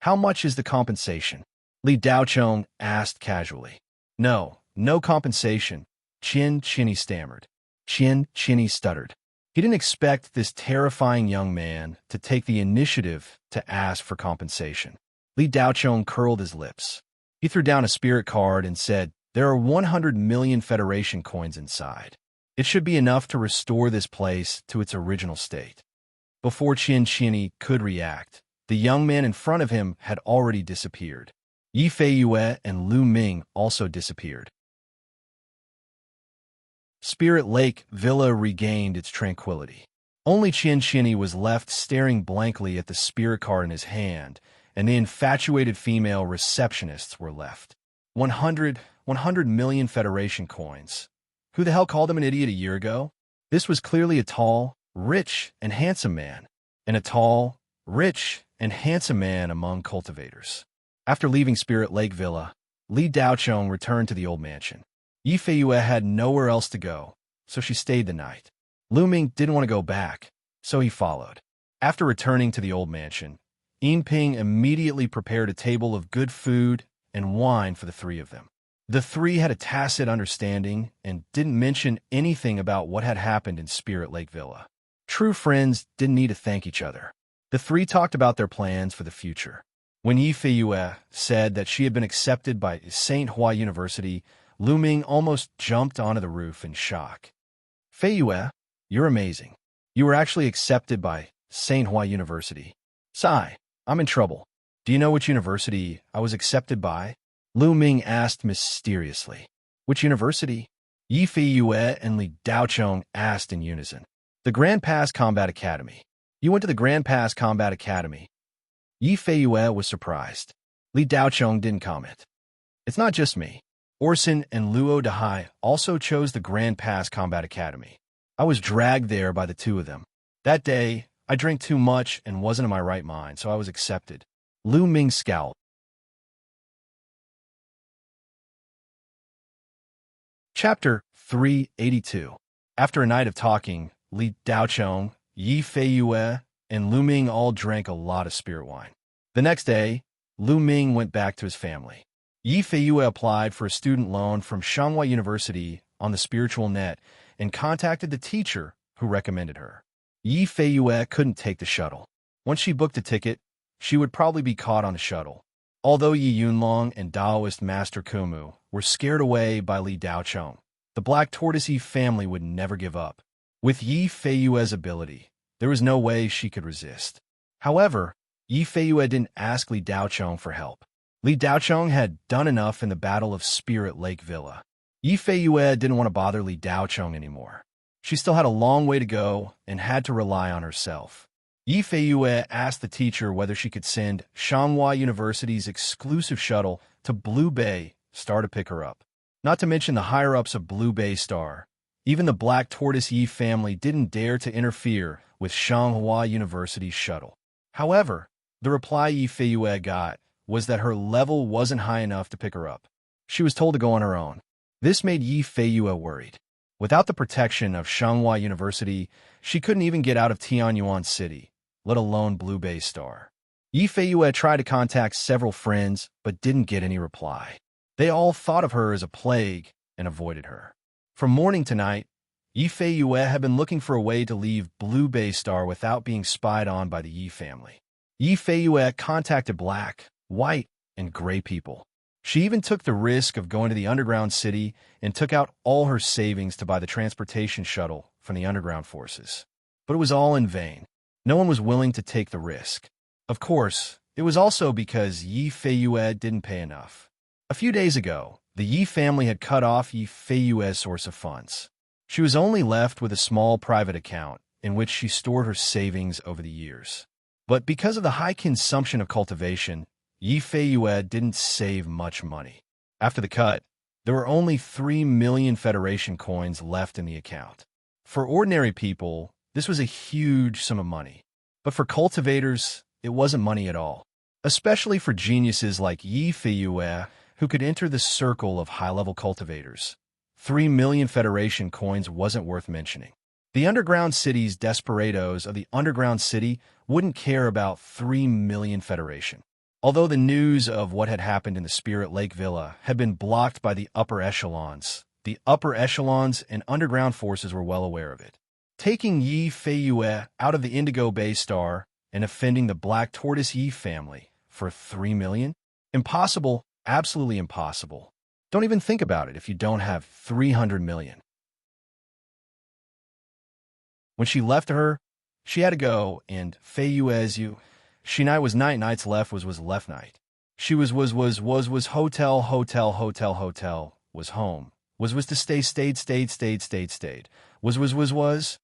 How much is the compensation? Li Daochong asked casually. No compensation, Chinny stammered. Chinny stuttered. He didn't expect this terrifying young man to take the initiative to ask for compensation. Li Daochong curled his lips. He threw down a spirit card and said, "There are 100 million Federation coins inside. It should be enough to restore this place to its original state." Before Chinny could react, the young man in front of him had already disappeared. Yi Feiyue and Lu Ming also disappeared. Spirit Lake Villa regained its tranquility. Only Chinny was left staring blankly at the spirit card in his hand, and the infatuated female receptionists were left. 100 million Federation coins. Who the hell called him an idiot a year ago? This was clearly a tall, rich, and handsome man, and a tall, rich, and handsome man among cultivators. After leaving Spirit Lake Villa, Li Daochong returned to the old mansion. Yi Feiyue had nowhere else to go, so she stayed the night. Lu Ming didn't want to go back, so he followed. After returning to the old mansion, Yinping immediately prepared a table of good food and wine for the three of them. The three had a tacit understanding and didn't mention anything about what had happened in Spirit Lake Villa. True friends didn't need to thank each other. The three talked about their plans for the future. When Yi Feiyue said that she had been accepted by St. Hua University, Lu Ming almost jumped onto the roof in shock. Feiyue, you're amazing. You were actually accepted by St. Hua University. Sigh, I'm in trouble. Do you know which university I was accepted by? Lu Ming asked mysteriously. Which university? Yi Feiyue and Li Daochong asked in unison. The Grand Pass Combat Academy. You went to the Grand Pass Combat Academy. Yi Feiyue was surprised. Li Daochong didn't comment. It's not just me. Orson and Luo Dehai also chose the Grand Pass Combat Academy. I was dragged there by the two of them. That day, I drank too much and wasn't in my right mind, so I was accepted. Lu Ming scowled. Chapter 382. After a night of talking, Li Daochong, Yi Feiyue, and Lu Ming all drank a lot of spirit wine. The next day, Lu Ming went back to his family. Yi Feiyue applied for a student loan from Shanghai University on the spiritual net and contacted the teacher who recommended her. Yi Feiyue couldn't take the shuttle. Once she booked a ticket, she would probably be caught on the shuttle. Although Yi Yunlong and Taoist Master Kumu were scared away by Li Daochong, the Black Tortoise Yi family would never give up. With Yi Feiyue's ability, there was no way she could resist. However, Yi Feiyue didn't ask Li Daochong for help. Li Daochong had done enough in the Battle of Spirit Lake Villa. Yi Feiyue didn't want to bother Li Daochong anymore. She still had a long way to go and had to rely on herself. Yi Feiyue asked the teacher whether she could send Shanghai University's exclusive shuttle to Blue Bay Star to pick her up. Not to mention the higher-ups of Blue Bay Star. Even the Black Tortoise Yi family didn't dare to interfere with Shanghai University's shuttle. However, the reply Yi Feiyue got was that her level wasn't high enough to pick her up. She was told to go on her own. This made Yi Feiyue worried. Without the protection of Shanghai University, she couldn't even get out of Tianyuan City, let alone Blue Bay Star. Yi Feiyue tried to contact several friends, but didn't get any reply. They all thought of her as a plague and avoided her. From morning to night, Yi Feiyue had been looking for a way to leave Blue Bay Star without being spied on by the Yi family. Yi Feiyue contacted black, white, and gray people. She even took the risk of going to the underground city and took out all her savings to buy the transportation shuttle from the underground forces. But it was all in vain. No one was willing to take the risk. Of course, it was also because Yi Feiyue didn't pay enough. A few days ago, the Yi family had cut off Yi Feiyue's source of funds. She was only left with a small private account in which she stored her savings over the years. But because of the high consumption of cultivation, Yi Feiyue didn't save much money. After the cut, there were only 3 million Federation coins left in the account. For ordinary people, this was a huge sum of money. But for cultivators, it wasn't money at all. Especially for geniuses like Yi Feiyue, who could enter the circle of high-level cultivators. 3 million Federation coins wasn't worth mentioning. The underground city's desperados of the underground city wouldn't care about 3 million Federation. Although the news of what had happened in the Spirit Lake Villa had been blocked by the upper echelons and underground forces were well aware of it. Taking Yi Feiyue out of the Indigo Bay Star and offending the Black Tortoise Yi family for 3 million? Impossible, absolutely impossible. Don't even think about it if you don't have 300 million. When she left her, she had to go, and Feiyue's she night was night, night's left was left night. She was hotel, was home. Was to stayed. Was.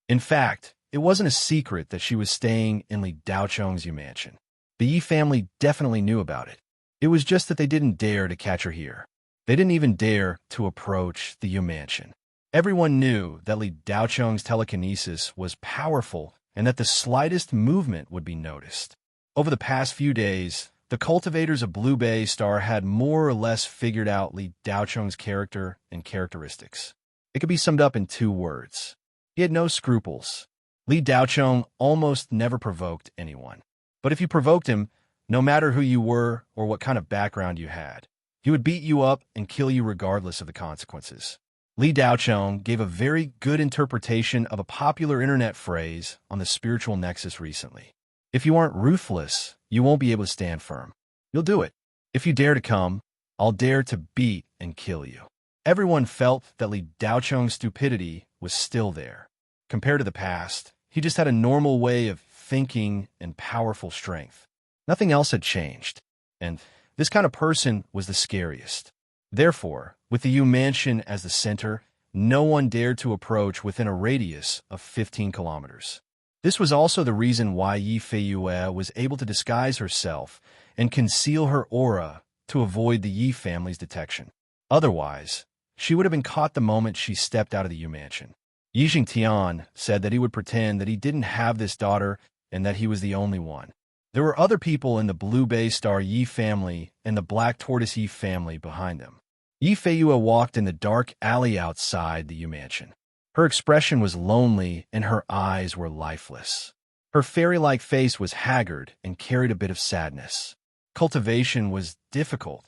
In fact, it wasn't a secret that she was staying in Li Daochong's mansion. The Yi family definitely knew about it. It was just that they didn't dare to catch her here. They didn't even dare to approach the Yu mansion. Everyone knew that Li Daochong's telekinesis was powerful and that the slightest movement would be noticed. Over the past few days, the cultivators of Blue Bay Star had more or less figured out Li Daochong's character and characteristics. It could be summed up in 2 words: He had no scruples. Li Daochong almost never provoked anyone. But if you provoked him, no matter who you were or what kind of background you had, he would beat you up and kill you regardless of the consequences. Li Daochong gave a very good interpretation of a popular internet phrase on the spiritual nexus recently. If you aren't ruthless, you won't be able to stand firm. You'll do it. If you dare to come, I'll dare to beat and kill you. Everyone felt that Li Daochong's stupidity was still there. Compared to the past, he just had a normal way of thinking and powerful strength. Nothing else had changed, and this kind of person was the scariest. Therefore, with the Yu Mansion as the center, no one dared to approach within a radius of 15 kilometers. This was also the reason why Yi Feiyue was able to disguise herself and conceal her aura to avoid the Yi family's detection. Otherwise, she would have been caught the moment she stepped out of the Yu Mansion. Yi Jingtian said that he would pretend that he didn't have this daughter and that he was the only one. There were other people in the Blue Bay Star Yi family and the Black Tortoise Yi family behind them. Yi Feiyue walked in the dark alley outside the Yu Mansion. Her expression was lonely and her eyes were lifeless. Her fairy-like face was haggard and carried a bit of sadness. Cultivation was difficult,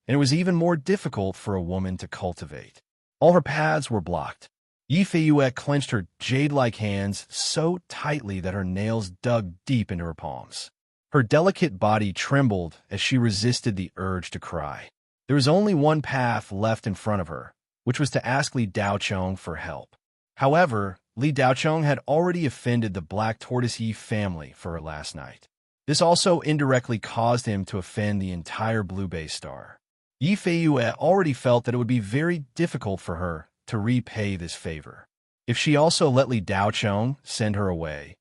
and it was even more difficult for a woman to cultivate. All her paths were blocked. Yi Feiyue clenched her jade-like hands so tightly that her nails dug deep into her palms. Her delicate body trembled as she resisted the urge to cry. There was only one path left in front of her, which was to ask Li Daochong for help. However, Li Daochong had already offended the Black Tortoise Yi family for her last night. This also indirectly caused him to offend the entire Blue Bay Star. Yi Feiyue already felt that it would be very difficult for her to repay this favor. If she also let Li Daochong send her away,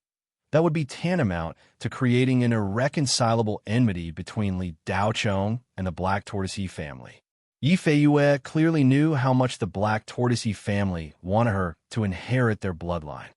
that would be tantamount to creating an irreconcilable enmity between Li Daochong and the Black Tortoise Yi family. Yi Feiyue clearly knew how much the Black Tortoise Yi family wanted her to inherit their bloodline.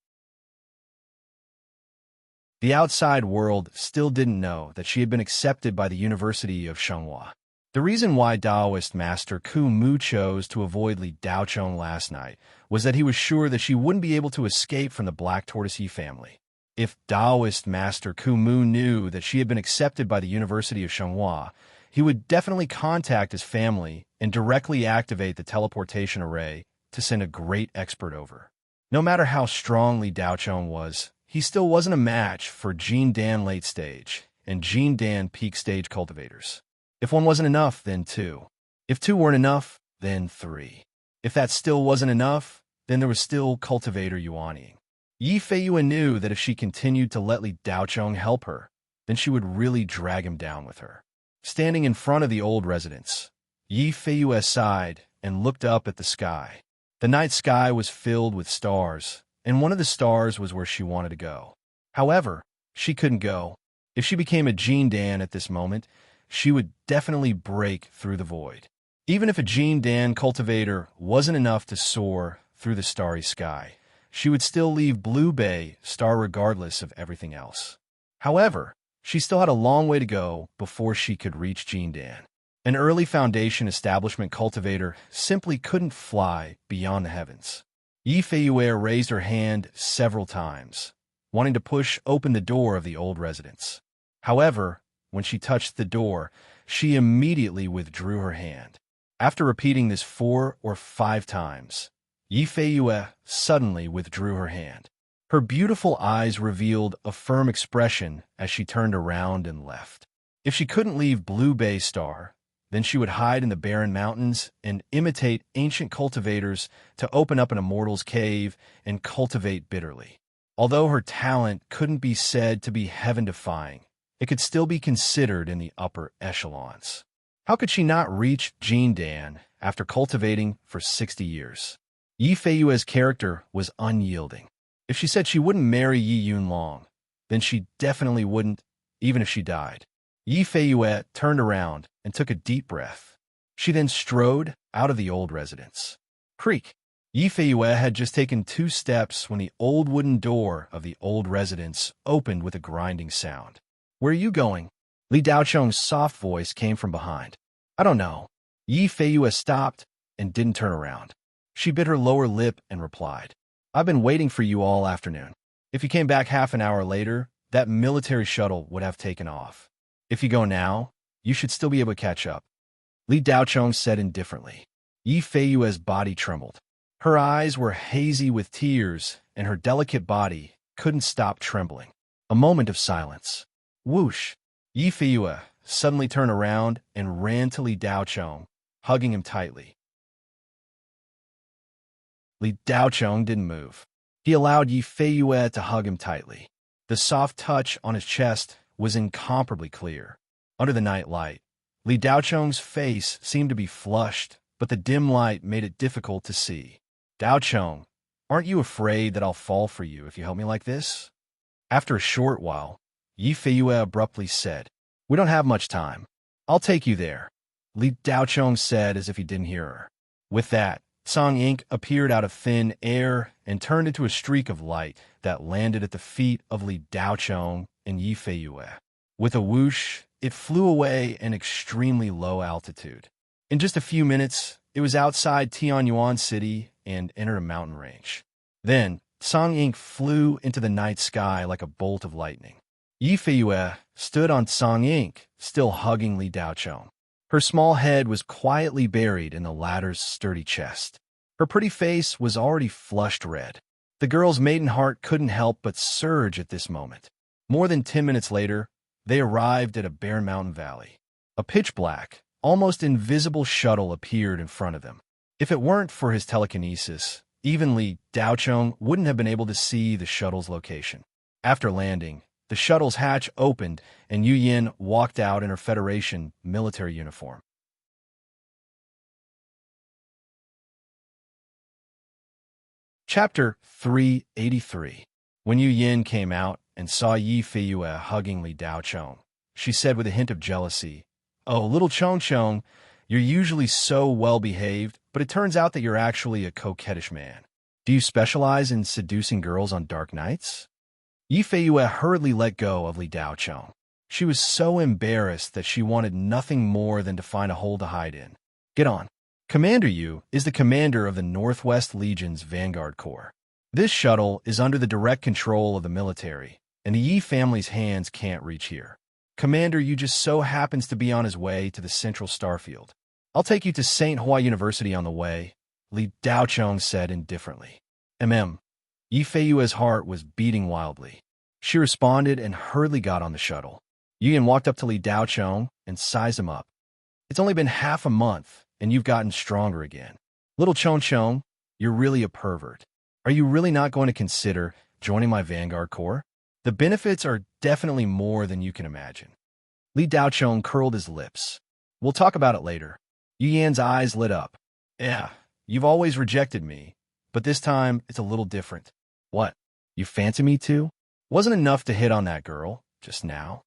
The outside world still didn't know that she had been accepted by the University of Shenghua. The reason why Taoist Master Ku Mu chose to avoid Li Daochong last night was that he was sure that she wouldn't be able to escape from the Black Tortoise Yi family. If Taoist Master Ku Mu knew that she had been accepted by the University of Shenghua, he would definitely contact his family and directly activate the teleportation array to send a great expert over. No matter how strong Li Daochong was, he still wasn't a match for Jin Dan late stage and Jin Dan peak stage cultivators. If one wasn't enough, then two. If two weren't enough, then three. If that still wasn't enough, then there was still cultivator yuanying. Yi Feiyue knew that if she continued to let Li Daochong help her, then she would really drag him down with her. Standing in front of the old residence, Yi Feiyue sighed and looked up at the sky. The night sky was filled with stars, and one of the stars was where she wanted to go. However, she couldn't go. If she became a Jin Dan at this moment, she would definitely break through the void. Even if a Jin Dan cultivator wasn't enough to soar through the starry sky, she would still leave Blue Bay Star regardless of everything else. However, she still had a long way to go before she could reach Jin Dan. An early Foundation establishment cultivator simply couldn't fly beyond the heavens. Yi Feiyue raised her hand several times, wanting to push open the door of the old residence. However, when she touched the door, she immediately withdrew her hand. After repeating this 4 or 5 times, Yi Feiyue suddenly withdrew her hand. Her beautiful eyes revealed a firm expression as she turned around and left. If she couldn't leave Blue Bay Star, then she would hide in the barren mountains and imitate ancient cultivators to open up an immortal's cave and cultivate bitterly. Although her talent couldn't be said to be heaven-defying, it could still be considered in the upper echelons. How could she not reach Jin Dan after cultivating for 60 years? Yi Feiyue's character was unyielding. If she said she wouldn't marry Yi Yunlong, then she definitely wouldn't, even if she died. Yi Feiyue turned around and took a deep breath. She then strode out of the old residence. Creak! Yi Feiyue had just taken 2 steps when the old wooden door of the old residence opened with a grinding sound. Where are you going? Li Daochong's soft voice came from behind. I don't know. Yi Feiyue stopped and didn't turn around. She bit her lower lip and replied, I've been waiting for you all afternoon. If you came back half an hour later, that military shuttle would have taken off. If you go now, you should still be able to catch up. Li Daochong said indifferently. Yi Feiyue's body trembled. Her eyes were hazy with tears, and her delicate body couldn't stop trembling. A moment of silence. Whoosh! Yi Feiyue suddenly turned around and ran to Li Daochong, hugging him tightly. Li Daochong didn't move. He allowed Yi Feiyue to hug him tightly. The soft touch on his chest was incomparably clear. Under the night light, Li Daochong's face seemed to be flushed, but the dim light made it difficult to see. Daochong, aren't you afraid that I'll fall for you if you help me like this? After a short while, Yi Feiyue abruptly said, We don't have much time. I'll take you there, Li Daochong said as if he didn't hear her. With that, Song ink appeared out of thin air and turned into a streak of light that landed at the feet of Li Daochong and Yi Feiyue. With a whoosh, it flew away at an extremely low altitude. In just a few minutes, it was outside Tianyuan City and entered a mountain range. Then, Song ink flew into the night sky like a bolt of lightning. Yi Feiyue stood on Song ink, still hugging Li Daochong. Her small head was quietly buried in the latter's sturdy chest. Her pretty face was already flushed red. The girl's maiden heart couldn't help but surge at this moment. More than 10 minutes later, they arrived at a bare mountain valley. A pitch-black, almost invisible shuttle appeared in front of them. If it weren't for his telekinesis, even Li Daochong wouldn't have been able to see the shuttle's location. After landing, the shuttle's hatch opened, and Yu Yin walked out in her Federation military uniform. Chapter 383. When Yu Yin came out and saw Yi Feiyue hugging Li Daochong, she said with a hint of jealousy, Oh, little Chong Chong, you're usually so well-behaved, but it turns out that you're actually a coquettish man. Do you specialize in seducing girls on dark nights? Yi Feiyue hurriedly let go of Li Daochong. She was so embarrassed that she wanted nothing more than to find a hole to hide in. Get on. Commander Yu is the commander of the Northwest Legion's Vanguard Corps. This shuttle is under the direct control of the military, and the Yi family's hands can't reach here. Commander Yu just so happens to be on his way to the Central Starfield. I'll take you to St. Hua University on the way, Li Daochong said indifferently. Yi Feiyue's heart was beating wildly. She responded and hurriedly got on the shuttle. Yu Yin walked up to Li Daochong and sized him up. It's only been half a month, and you've gotten stronger again. Little Chong Chong, you're really a pervert. Are you really not going to consider joining my Vanguard Corps? The benefits are definitely more than you can imagine. Li Daochong curled his lips. We'll talk about it later. Yu Yan's eyes lit up. Yeah, you've always rejected me, but this time it's a little different. What? You fancy me too? Wasn't enough to hit on that girl, just now.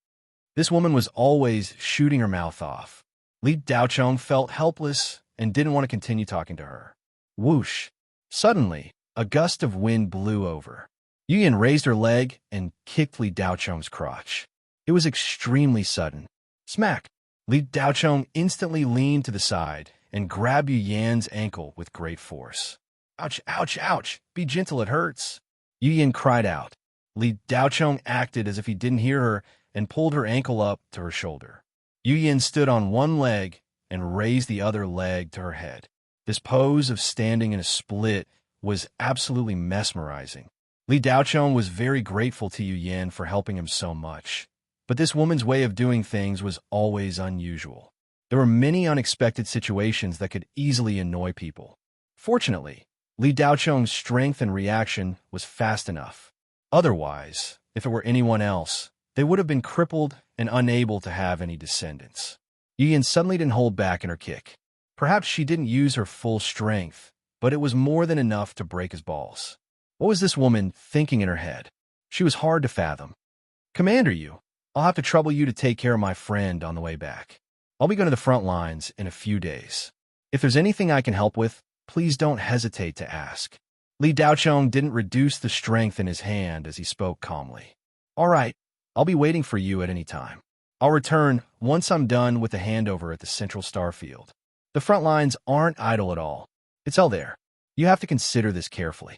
This woman was always shooting her mouth off. Li Daochong felt helpless and didn't want to continue talking to her. Whoosh! Suddenly, a gust of wind blew over. Yu Yin raised her leg and kicked Li Daochong's crotch. It was extremely sudden. Smack! Li Daochong instantly leaned to the side and grabbed Yu Yan's ankle with great force. Ouch, ouch, ouch! Be gentle, it hurts. Yu Yin cried out. Li Daochong acted as if he didn't hear her and pulled her ankle up to her shoulder. Yu Yin stood on one leg and raised the other leg to her head. This pose of standing in a split was absolutely mesmerizing. Li Daochong was very grateful to Yu Yin for helping him so much. But this woman's way of doing things was always unusual. There were many unexpected situations that could easily annoy people. Fortunately, Li Daochong's strength and reaction was fast enough. Otherwise, if it were anyone else, they would have been crippled and unable to have any descendants. Yu Yin suddenly didn't hold back in her kick. Perhaps she didn't use her full strength, but it was more than enough to break his balls. What was this woman thinking in her head? She was hard to fathom. Commander Yu, I'll have to trouble you to take care of my friend on the way back. I'll be going to the front lines in a few days. If there's anything I can help with, please don't hesitate to ask. Li Daochong didn't reduce the strength in his hand as he spoke calmly. All right, I'll be waiting for you at any time. I'll return once I'm done with the handover at the Central Starfield. The front lines aren't idle at all. It's all there. You have to consider this carefully.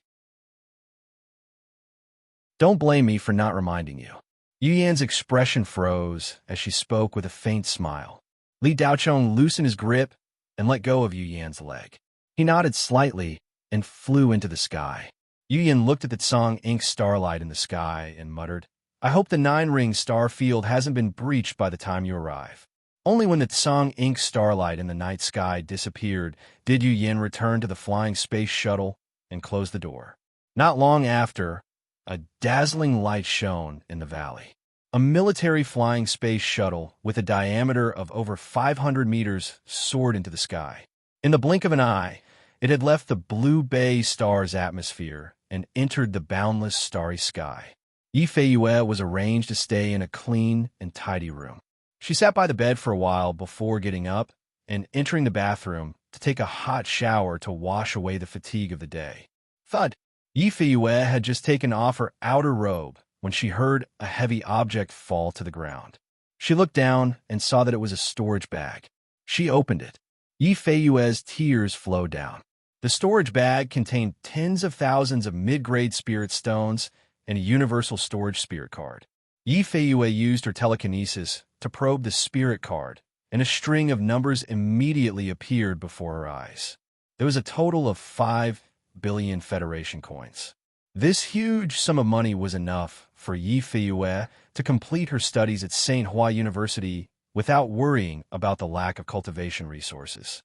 Don't blame me for not reminding you. Yu Yan's expression froze as she spoke with a faint smile. Li Daochong loosened his grip and let go of Yu Yan's leg. He nodded slightly and flew into the sky. Yu Yan looked at the Tsang ink starlight in the sky and muttered, I hope the 9-ring star field hasn't been breached by the time you arrive. Only when the Tsang ink starlight in the night sky disappeared did Yu Yan return to the flying space shuttle and close the door. Not long after, a dazzling light shone in the valley. A military flying space shuttle with a diameter of over 500 meters soared into the sky. In the blink of an eye, it had left the blue bay star's atmosphere and entered the boundless starry sky. Yi Feiyue was arranged to stay in a clean and tidy room. She sat by the bed for a while before getting up and entering the bathroom to take a hot shower to wash away the fatigue of the day. Thud! Yi Feiyue had just taken off her outer robe when she heard a heavy object fall to the ground. She looked down and saw that it was a storage bag. She opened it. Yi Feiyue's tears flowed down. The storage bag contained tens of thousands of mid-grade spirit stones and a universal storage spirit card. Yi Feiyue used her telekinesis to probe the spirit card, and a string of numbers immediately appeared before her eyes. There was a total of 5 billion Federation coins. This huge sum of money was enough for Yi Feiyue to complete her studies at St. Hua University without worrying about the lack of cultivation resources.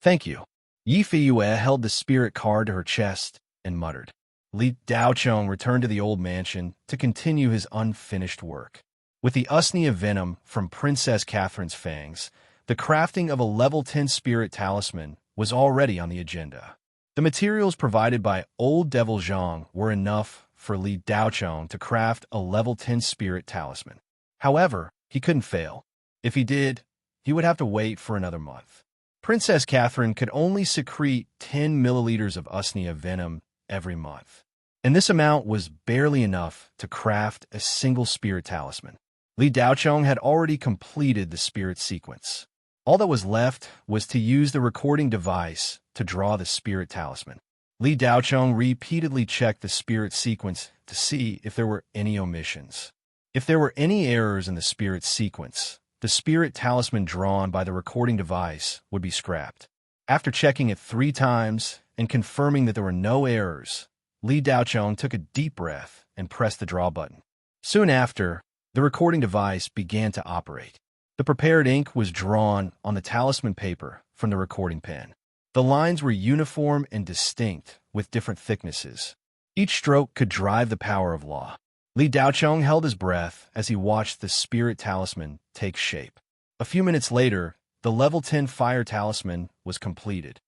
Thank you. Yi Feiyue held the spirit card to her chest and muttered. Li Daochong returned to the old mansion to continue his unfinished work. With the usnea venom from Princess Catherine's fangs, the crafting of a level 10 spirit talisman was already on the agenda. The materials provided by Old Devil Zhang were enough for Li Daochong to craft a level 10 spirit talisman. However, he couldn't fail. If he did, he would have to wait for another month. Princess Catherine could only secrete 10 milliliters of usnea venom every month, and this amount was barely enough to craft a single spirit talisman. Li Daochong had already completed the spirit sequence. All that was left was to use the recording device to draw the spirit talisman. Li Daochong repeatedly checked the spirit sequence to see if there were any omissions. If there were any errors in the spirit sequence, the spirit talisman drawn by the recording device would be scrapped. After checking it 3 times and confirming that there were no errors, Li Daochong took a deep breath and pressed the draw button. Soon after, the recording device began to operate. The prepared ink was drawn on the talisman paper from the recording pen. The lines were uniform and distinct, with different thicknesses. Each stroke could drive the power of law. Li Daochong held his breath as he watched the spirit talisman take shape. A few minutes later, the level 10 fire talisman was completed.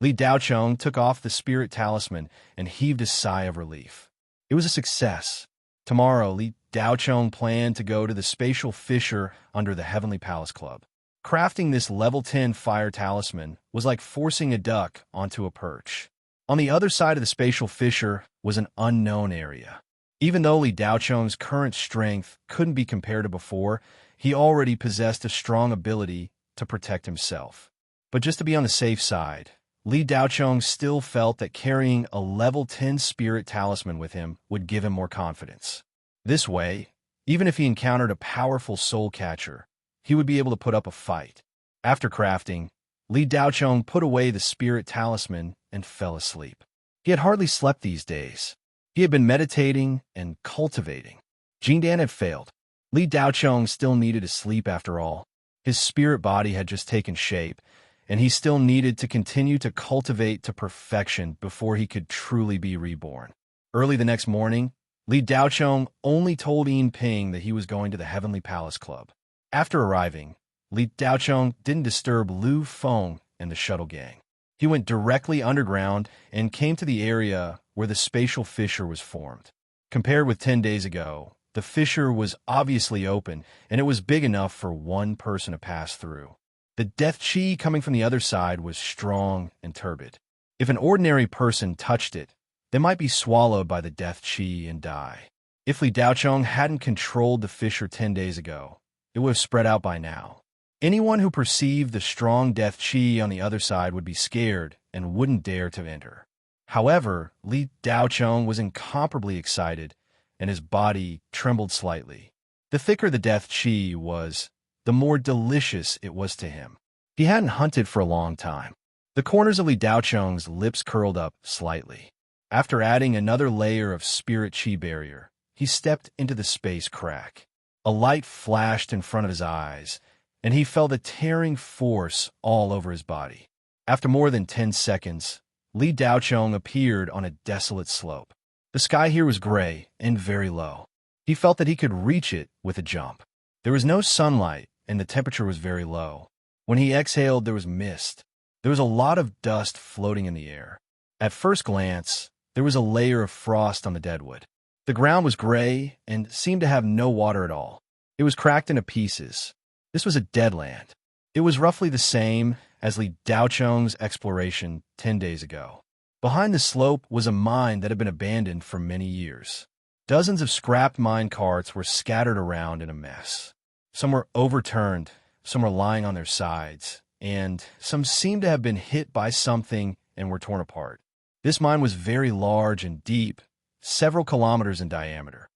Li Daochong took off the spirit talisman and heaved a sigh of relief. It was a success. Tomorrow, Li Daochong planned to go to the spatial fissure under the Heavenly Palace Club. Crafting this level 10 fire talisman was like forcing a duck onto a perch. On the other side of the spatial fissure was an unknown area. Even though Li Daochong's current strength couldn't be compared to before, he already possessed a strong ability to protect himself. But just to be on the safe side, Li Daochong still felt that carrying a level 10 spirit talisman with him would give him more confidence. This way, even if he encountered a powerful soul catcher, he would be able to put up a fight. After crafting, Li Daochong put away the spirit talisman and fell asleep. He had hardly slept these days. He had been meditating and cultivating. Jindan had failed. Li Daochong still needed to sleep after all. His spirit body had just taken shape, and he still needed to continue to cultivate to perfection before he could truly be reborn. Early the next morning, Li Daochong only told Yin Ping that he was going to the Heavenly Palace Club. After arriving, Li Daochong didn't disturb Lu Feng and the shuttle gang. He went directly underground and came to the area where the spatial fissure was formed. Compared with 10 days ago, the fissure was obviously open, and it was big enough for one person to pass through. The death chi coming from the other side was strong and turbid. If an ordinary person touched it, they might be swallowed by the death chi and die. If Li Daochong hadn't controlled the fissure 10 days ago, it would have spread out by now. Anyone who perceived the strong death chi on the other side would be scared and wouldn't dare to enter. However, Li Daocheng was incomparably excited, and his body trembled slightly. The thicker the death chi was, the more delicious it was to him. He hadn't hunted for a long time. The corners of Li Daocheng's lips curled up slightly. After adding another layer of spirit chi barrier, he stepped into the space crack. A light flashed in front of his eyes, and he felt a tearing force all over his body. After more than 10 seconds, Li Daocheng appeared on a desolate slope. The sky here was gray and very low. He felt that he could reach it with a jump. There was no sunlight, and the temperature was very low. When he exhaled, there was mist. There was a lot of dust floating in the air. At first glance, there was a layer of frost on the deadwood. The ground was gray and seemed to have no water at all. It was cracked into pieces. This was a dead land. It was roughly the same as Li Daocheng's exploration 10 days ago. Behind the slope was a mine that had been abandoned for many years. Dozens of scrapped mine carts were scattered around in a mess. Some were overturned, some were lying on their sides, and some seemed to have been hit by something and were torn apart. This mine was very large and deep, several kilometers in diameter.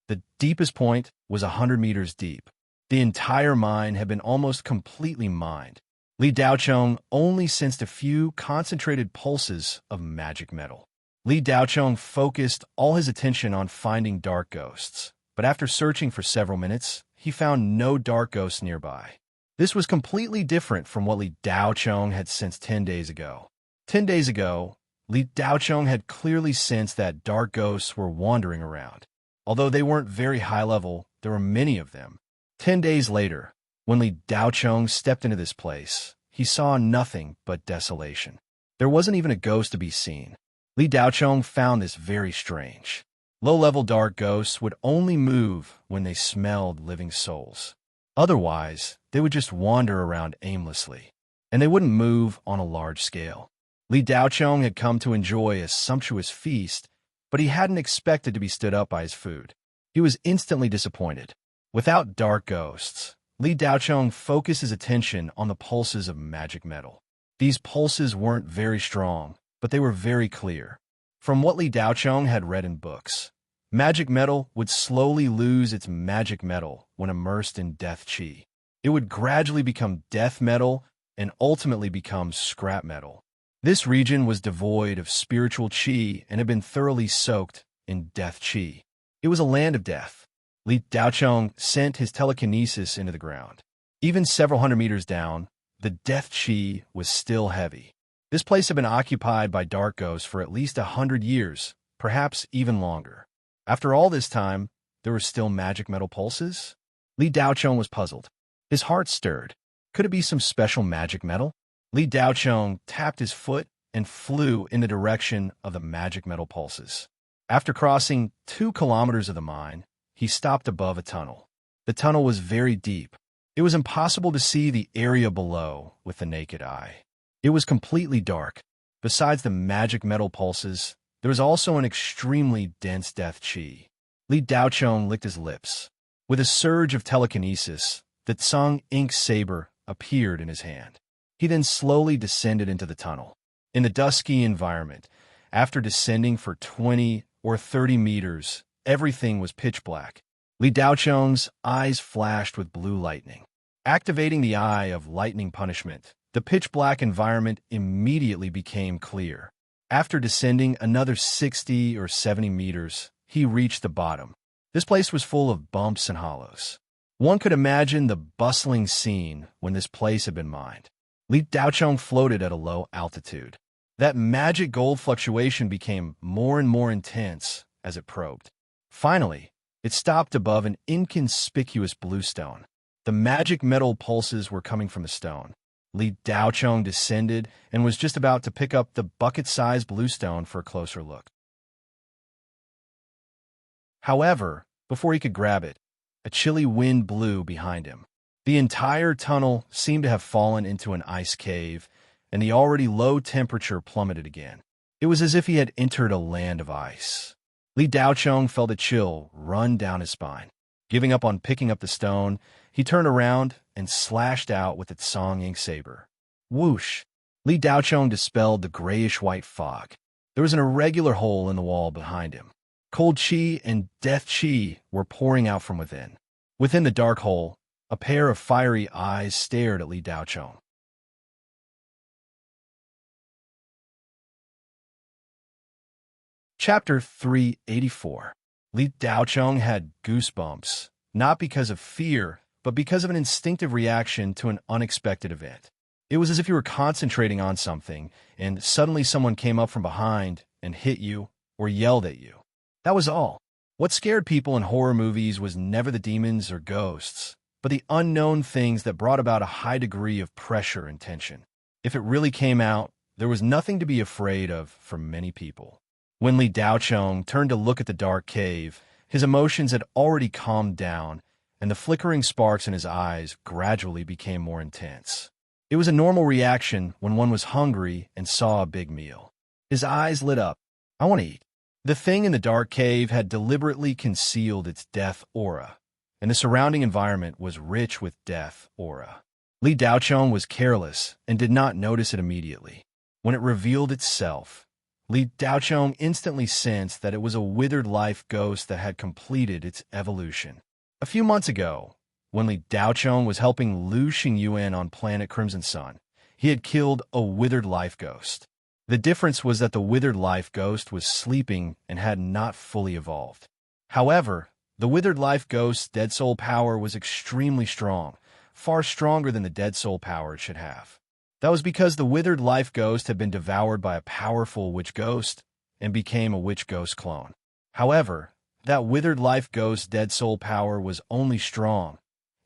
The deepest point was 100 meters deep. The entire mine had been almost completely mined. Li Daocheng only sensed a few concentrated pulses of magic metal. Li Daocheng focused all his attention on finding dark ghosts, but after searching for several minutes, he found no dark ghosts nearby. This was completely different from what Li Daocheng had sensed 10 days ago. 10 days ago, Li Daocheng had clearly sensed that dark ghosts were wandering around. Although they weren't very high level, there were many of them. 10 days later, when Li Daocheng stepped into this place, he saw nothing but desolation. There wasn't even a ghost to be seen. Li Daocheng found this very strange. Low-level dark ghosts would only move when they smelled living souls. Otherwise, they would just wander around aimlessly, and they wouldn't move on a large scale. Li Daocheng had come to enjoy a sumptuous feast, but he hadn't expected to be stood up by his food. He was instantly disappointed. Without dark ghosts, Li Daocheng focused his attention on the pulses of magic metal. These pulses weren't very strong, but they were very clear. From what Li Daocheng had read in books, magic metal would slowly lose its magic metal when immersed in death chi. It would gradually become death metal and ultimately become scrap metal. This region was devoid of spiritual chi and had been thoroughly soaked in death chi. It was a land of death. Li Daocheng sent his telekinesis into the ground. Even several hundred meters down, the death chi was still heavy. This place had been occupied by dark ghosts for at least 100 years, perhaps even longer. After all this time, there were still magic metal pulses? Li Daocheng was puzzled. His heart stirred. Could it be some special magic metal? Li Daocheng tapped his foot and flew in the direction of the magic metal pulses. After crossing 2 kilometers of the mine, he stopped above a tunnel. The tunnel was very deep. It was impossible to see the area below with the naked eye. It was completely dark. Besides the magic metal pulses, there was also an extremely dense death chi. Li Daocheng licked his lips. With a surge of telekinesis, the Tsung ink saber appeared in his hand. He then slowly descended into the tunnel. In the dusky environment, after descending for 20 or 30 meters, everything was pitch black. Li Daocheng's eyes flashed with blue lightning. Activating the eye of lightning punishment, the pitch-black environment immediately became clear. After descending another 60 or 70 meters, he reached the bottom. This place was full of bumps and hollows. One could imagine the bustling scene when this place had been mined. Li Daocheng floated at a low altitude. That magic gold fluctuation became more and more intense as it probed. Finally, it stopped above an inconspicuous blue stone. The magic metal pulses were coming from the stone. Li Daocheng descended and was just about to pick up the bucket-sized blue stone for a closer look. However, before he could grab it, a chilly wind blew behind him. The entire tunnel seemed to have fallen into an ice cave, and the already low temperature plummeted again. It was as if he had entered a land of ice. Li Daocheng felt a chill run down his spine. Giving up on picking up the stone, he turned around and slashed out with its song ink saber. Whoosh! Li Daochong dispelled the grayish-white fog. There was an irregular hole in the wall behind him. Cold qi and death qi were pouring out from within. Within the dark hole, a pair of fiery eyes stared at Li Daochong. Chapter 384. Li Daochong had goosebumps, not because of fear, but because of an instinctive reaction to an unexpected event. It was as if you were concentrating on something, and suddenly someone came up from behind and hit you or yelled at you. That was all. What scared people in horror movies was never the demons or ghosts, but the unknown things that brought about a high degree of pressure and tension. If it really came out, there was nothing to be afraid of for many people. When Li Daochong turned to look at the dark cave, his emotions had already calmed down, and the flickering sparks in his eyes gradually became more intense. It was a normal reaction when one was hungry and saw a big meal. His eyes lit up. I want to eat. The thing in the dark cave had deliberately concealed its death aura, and the surrounding environment was rich with death aura. Li Daochong was careless and did not notice it immediately. When it revealed itself, Li Daochong instantly sensed that it was a withered life ghost that had completed its evolution. A few months ago, when Li Daochong was helping Lu Xingyuan on planet Crimson Sun, he had killed a withered life ghost. The difference was that the withered life ghost was sleeping and had not fully evolved. However, the withered life ghost's dead soul power was extremely strong, far stronger than the dead soul power it should have. That was because the withered life ghost had been devoured by a powerful witch ghost and became a witch ghost clone. However, that withered life ghost's dead soul power was only strong,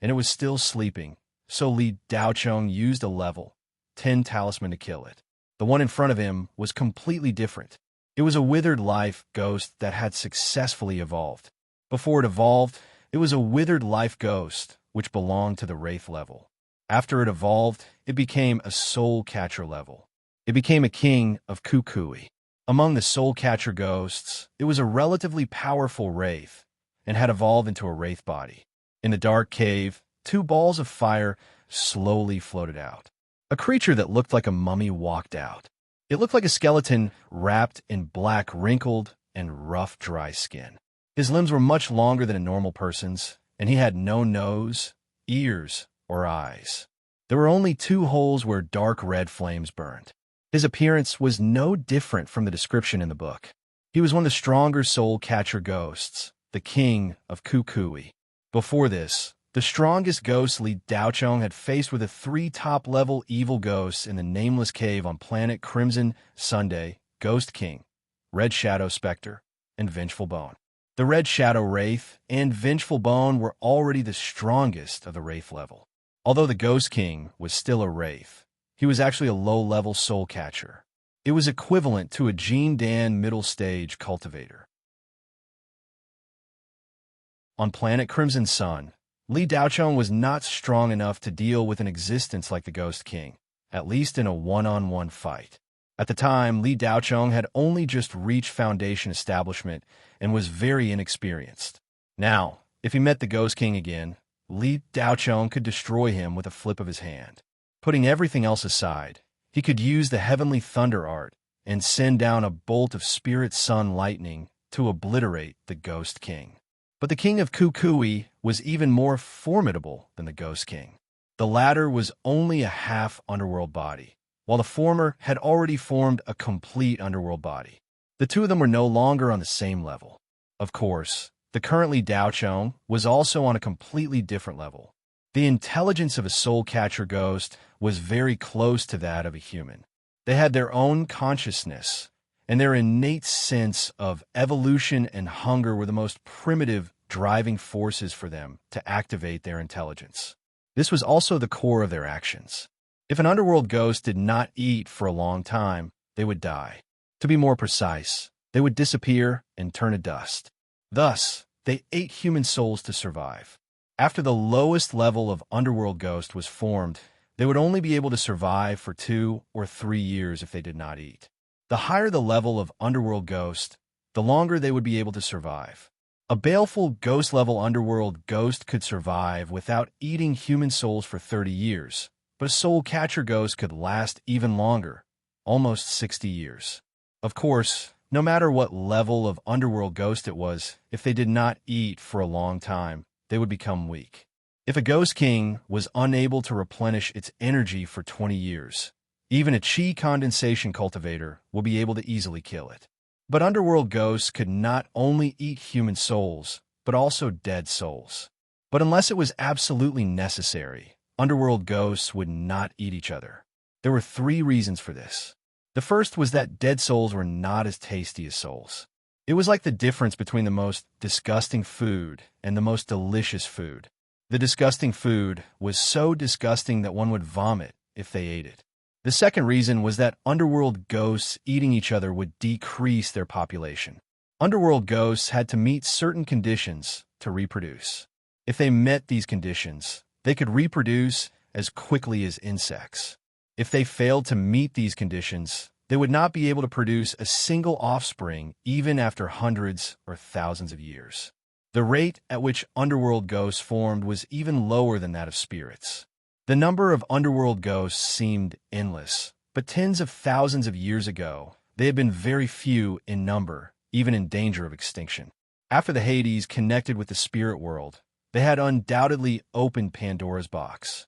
and it was still sleeping, so Li Daochong used a level 10 talisman to kill it. The one in front of him was completely different. It was a withered life ghost that had successfully evolved. Before it evolved, it was a withered life ghost, which belonged to the Wraith level. After it evolved, it became a soul catcher level. It became a king of Kukui. Among the soul catcher ghosts, it was a relatively powerful wraith, and had evolved into a wraith body. In the dark cave, 2 balls of fire slowly floated out. A creature that looked like a mummy walked out. It looked like a skeleton wrapped in black, wrinkled, and rough, dry skin. His limbs were much longer than a normal person's, and he had no nose, ears, or eyes. There were only 2 holes where dark red flames burned. His appearance was no different from the description in the book. He was one of the stronger soul catcher ghosts, the king of Kukui. Before this, the strongest ghost Li Daochong had faced were the 3 top-level evil ghosts in the nameless cave on planet Crimson Sunday, Ghost King, Red Shadow Spectre, and Vengeful Bone. The Red Shadow Wraith and Vengeful Bone were already the strongest of the Wraith level. Although the Ghost King was still a Wraith, he was actually a low-level soul catcher. It was equivalent to a Jean Dan middle-stage cultivator. On planet Crimson Sun, Li Daochong was not strong enough to deal with an existence like the Ghost King, at least in a one-on-one fight. At the time, Li Daochong had only just reached Foundation establishment and was very inexperienced. Now, if he met the Ghost King again, Li Daochong could destroy him with a flip of his hand. Putting everything else aside, he could use the Heavenly Thunder art and send down a bolt of Spirit Sun lightning to obliterate the Ghost King. But the King of Kukui was even more formidable than the Ghost King. The latter was only a half underworld body, while the former had already formed a complete underworld body. The 2 of them were no longer on the same level. Of course, the current Li Daochong was also on a completely different level. The intelligence of a soul catcher ghost was very close to that of a human. They had their own consciousness, and their innate sense of evolution and hunger were the most primitive driving forces for them to activate their intelligence. This was also the core of their actions. If an underworld ghost did not eat for a long time, they would die. To be more precise, they would disappear and turn to dust. Thus, they ate human souls to survive. After the lowest level of underworld ghost was formed, they would only be able to survive for 2 or 3 years if they did not eat. The higher the level of underworld ghost, the longer they would be able to survive. A baleful ghost-level underworld ghost could survive without eating human souls for 30 years, but a soul catcher ghost could last even longer, almost 60 years. Of course, no matter what level of underworld ghost it was, if they did not eat for a long time, they would become weak. If a ghost king was unable to replenish its energy for 20 years, even a chi condensation cultivator will be able to easily kill it. But underworld ghosts could not only eat human souls, but also dead souls. But unless it was absolutely necessary, underworld ghosts would not eat each other. There were 3 reasons for this. The first was that dead souls were not as tasty as souls. It was like the difference between the most disgusting food and the most delicious food. The disgusting food was so disgusting that one would vomit if they ate it. The second reason was that underworld ghosts eating each other would decrease their population. Underworld ghosts had to meet certain conditions to reproduce. If they met these conditions, they could reproduce as quickly as insects. If they failed to meet these conditions, they would not be able to produce a single offspring even after hundreds or thousands of years. The rate at which underworld ghosts formed was even lower than that of spirits. The number of underworld ghosts seemed endless, but tens of thousands of years ago, they had been very few in number, even in danger of extinction. After the Hades connected with the spirit world, they had undoubtedly opened Pandora's box.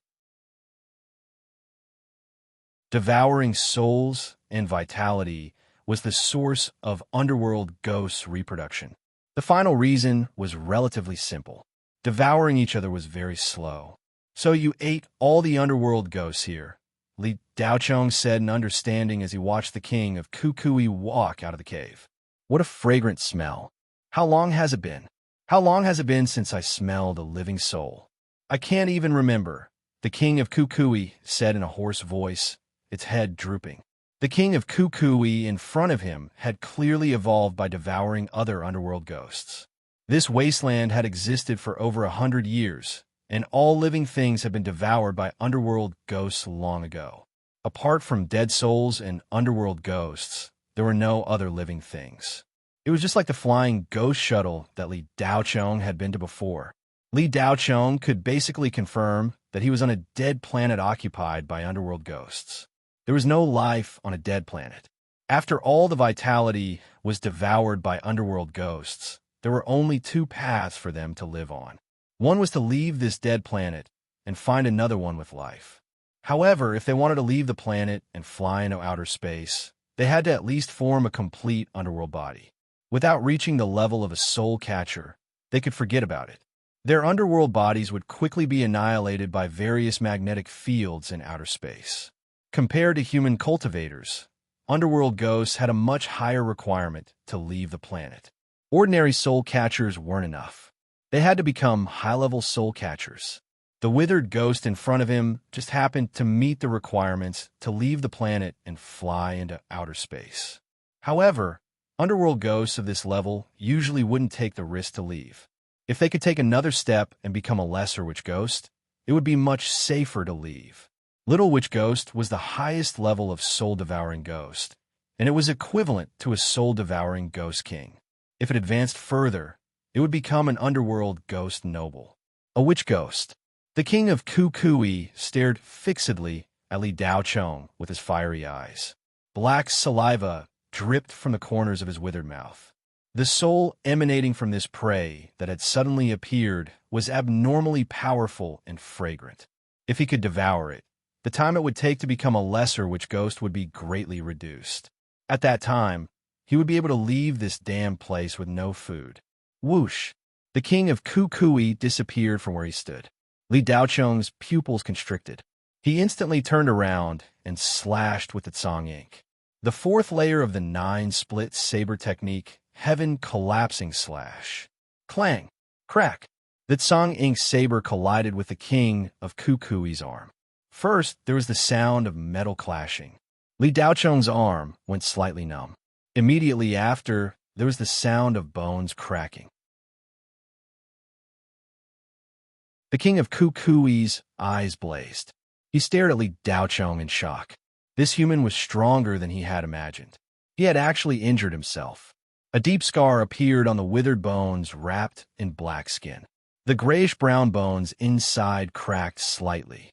Devouring souls and vitality was the source of underworld ghosts' reproduction. The final reason was relatively simple. Devouring each other was very slow. So you ate all the underworld ghosts here, Li Daochong said in understanding as he watched the king of Kukui walk out of the cave. What a fragrant smell. How long has it been? How long has it been since I smelled a living soul? I can't even remember, the king of Kukui said in a hoarse voice, its head drooping. The king of Kukui in front of him had clearly evolved by devouring other underworld ghosts. This wasteland had existed for over 100 years, and all living things had been devoured by underworld ghosts long ago. Apart from dead souls and underworld ghosts, there were no other living things. It was just like the flying ghost shuttle that Li Daochong had been to before. Li Daochong could basically confirm that he was on a dead planet occupied by underworld ghosts. There was no life on a dead planet. After all the vitality was devoured by underworld ghosts, there were only 2 paths for them to live on. One was to leave this dead planet and find another one with life. However, if they wanted to leave the planet and fly into outer space, they had to at least form a complete underworld body. Without reaching the level of a soul catcher, they could forget about it. Their underworld bodies would quickly be annihilated by various magnetic fields in outer space. Compared to human cultivators, underworld ghosts had a much higher requirement to leave the planet. Ordinary soul catchers weren't enough. They had to become high-level soul catchers. The withered ghost in front of him just happened to meet the requirements to leave the planet and fly into outer space. However, underworld ghosts of this level usually wouldn't take the risk to leave. If they could take another step and become a lesser witch ghost, it would be much safer to leave. Little Witch Ghost was the highest level of soul-devouring ghost, and it was equivalent to a soul-devouring ghost king. If it advanced further, it would become an underworld ghost noble. A witch ghost. The king of Kukui stared fixedly at Li Daochong with his fiery eyes. Black saliva dripped from the corners of his withered mouth. The soul emanating from this prey that had suddenly appeared was abnormally powerful and fragrant. If he could devour it, the time it would take to become a lesser witch ghost would be greatly reduced. At that time, he would be able to leave this damned place with no food. Whoosh! The king of Kukui disappeared from where he stood. Li Daochong's pupils constricted. He instantly turned around and slashed with the Tsang ink. The 4th layer of the 9-split saber technique, Heaven Collapsing Slash. Clang! Crack! The Tsang ink saber collided with the king of Kukui's arm. First, there was the sound of metal clashing. Li Daochong's arm went slightly numb. Immediately after, there was the sound of bones cracking. The king of Kukui's eyes blazed. He stared at Li Daochong in shock. This human was stronger than he had imagined. He had actually injured himself. A deep scar appeared on the withered bones wrapped in black skin. The grayish-brown bones inside cracked slightly.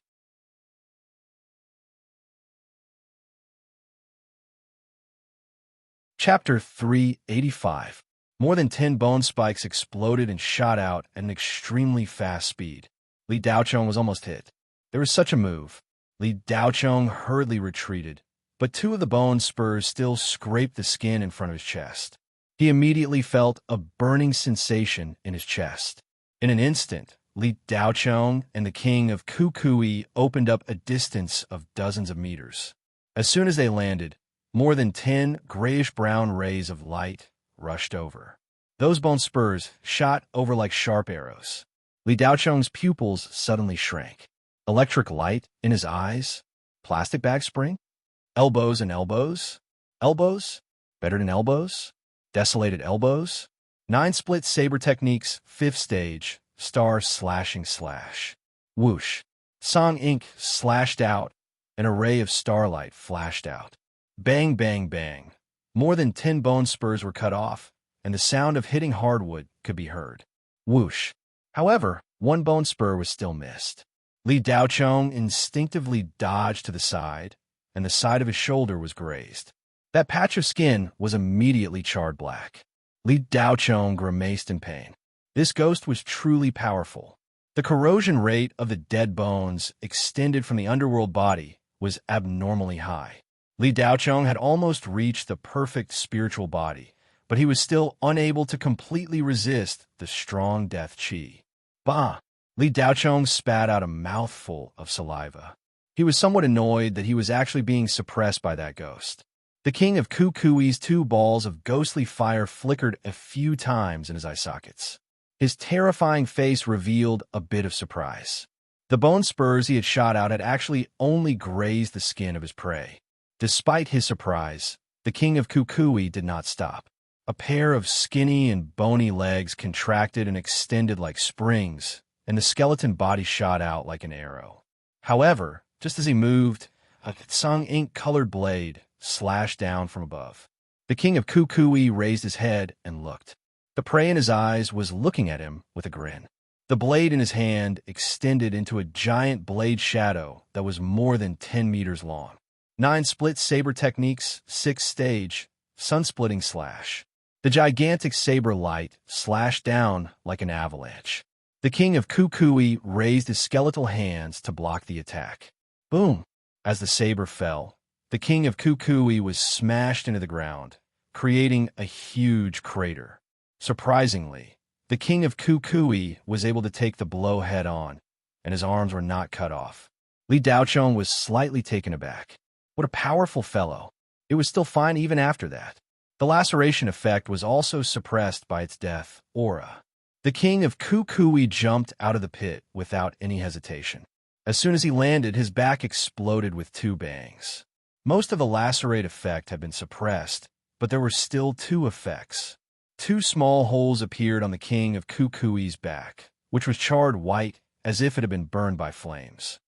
Chapter 385. More than 10 bone spikes exploded and shot out at an extremely fast speed. Li Daochong was almost hit. There was such a move. Li Daochong hurriedly retreated, but 2 of the bone spurs still scraped the skin in front of his chest. He immediately felt a burning sensation in his chest. In an instant, Li Daochong and the king of Kukui opened up a distance of dozens of meters. As soon as they landed, more than 10 grayish-brown rays of light rushed over. Those bone spurs shot over like sharp arrows. Li Daochong's pupils suddenly shrank. Electric light in his eyes? Plastic bag spring? Elbows and elbows? Elbows? Better than elbows? Desolated elbows? 9 split saber techniques, 5th stage, star slashing slash. Whoosh. Song ink slashed out. An array of starlight flashed out. Bang, bang, bang. More than 10 bone spurs were cut off, and the sound of hitting hardwood could be heard. Whoosh. However, 1 bone spur was still missed. Li Daochong instinctively dodged to the side, and the side of his shoulder was grazed. That patch of skin was immediately charred black. Li Daochong grimaced in pain. This ghost was truly powerful. The corrosion rate of the dead bones extended from the underworld body was abnormally high. Li Daochong had almost reached the perfect spiritual body, but he was still unable to completely resist the strong death qi. Bah! Li Daochong spat out a mouthful of saliva. He was somewhat annoyed that he was actually being suppressed by that ghost. The king of Kukui's 2 balls of ghostly fire flickered a few times in his eye sockets. His terrifying face revealed a bit of surprise. The bone spurs he had shot out had actually only grazed the skin of his prey. Despite his surprise, the king of Kukui did not stop. A pair of skinny and bony legs contracted and extended like springs, and the skeleton body shot out like an arrow. However, just as he moved, a Tsang ink-colored blade slashed down from above. The king of Kukui raised his head and looked. The prey in his eyes was looking at him with a grin. The blade in his hand extended into a giant blade shadow that was more than 10 meters long. 9 split saber techniques, 6th stage, sun-splitting slash. The gigantic saber light slashed down like an avalanche. The king of Kukui raised his skeletal hands to block the attack. Boom! As the saber fell, the king of Kukui was smashed into the ground, creating a huge crater. Surprisingly, the king of Kukui was able to take the blow head-on, and his arms were not cut off. Li Daochong was slightly taken aback. What a powerful fellow. It was still fine even after that. The laceration effect was also suppressed by its death aura. The king of Kukui jumped out of the pit without any hesitation. As soon as he landed, his back exploded with 2 bangs. Most of the lacerate effect had been suppressed, but there were still 2 effects. 2 small holes appeared on the king of Kukui's back, which was charred white as if it had been burned by flames.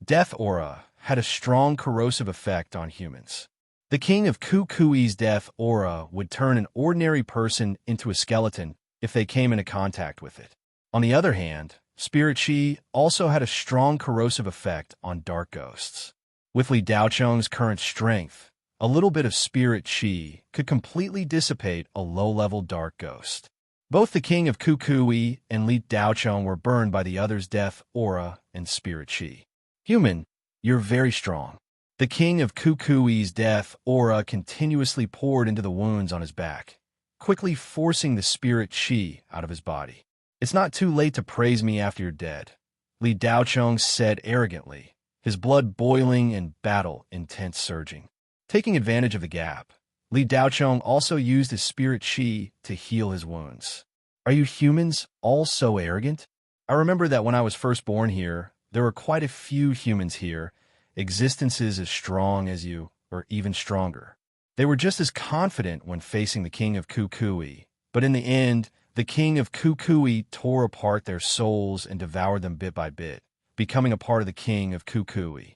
Death aura had a strong corrosive effect on humans. The king of Kukui's death aura would turn an ordinary person into a skeleton if they came into contact with it. On the other hand, spirit qi also had a strong corrosive effect on dark ghosts. With Li Daochong's current strength, a little bit of spirit qi could completely dissipate a low-level dark ghost. Both the king of Kukui and Li Daochong were burned by the other's death aura and spirit qi. Human, you're very strong. The king of Kukui's death aura continuously poured into the wounds on his back, quickly forcing the spirit qi out of his body. It's not too late to praise me after you're dead, Li Daochong said arrogantly, his blood boiling and battle intent surging. Taking advantage of the gap, Li Daochong also used his spirit qi to heal his wounds. Are you humans all so arrogant? I remember that when I was first born here, there were quite a few humans here, existences as strong as you, or even stronger. They were just as confident when facing the king of Kukui, but in the end, the king of Kukui tore apart their souls and devoured them bit by bit, becoming a part of the king of Kukui.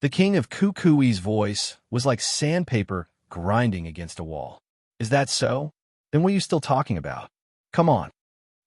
The king of Kukui's voice was like sandpaper grinding against a wall. Is that so? Then what are you still talking about? Come on.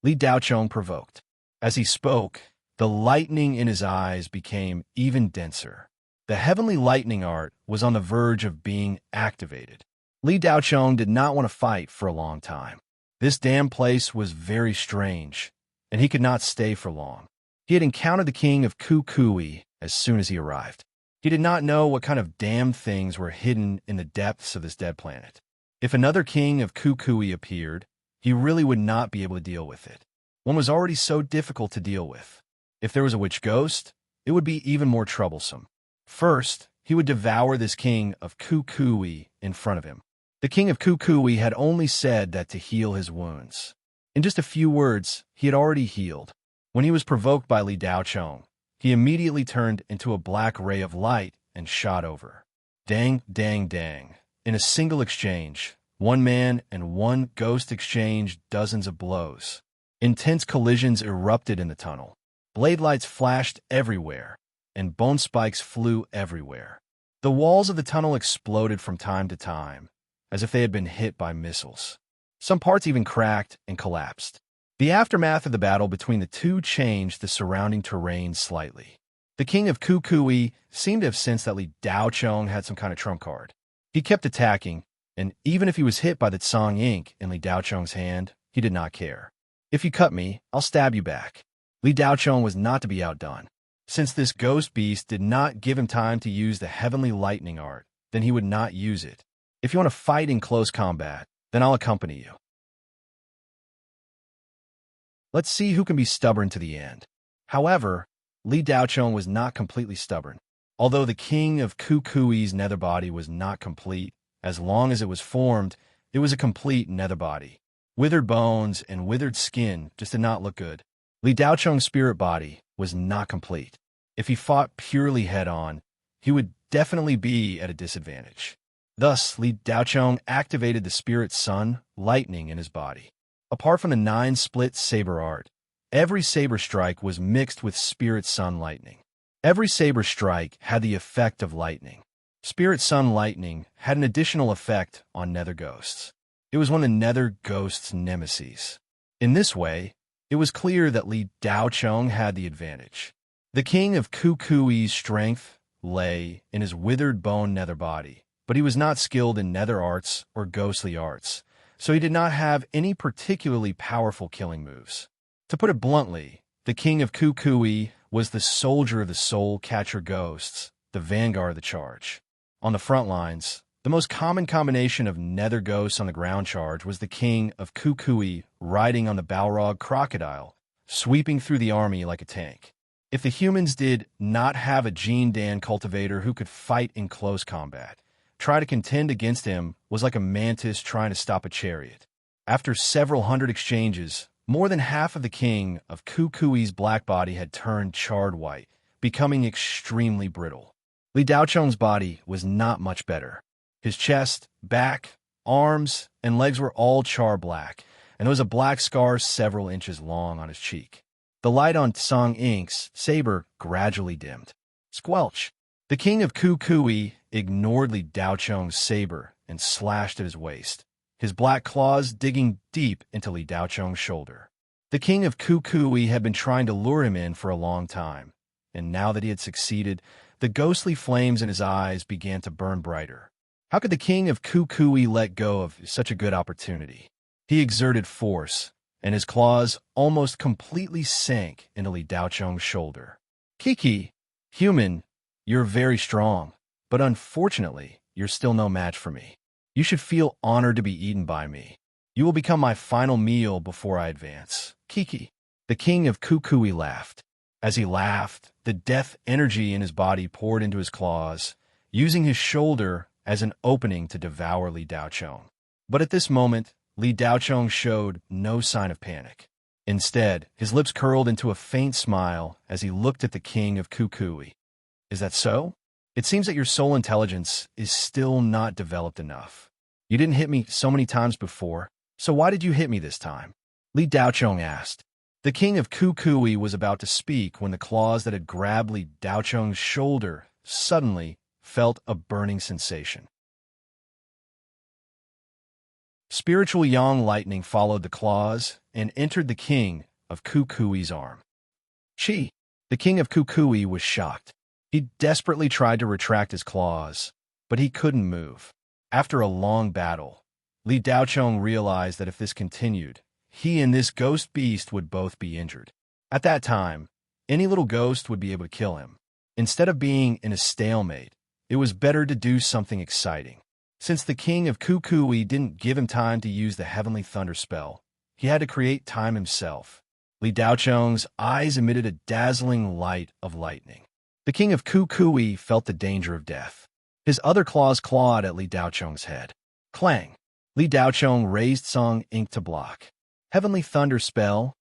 Li Daochong provoked. As he spoke, the lightning in his eyes became even denser. The heavenly lightning art was on the verge of being activated. Li Daocheng did not want to fight for a long time. This damn place was very strange, and he could not stay for long. He had encountered the king of Kukui as soon as he arrived. He did not know what kind of damn things were hidden in the depths of this dead planet. If another king of Kukui appeared, he really would not be able to deal with it. One was already so difficult to deal with. If there was a witch ghost, it would be even more troublesome. First, he would devour this king of Kukui in front of him. The king of Kukui had only said that to heal his wounds. In just a few words, he had already healed. When he was provoked by Li Daocheng, he immediately turned into a black ray of light and shot over. Dang, dang, dang. In a single exchange, one man and one ghost exchanged dozens of blows. Intense collisions erupted in the tunnel. Blade lights flashed everywhere, and bone spikes flew everywhere. The walls of the tunnel exploded from time to time, as if they had been hit by missiles. Some parts even cracked and collapsed. The aftermath of the battle between the two changed the surrounding terrain slightly. The king of Kukui seemed to have sensed that Li Daocheng had some kind of trump card. He kept attacking, and even if he was hit by the Tsang ink in Li Daocheng's hand, he did not care. If you cut me, I'll stab you back. Li Daocheng was not to be outdone. Since this ghost beast did not give him time to use the heavenly lightning art, then he would not use it. If you want to fight in close combat, then I'll accompany you. Let's see who can be stubborn to the end. However, Li Daocheng was not completely stubborn. Although the king of Kukui's nether body was not complete, as long as it was formed, it was a complete nether body. Withered bones and withered skin just did not look good. Li Daocheng's spirit body was not complete. If he fought purely head-on, he would definitely be at a disadvantage. Thus, Li Daocheng activated the spirit sun, lightning in his body. Apart from the 9-split saber art, every saber strike was mixed with spirit sun lightning. Every saber strike had the effect of lightning. Spirit sun lightning had an additional effect on nether ghosts. It was one of the nether ghosts' nemesis. In this way, it was clear that Li Daocheng had the advantage. The king of Kukui's strength lay in his withered bone nether body, but he was not skilled in nether arts or ghostly arts, so he did not have any particularly powerful killing moves. To put it bluntly, the king of Kukui was the soldier of the soul catcher ghosts, the vanguard of the charge. On the front lines, the most common combination of nether ghosts on the ground charge was the king of Kukui riding on the Balrog crocodile, sweeping through the army like a tank. If the humans did not have a Gene Dan cultivator who could fight in close combat, try to contend against him was like a mantis trying to stop a chariot. After several hundred exchanges, more than half of the king of Kukui's black body had turned charred white, becoming extremely brittle. Li Daocheng's body was not much better. His chest, back, arms, and legs were all char black, and there was a black scar several inches long on his cheek. The light on Tsang Ink's saber gradually dimmed. Squelch! The king of Kukui ignored Li Daocheng's saber and slashed at his waist, his black claws digging deep into Li Daocheng's shoulder. The king of Kukui had been trying to lure him in for a long time, and now that he had succeeded, the ghostly flames in his eyes began to burn brighter. How could the king of Kukui let go of such a good opportunity? He exerted force, and his claws almost completely sank into Li Daocheng's shoulder. Kiki, human, you're very strong, but unfortunately, you're still no match for me. You should feel honored to be eaten by me. You will become my final meal before I advance. Kiki. The king of Kukui laughed. As he laughed, the death energy in his body poured into his claws, using his shoulder as an opening to devour Li Daocheng. But at this moment, Li Daocheng showed no sign of panic. Instead, his lips curled into a faint smile as he looked at the king of Kukui. Is that so? It seems that your soul intelligence is still not developed enough. You didn't hit me so many times before, so why did you hit me this time? Li Daocheng asked. The king of Kukui was about to speak when the claws that had grabbed Li Daocheng's shoulder suddenly felt a burning sensation. Spiritual yang lightning followed the claws and entered the king of Kukui's arm. Chi! The king of Kukui was shocked. He desperately tried to retract his claws, but he couldn't move. After a long battle, Li Daochong realized that if this continued, he and this ghost beast would both be injured. At that time, any little ghost would be able to kill him. Instead of being in a stalemate, it was better to do something exciting. Since the king of Kukui didn't give him time to use the heavenly thunder spell, he had to create time himself. Li Daochong's eyes emitted a dazzling light of lightning. The king of Kukui felt the danger of death. His other claws clawed at Li Daochong's head. Clang! Li Daochong raised Song Ink to block. Heavenly thunder spell,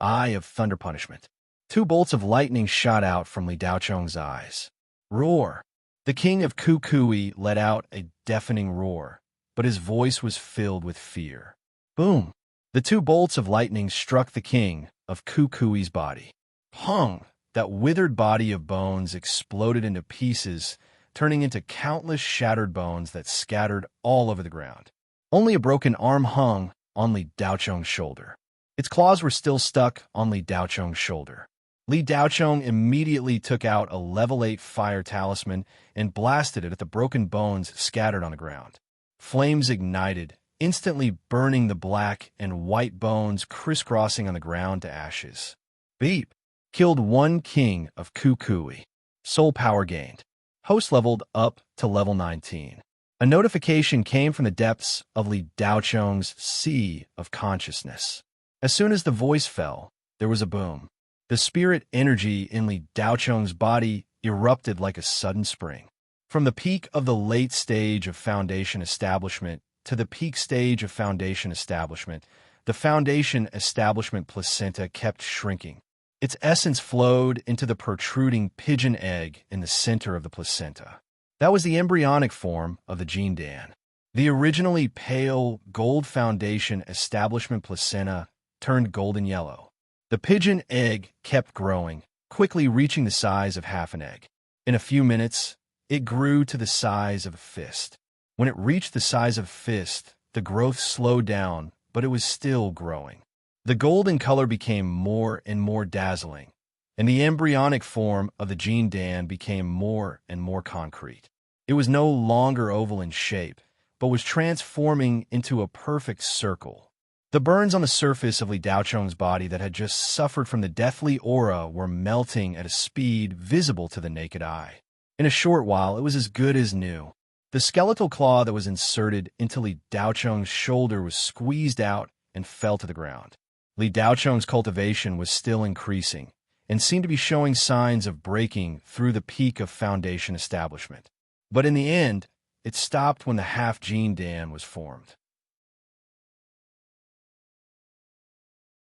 Eye of Thunder Punishment. 2 bolts of lightning shot out from Li Daochong's eyes. Roar! The king of Kukui let out a deafening roar, but his voice was filled with fear. Boom! The 2 bolts of lightning struck the king of Kukui's body. Hung! That withered body of bones exploded into pieces, turning into countless shattered bones that scattered all over the ground. Only a broken arm hung on Li Daochong's shoulder. Its claws were still stuck on Li Daochong's shoulder. Li Daochong immediately took out a level 8 fire talisman and blasted it at the broken bones scattered on the ground. Flames ignited, instantly burning the black and white bones crisscrossing on the ground to ashes. Beep! Killed 1 king of Kukui. Soul power gained. Host leveled up to level 19. A notification came from the depths of Li Daochong's sea of consciousness. As soon as the voice fell, there was a boom. The spirit energy in Li Daochong's body erupted like a sudden spring. From the peak of the late stage of Foundation Establishment to the peak stage of Foundation Establishment, the Foundation Establishment placenta kept shrinking. Its essence flowed into the protruding pigeon egg in the center of the placenta. That was the embryonic form of the Jindan. The originally pale gold Foundation Establishment placenta turned golden yellow. The pigeon egg kept growing, quickly reaching the size of half an egg. In a few minutes, it grew to the size of a fist. When it reached the size of a fist, the growth slowed down, but it was still growing. The golden color became more and more dazzling, and the embryonic form of the Jindan became more and more concrete. It was no longer oval in shape, but was transforming into a perfect circle. The burns on the surface of Li Daochong's body that had just suffered from the deathly aura were melting at a speed visible to the naked eye. In a short while, it was as good as new. The skeletal claw that was inserted into Li Daochong's shoulder was squeezed out and fell to the ground. Li Daochong's cultivation was still increasing and seemed to be showing signs of breaking through the peak of Foundation Establishment. But in the end, it stopped when the half Jindan was formed.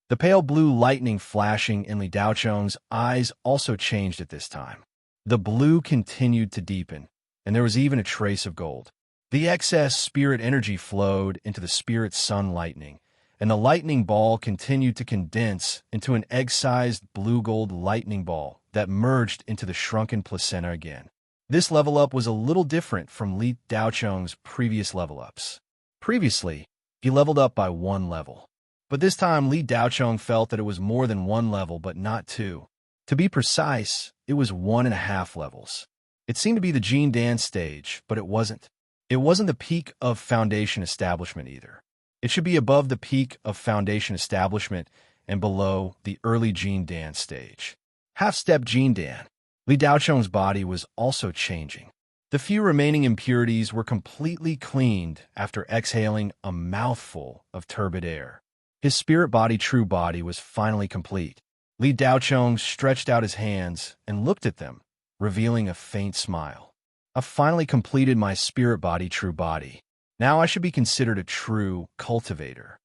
The pale blue lightning flashing in Li Daochong's eyes also changed at this time. The blue continued to deepen, and there was even a trace of gold. The excess spirit energy flowed into the spirit sun lightning, and the lightning ball continued to condense into an egg-sized blue-gold lightning ball that merged into the shrunken placenta again. This level up was a little different from Li Daochong's previous level ups. Previously, he leveled up by 1 level. But this time, Li Daochong felt that it was more than 1 level, but not 2. To be precise, it was 1.5 levels. It seemed to be the Jindan stage, but it wasn't. It wasn't the peak of Foundation Establishment either. It should be above the peak of Foundation Establishment and below the early Jindan stage. Half-step Jindan. Li Daochong's body was also changing. The few remaining impurities were completely cleaned after exhaling a mouthful of turbid air. His spirit body, true body, was finally complete. Li Daochong stretched out his hands and looked at them, revealing a faint smile. I've finally completed my spirit body, true body. Now I should be considered a true cultivator.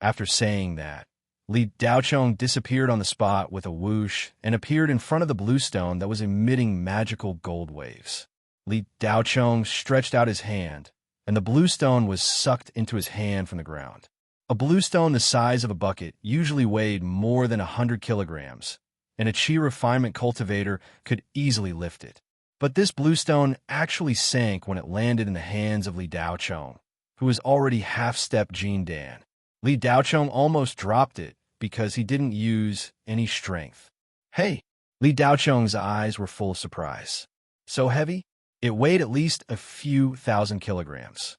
After saying that, Li Daochong disappeared on the spot with a whoosh and appeared in front of the blue stone that was emitting magical gold waves. Li Daochong stretched out his hand, and the blue stone was sucked into his hand from the ground. A blue stone the size of a bucket usually weighed more than 100 kilograms, and a chi refinement cultivator could easily lift it. But this blue stone actually sank when it landed in the hands of Li Daochong, who was already half-step Jindan. Li Daochong almost dropped it because he didn't use any strength. Hey, Li Daocheng's eyes were full of surprise. So heavy? It weighed at least a few thousand kilograms.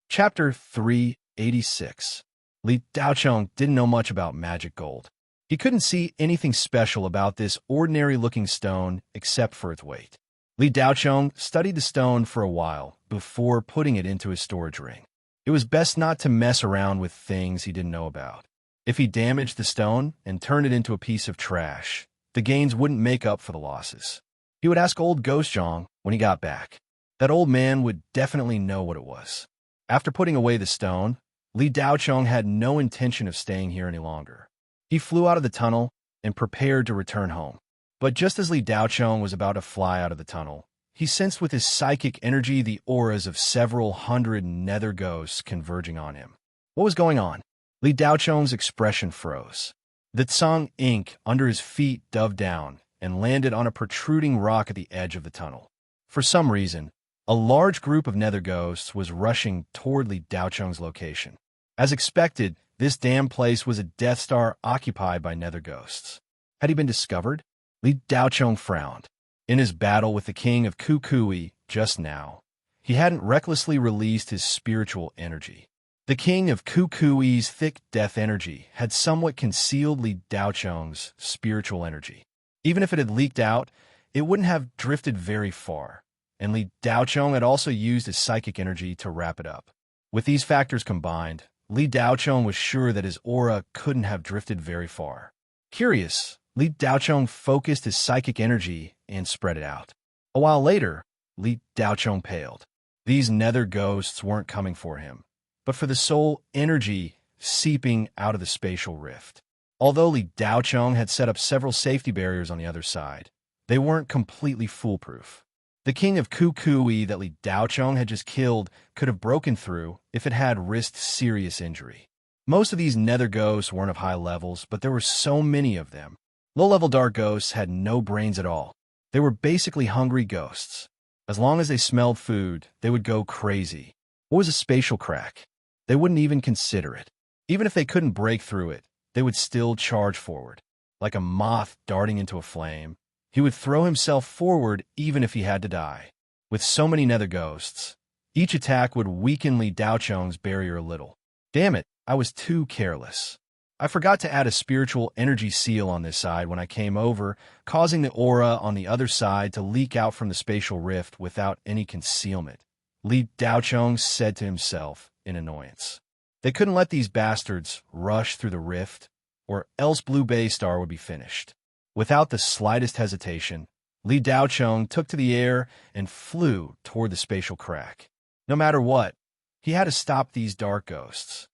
Chapter 386. Li Daocheng didn't know much about magic gold. He couldn't see anything special about this ordinary-looking stone except for its weight. Li Daocheng studied the stone for a while before putting it into his storage ring. It was best not to mess around with things he didn't know about. If he damaged the stone and turned it into a piece of trash, the gains wouldn't make up for the losses. He would ask old Ghost Zhang when he got back. That old man would definitely know what it was. After putting away the stone, Li Daocheng had no intention of staying here any longer. He flew out of the tunnel and prepared to return home. But just as Li Daocheng was about to fly out of the tunnel, he sensed with his psychic energy the auras of several hundred nether ghosts converging on him. What was going on? Li Daocheng's expression froze. The Tsang ink under his feet dove down and landed on a protruding rock at the edge of the tunnel. For some reason, a large group of nether ghosts was rushing toward Li Daocheng's location. As expected, this damn place was a Death Star occupied by nether ghosts. Had he been discovered? Li Daocheng frowned. In his battle with the king of Kukui just now, he hadn't recklessly released his spiritual energy. The king of Kukui's thick death energy had somewhat concealed Li Daocheng's spiritual energy. Even if it had leaked out, it wouldn't have drifted very far, and Li Daocheng had also used his psychic energy to wrap it up. With these factors combined, Li Daocheng was sure that his aura couldn't have drifted very far. Curious, Li Daocheng focused his psychic energy and spread it out. A while later, Li Daocheng paled. These nether ghosts weren't coming for him, but for the soul energy seeping out of the spatial rift. Although Li Daocheng had set up several safety barriers on the other side, they weren't completely foolproof. The king of Kukui that Li Daocheng had just killed could have broken through if it had risked serious injury. Most of these nether ghosts weren't of high levels, but there were so many of them. Low-level dark ghosts had no brains at all. They were basically hungry ghosts. As long as they smelled food, they would go crazy. What was a spatial crack? They wouldn't even consider it. Even if they couldn't break through it, they would still charge forward. Like a moth darting into a flame, he would throw himself forward even if he had to die. With so many nether ghosts, each attack would weaken Li Daocheng's barrier a little. Damn it, I was too careless. I forgot to add a spiritual energy seal on this side when I came over, causing the aura on the other side to leak out from the spatial rift without any concealment. Li Daocheng said to himself in annoyance. They couldn't let these bastards rush through the rift, or else Blue Bay Star would be finished. Without the slightest hesitation, Li Daocheng took to the air and flew toward the spatial crack. No matter what, he had to stop these dark ghosts.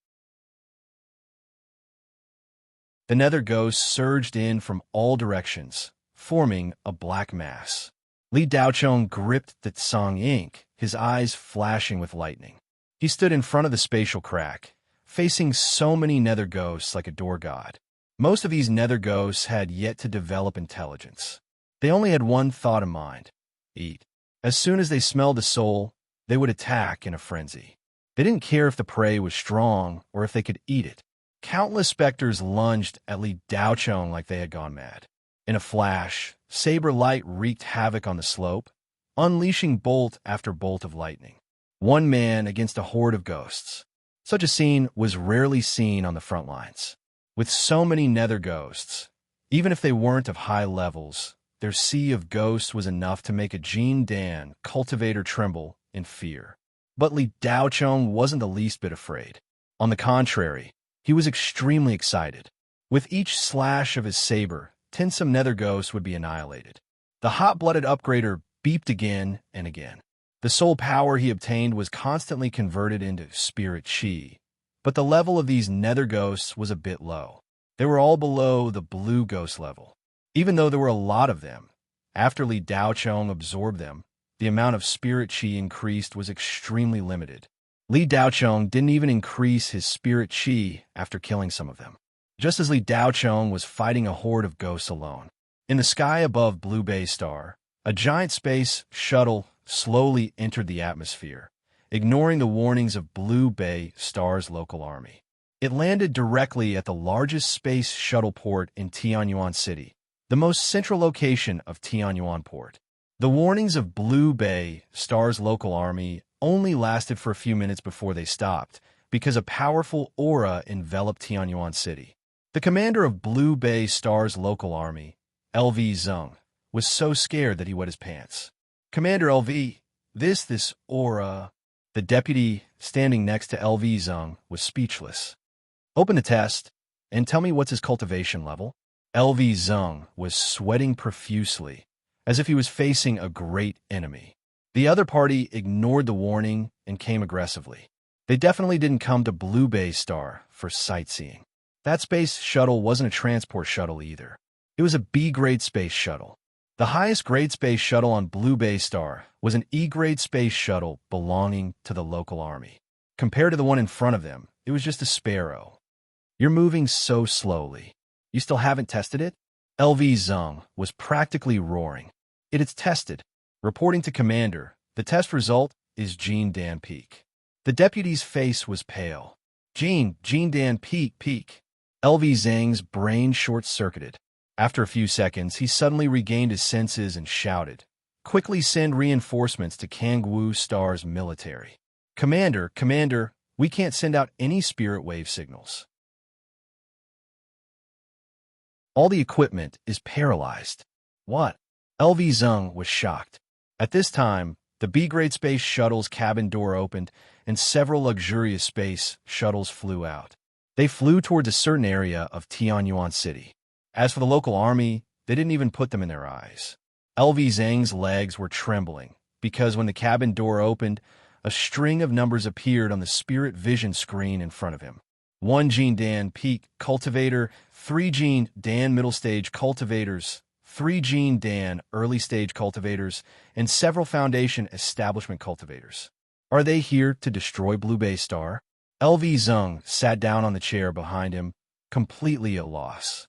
The nether ghosts surged in from all directions, forming a black mass. Li Daocheng gripped the Tsang ink, his eyes flashing with lightning. He stood in front of the spatial crack, facing so many nether ghosts like a door god. Most of these nether ghosts had yet to develop intelligence. They only had one thought in mind: eat. As soon as they smelled the soul, they would attack in a frenzy. They didn't care if the prey was strong or if they could eat it. Countless specters lunged at Li Daocheng like they had gone mad. In a flash, saber light wreaked havoc on the slope, unleashing bolt after bolt of lightning. One man against a horde of ghosts. Such a scene was rarely seen on the front lines. With so many nether ghosts, even if they weren't of high levels, their sea of ghosts was enough to make a Jean Dan cultivator tremble in fear. But Li Daocheng wasn't the least bit afraid. On the contrary, he was extremely excited. With each slash of his saber, tinsome nether ghosts would be annihilated. The hot-blooded upgrader beeped again and again. The soul power he obtained was constantly converted into spirit chi, but the level of these nether ghosts was a bit low. They were all below the blue ghost level. Even though there were a lot of them, after Li Daocheng absorbed them, the amount of spirit chi increased was extremely limited. Li Daocheng didn't even increase his spirit chi after killing some of them. Just as Li Daocheng was fighting a horde of ghosts alone. In the sky above Blue Bay Star, a giant space shuttle slowly entered the atmosphere, ignoring the warnings of Blue Bay Star's local army. It landed directly at the largest space shuttle port in Tianyuan City, the most central location of Tianyuan Port. The warnings of Blue Bay Star's local army only lasted for a few minutes before they stopped, because a powerful aura enveloped Tianyuan City. The commander of Blue Bay Star's local army, LV Zeng, was so scared that he wet his pants. Commander LV, this aura... The deputy standing next to LV Zeng was speechless. Open the test, and tell me what's his cultivation level. LV Zeng was sweating profusely, as if he was facing a great enemy. The other party ignored the warning and came aggressively. They definitely didn't come to Blue Bay Star for sightseeing. That space shuttle wasn't a transport shuttle either. It was a B-grade space shuttle. The highest grade space shuttle on Blue Bay Star was an E-grade space shuttle belonging to the local army. Compared to the one in front of them, it was just a sparrow. You're moving so slowly. You still haven't tested it? LV Zeng was practically roaring. It is tested. Reporting to Commander, the test result is Jean Dan Peak. The deputy's face was pale. Jean Dan Peak. LV Zeng's brain short-circuited. After a few seconds, he suddenly regained his senses and shouted, "Quickly send reinforcements to Kangwoo Star's military. Commander, we can't send out any spirit wave signals. All the equipment is paralyzed." What? LV Zeng was shocked. At this time, the B-grade space shuttle's cabin door opened, and several luxurious space shuttles flew out. They flew towards a certain area of Tianyuan City. As for the local army, they didn't even put them in their eyes. LV Zeng's legs were trembling, because when the cabin door opened, a string of numbers appeared on the spirit vision screen in front of him. 1 Jean Dan Peak Cultivator, 3 Jean Dan Middle Stage Cultivators, 3 Jean Dan Early Stage Cultivators, and several Foundation Establishment Cultivators. Are they here to destroy Blue Bay Star? LV Zeng sat down on the chair behind him, completely at a loss.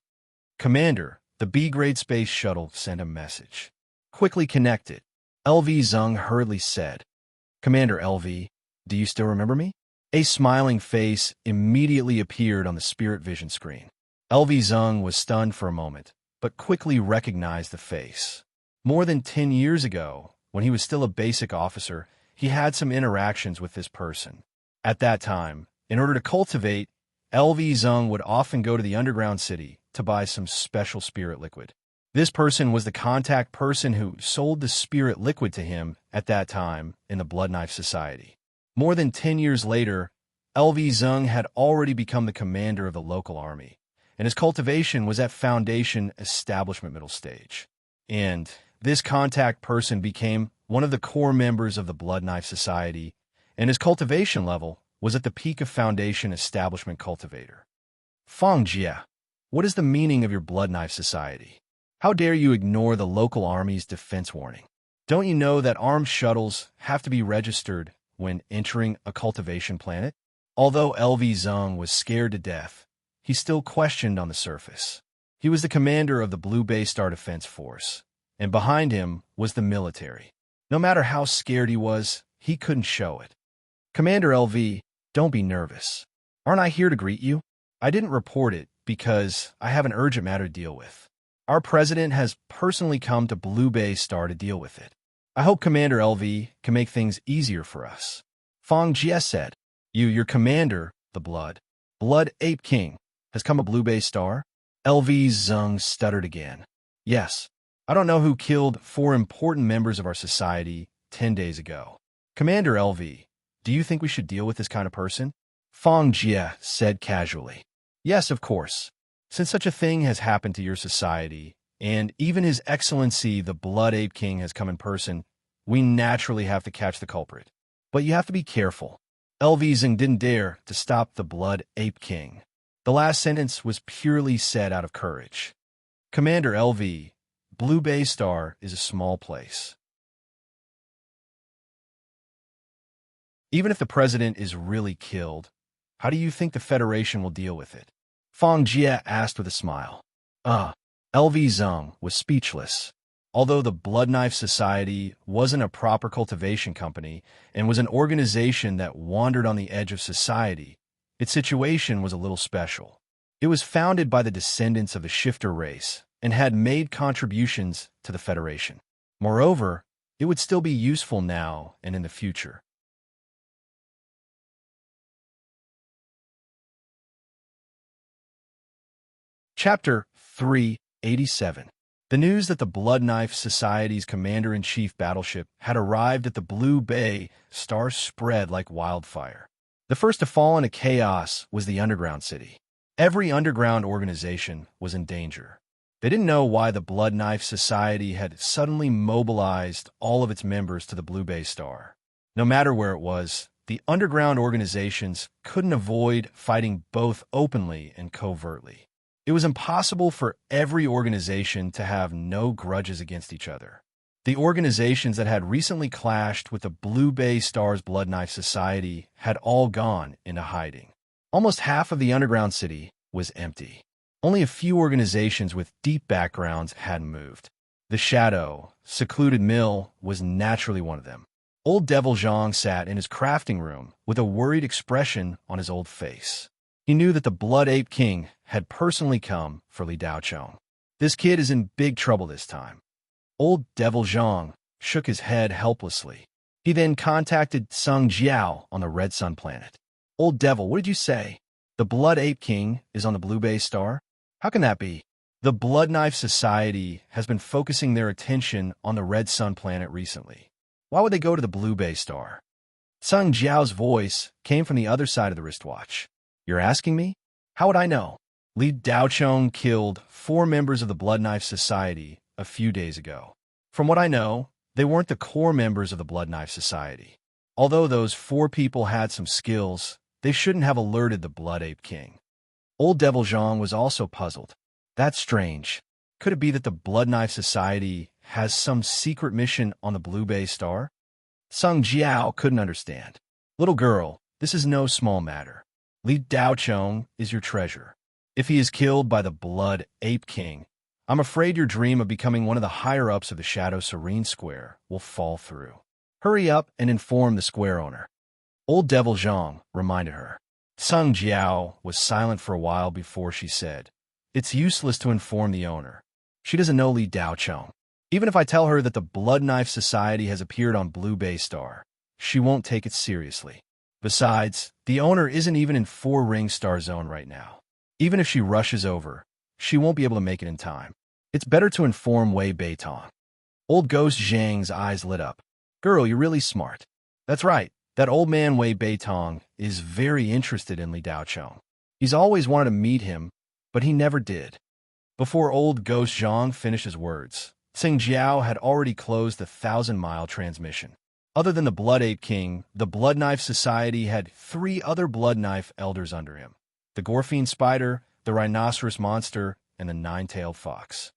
Commander, the B-grade space shuttle sent a message. Quickly connect it. LV Zeng hurriedly said. Commander LV, do you still remember me? A smiling face immediately appeared on the spirit vision screen. LV Zeng was stunned for a moment, but quickly recognized the face. More than 10 years ago, when he was still a basic officer, he had some interactions with this person. At that time, in order to cultivate, LV Zeng would often go to the underground city to buy some special spirit liquid. This person was the contact person who sold the spirit liquid to him at that time in the Blood Knife Society. More than 10 years later, LV Zeng had already become the commander of the local army, and his cultivation was at Foundation Establishment Middle Stage. And this contact person became one of the core members of the Blood Knife Society, and his cultivation level was at the peak of Foundation Establishment Cultivator. Fang Jia, what is the meaning of your Blood Knife Society? How dare you ignore the local army's defense warning? Don't you know that armed shuttles have to be registered when entering a cultivation planet? Although LV Zeng was scared to death, he still questioned on the surface. He was the commander of the Blue Bay Star Defense Force, and behind him was the military. No matter how scared he was, he couldn't show it. Commander LV, don't be nervous. Aren't I here to greet you? I didn't report it because I have an urgent matter to deal with. Our president has personally come to Blue Bay Star to deal with it. I hope Commander LV can make things easier for us. Fang Jie said, your commander, the Blood Ape King, has come to Blue Bay Star? LV Zeng stuttered again. Yes. I don't know who killed 4 important members of our society 10 days ago. Commander LV, do you think we should deal with this kind of person? Fang Jie said casually. Yes, of course. Since such a thing has happened to your society, and even His Excellency the Blood Ape King has come in person, we naturally have to catch the culprit. But you have to be careful. LV Zeng didn't dare to stop the Blood Ape King. The last sentence was purely said out of courage. Commander LV, Blue Bay Star is a small place. Even if the president is really killed, how do you think the Federation will deal with it? Fang Jie asked with a smile. LV Zeng was speechless. Although the Blood Knife Society wasn't a proper cultivation company and was an organization that wandered on the edge of society, Its situation was a little special. It was founded by the descendants of the shifter race and had made contributions to the Federation. Moreover, it would still be useful now and in the future. Chapter 387. The news that the Blood Knife Society's Commander-in-Chief battleship had arrived at the Blue Bay Star spread like wildfire. The first to fall into chaos was the underground city. Every underground organization was in danger. They didn't know why the Blood Knife Society had suddenly mobilized all of its members to the Blue Bay Star. No matter where it was, the underground organizations couldn't avoid fighting both openly and covertly. It was impossible for every organization to have no grudges against each other. The organizations that had recently clashed with the Blue Bay Star's Blood Knife Society had all gone into hiding. Almost half of the underground city was empty. Only a few organizations with deep backgrounds had moved. The Shadow, secluded mill, was naturally one of them. Old Devil Zhang sat in his crafting room with a worried expression on his old face. He knew that the Blood Ape King had personally come for Li Daochong. This kid is in big trouble this time. Old Devil Zhang shook his head helplessly. He then contacted Sung Jiao on the Red Sun planet. Old Devil, what did you say? The Blood Ape King is on the Blue Bay Star? How can that be? The Blood Knife Society has been focusing their attention on the Red Sun planet recently. Why would they go to the Blue Bay Star? Sung Jiao's voice came from the other side of the wristwatch. You're asking me? How would I know? Li Daochong killed 4 members of the Blood Knife Society a few days ago. From what I know, they weren't the core members of the Blood Knife Society. Although those 4 people had some skills, they shouldn't have alerted the Blood Ape King. Old Devil Zhang was also puzzled. That's strange. Could it be that the Blood Knife Society has some secret mission on the Blue Bay Star? Sung Jiao couldn't understand. Little girl, this is no small matter. Li Daochong is your treasure. If he is killed by the Blood Ape King, I'm afraid your dream of becoming one of the higher-ups of the Shadow Serene Square will fall through. Hurry up and inform the square owner. Old Devil Zhang reminded her. Sung Jiao was silent for a while before she said, It's useless to inform the owner. She doesn't know Li Daochong. Even if I tell her that the Blood Knife Society has appeared on Blue Bay Star, she won't take it seriously. Besides, the owner isn't even in 4-ring star zone right now. Even if she rushes over, she won't be able to make it in time. It's better to inform Wei Beitong. Old Ghost Zhang's eyes lit up. Girl, you're really smart. That's right. That old man Wei Beitong is very interested in Li Daochong. He's always wanted to meet him, but he never did. Before old Ghost Zhang finished his words, Sing Jiao had already closed the 1,000-mile transmission. Other than the Blood Ape King, the Blood Knife Society had 3 other Blood Knife elders under him. The Gorfine Spider, the Rhinoceros Monster, and the Nine-Tailed Fox.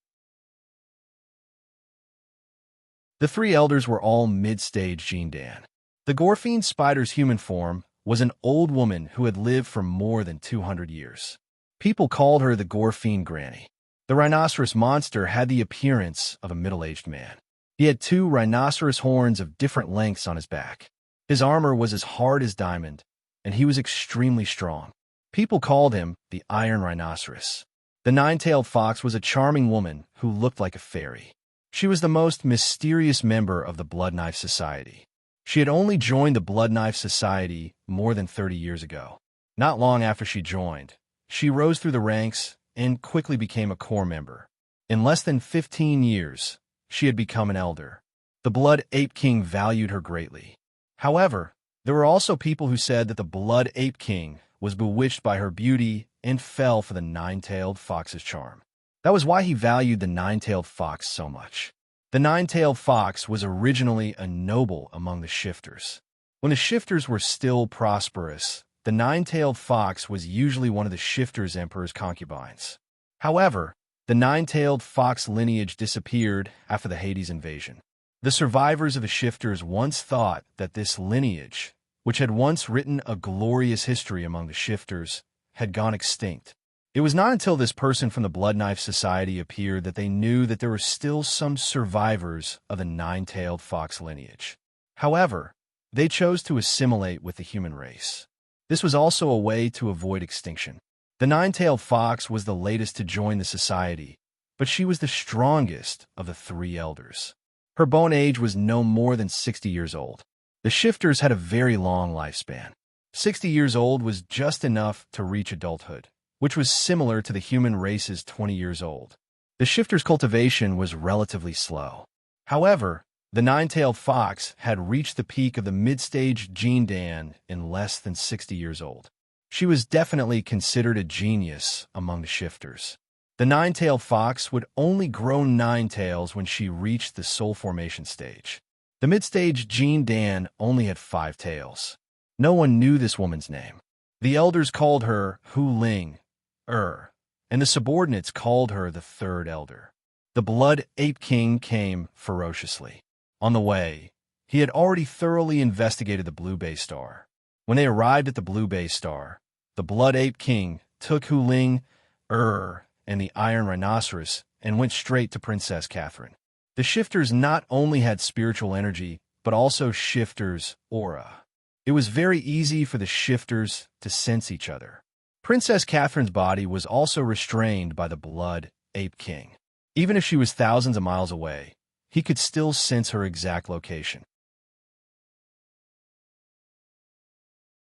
The 3 elders were all mid-stage Jindan. The Gorfine Spider's human form was an old woman who had lived for more than 200 years. People called her the Gorfine Granny. The Rhinoceros Monster had the appearance of a middle-aged man. He had 2 rhinoceros horns of different lengths on his back. His armor was as hard as diamond, and he was extremely strong. People called him the Iron Rhinoceros. The Nine-Tailed Fox was a charming woman who looked like a fairy. She was the most mysterious member of the Blood Knife Society. She had only joined the Blood Knife Society more than 30 years ago. Not long after she joined, she rose through the ranks and quickly became a core member. In less than 15 years, she had become an elder. The Blood Ape King valued her greatly. However, there were also people who said that the Blood Ape King was bewitched by her beauty and fell for the Nine-Tailed Fox's charm. That was why he valued the Nine-Tailed Fox so much. The Nine-Tailed Fox was originally a noble among the shifters. When the shifters were still prosperous, the Nine-Tailed Fox was usually one of the shifters' emperor's concubines. However, the Nine-Tailed Fox lineage disappeared after the Hades invasion. The survivors of the shifters once thought that this lineage, which had once written a glorious history among the shifters, had gone extinct. It was not until this person from the Blood Knife Society appeared that they knew that there were still some survivors of the Nine-Tailed Fox lineage. However, they chose to assimilate with the human race. This was also a way to avoid extinction. The nine-tailed fox was the latest to join the society, but she was the strongest of the three elders. Her bone age was no more than 60 years old. The shifters had a very long lifespan. 60 years old was just enough to reach adulthood, which was similar to the human race's 20 years old. The shifters' cultivation was relatively slow. However, the nine-tailed fox had reached the peak of the mid-stage gene Dan in less than 60 years old. She was definitely considered a genius among the shifters. The nine-tailed fox would only grow 9 tails when she reached the soul formation stage. The mid-stage gene Dan only had 5 tails. No one knew this woman's name. The elders called her Hu Ling, and the subordinates called her the third elder. The Blood Ape King came ferociously. On the way, he had already thoroughly investigated the Blue Bay Star. When they arrived at the Blue Bay Star, the Blood Ape King took Hu Ling, and the Iron Rhinoceros and went straight to Princess Catherine. The shifters not only had spiritual energy, but also shifters' aura. It was very easy for the shifters to sense each other. Princess Catherine's body was also restrained by the Blood Ape King. Even if she was thousands of miles away, he could still sense her exact location.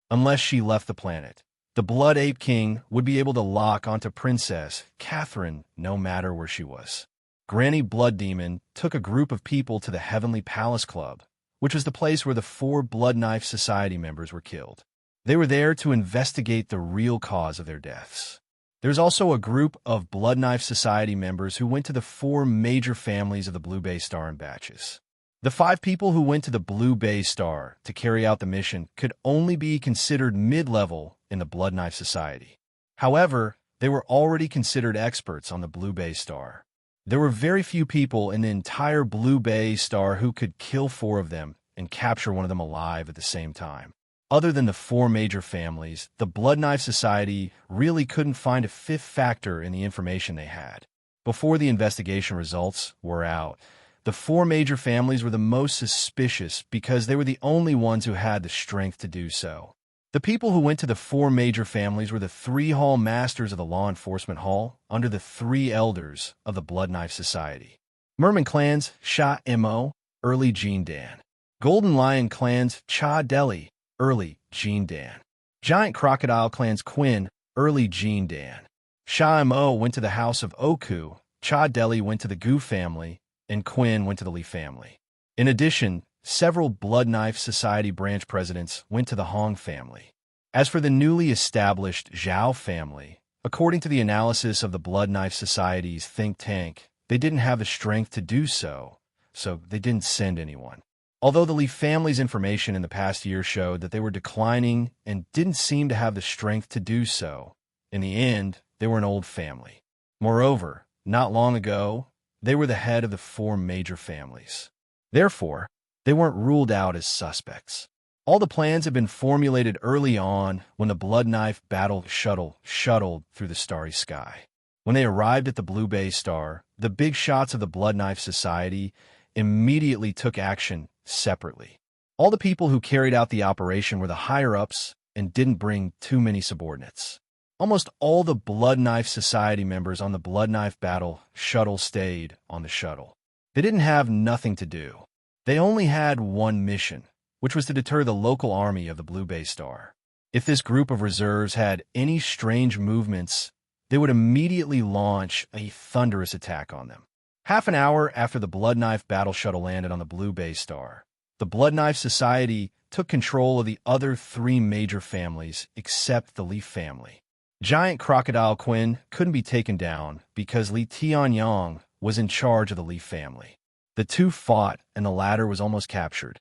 Unless she left the planet, the Blood Ape King would be able to lock onto Princess Catherine no matter where she was. Granny Blood Demon took a group of people to the Heavenly Palace Club, which was the place where the 4 Blood Knife Society members were killed. They were there to investigate the real cause of their deaths. There's also a group of Blood Knife Society members who went to the 4 major families of the Blue Bay Star in batches. The 5 people who went to the Blue Bay Star to carry out the mission could only be considered mid-level in the Blood Knife Society. However, they were already considered experts on the Blue Bay Star. There were very few people in the entire Blue Bay Star who could kill 4 of them and capture one of them alive at the same time. Other than the 4 major families, the Blood Knife Society really couldn't find a 5th factor in the information they had. Before the investigation results were out, the 4 major families were the most suspicious because they were the only ones who had the strength to do so. The people who went to the 4 major families were the 3 Hall Masters of the Law Enforcement Hall under the 3 Elders of the Blood Knife Society. Merman Clan's Sha Mo, early Gene Dan. Golden Lion Clan's Cha Deli, early Gene Dan. Giant Crocodile Clan's Quinn, early Gene Dan. Sha Mo went to the House of Oku, Cha Deli went to the Gu family, and Quinn went to the Lee family. In addition, several Blood Knife Society branch presidents went to the Hong family. As for the newly established Zhao family, according to the analysis of the Blood Knife Society's think tank, they didn't have the strength to do so, so they didn't send anyone. Although the Lee family's information in the past year showed that they were declining and didn't seem to have the strength to do so, in the end, they were an old family. Moreover, not long ago, they were the head of the 4 major families. Therefore, they weren't ruled out as suspects. All the plans had been formulated early on when the Blood Knife battle shuttle shuttled through the starry sky. When they arrived at the Blue Bay Star, the big shots of the Blood Knife Society immediately took action separately. All the people who carried out the operation were the higher-ups and didn't bring too many subordinates. Almost all the Blood Knife Society members on the Blood Knife battle shuttle stayed on the shuttle. They didn't have nothing to do. They only had one mission, which was to deter the local army of the Blue Bay Star. If this group of reserves had any strange movements, they would immediately launch a thunderous attack on them. Half an hour after the Blood Knife battle shuttle landed on the Blue Bay Star, the Blood Knife Society took control of the other 3 major families except the Leaf family. Giant Crocodile Quinn couldn't be taken down because Li Tianyang was in charge of the Leaf family. The 2 fought, and the latter was almost captured.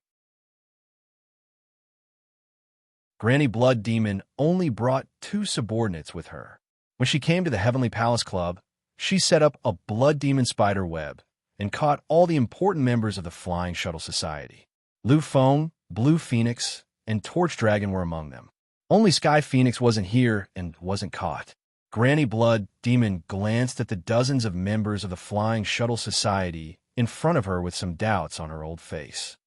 Granny Blood Demon only brought 2 subordinates with her. When she came to the Heavenly Palace Club, she set up a Blood Demon spider web and caught all the important members of the Flying Shuttle Society. Lu Feng, Blue Phoenix, and Torch Dragon were among them. Only Sky Phoenix wasn't here and wasn't caught. Granny Blood Demon glanced at the dozens of members of the Flying Shuttle Society in front of her with some doubts on her old face.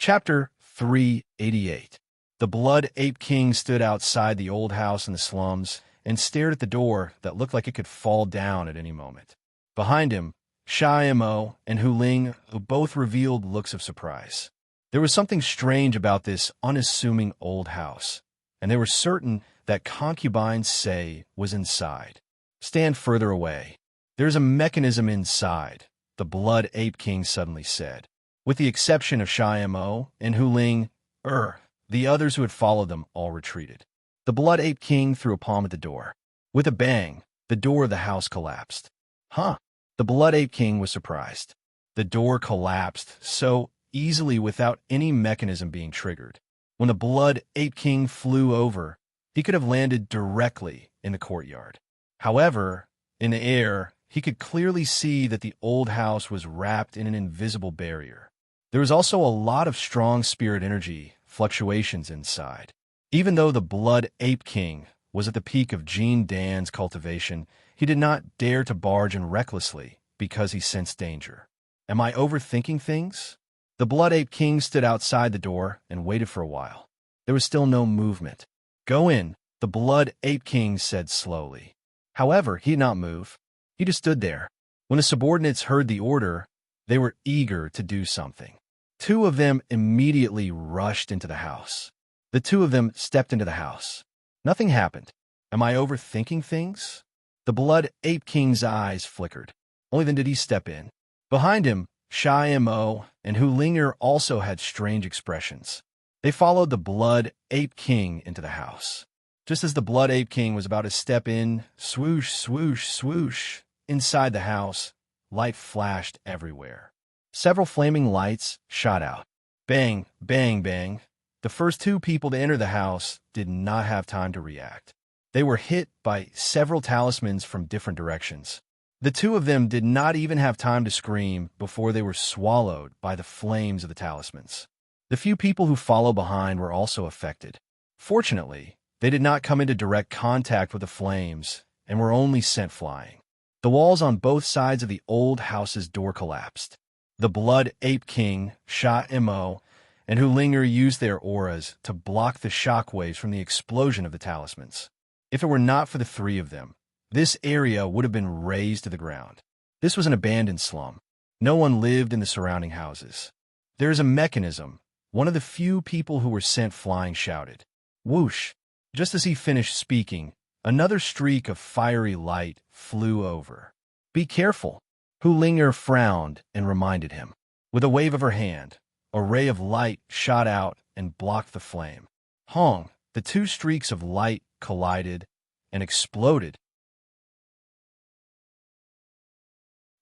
Chapter 388. The Blood Ape King stood outside the old house in the slums and stared at the door that looked like it could fall down at any moment. Behind him, Sha Mo and Hu Ling both revealed looks of surprise. There was something strange about this unassuming old house, and they were certain that concubine Sei was inside. Stand further away. There's a mechanism inside, the Blood Ape King suddenly said. With the exception of Sha Mo and Hu Ling, the others who had followed them all retreated. The Blood Ape King threw a palm at the door. With a bang, the door of the house collapsed. Huh? The Blood Ape King was surprised. The door collapsed so easily without any mechanism being triggered. When the Blood Ape King flew over, he could have landed directly in the courtyard. However, in the air, he could clearly see that the old house was wrapped in an invisible barrier. There was also a lot of strong spirit energy fluctuations inside. Even though the Blood Ape King was at the peak of Jean Dan's cultivation, he did not dare to barge in recklessly because he sensed danger. Am I overthinking things? The Blood Ape King stood outside the door and waited for a while. There was still no movement. Go in, the Blood Ape King said slowly. However, he did not move. He just stood there. When the subordinates heard the order, they were eager to do something. Two of them immediately rushed into the house. The two of them stepped into the house. Nothing happened. Am I overthinking things? The Blood Ape King's eyes flickered. Only then did he step in. Behind him, Sha Mo and Hu Linger also had strange expressions. They followed the Blood Ape King into the house. Just as the Blood Ape King was about to step in, swoosh, swoosh, swoosh, inside the house, light flashed everywhere. Several flaming lights shot out. Bang, bang, bang. The first two people to enter the house did not have time to react. They were hit by several talismans from different directions. The two of them did not even have time to scream before they were swallowed by the flames of the talismans. The few people who followed behind were also affected. Fortunately, they did not come into direct contact with the flames and were only sent flying. The walls on both sides of the old house's door collapsed. The Blood Ape King, Sha Mo, and Hu Linger used their auras to block the shockwaves from the explosion of the talismans. If it were not for the three of them, this area would have been razed to the ground. This was an abandoned slum. No one lived in the surrounding houses. There is a mechanism. One of the few people who were sent flying shouted. Whoosh! Just as he finished speaking, another streak of fiery light flew over. Be careful! Hu Linger frowned and reminded him. With a wave of her hand, a ray of light shot out and blocked the flame. Hong! The two streaks of light collided and exploded.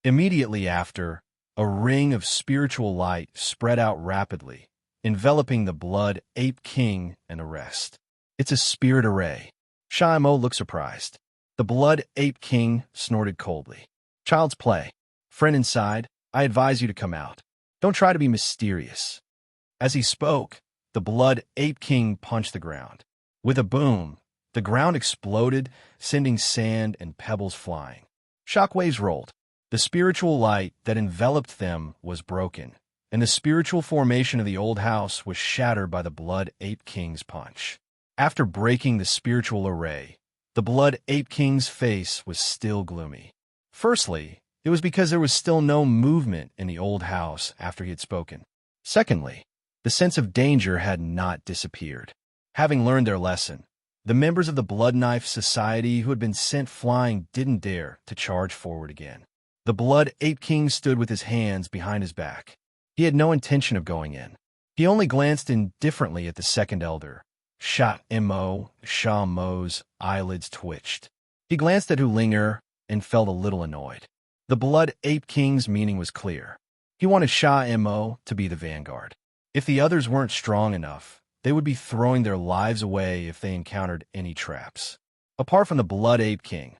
Immediately after, a ring of spiritual light spread out rapidly, enveloping the Blood Ape King and the rest. It's a spirit array. Sha Mo looked surprised. The Blood Ape King snorted coldly. Child's play. Friend inside, I advise you to come out. Don't try to be mysterious. As he spoke, the Blood Ape King punched the ground. With a boom, the ground exploded, sending sand and pebbles flying. Shockwaves rolled. The spiritual light that enveloped them was broken, and the spiritual formation of the old house was shattered by the Blood Ape King's punch. After breaking the spiritual array, the Blood Ape King's face was still gloomy. Firstly, it was because there was still no movement in the old house after he had spoken. Secondly, the sense of danger had not disappeared. Having learned their lesson, the members of the Blood Knife Society who had been sent flying didn't dare to charge forward again. The Blood Ape King stood with his hands behind his back. He had no intention of going in. He only glanced indifferently at the second elder. Sha Mo's eyelids twitched. He glanced at Hu Linger and felt a little annoyed. The Blood Ape King's meaning was clear. He wanted Sha Mo to be the vanguard. If the others weren't strong enough, they would be throwing their lives away if they encountered any traps. Apart from the Blood Ape King,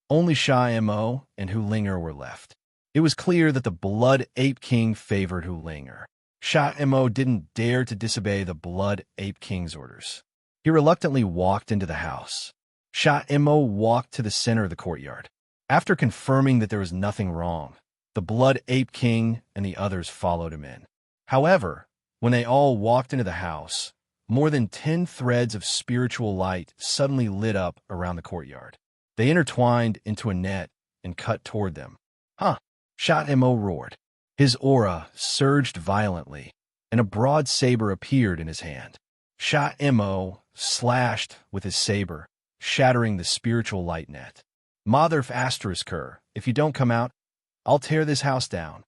only Sha Mo and Hu Linger were left. It was clear that the Blood Ape King favored Hu Linger. Sha Mo didn't dare to disobey the Blood Ape King's orders. He reluctantly walked into the house. Sha Mo walked to the center of the courtyard. After confirming that there was nothing wrong, the Blood Ape King and the others followed him in. However, When they all walked into the house, more than 10 threads of spiritual light suddenly lit up around the courtyard. They intertwined into a net and cut toward them. Huh! Sha-Mo roared. His aura surged violently, and a broad saber appeared in his hand. Sha-Mo slashed with his saber, shattering the spiritual light net. Mother Asterisker, if you don't come out, I'll tear this house down.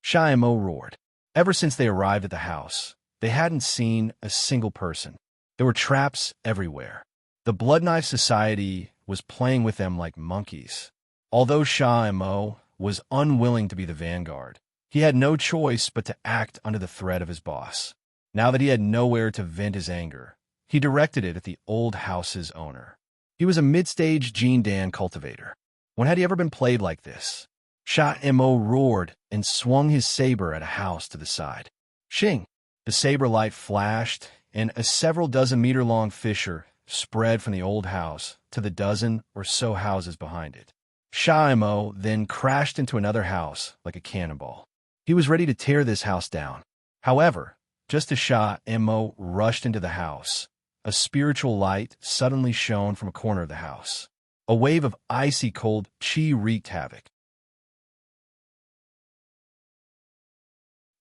Sha-Mo roared. Ever since they arrived at the house, they hadn't seen a single person. There were traps everywhere. The Blood Knife Society was playing with them like monkeys. Although Sha-Mo was unwilling to be the vanguard, he had no choice but to act under the threat of his boss. Now that he had nowhere to vent his anger, he directed it at the old house's owner. He was a mid-stage Jindan cultivator. When had he ever been played like this? Sha-Mo roared and swung his saber at a house to the side. Shing! The saber light flashed, and a several dozen meter-long fissure spread from the old house to the dozen or so houses behind it. Sha-Mo then crashed into another house like a cannonball. He was ready to tear this house down. However, just as Sha-Mo rushed into the house, a spiritual light suddenly shone from a corner of the house. A wave of icy cold chi wreaked havoc.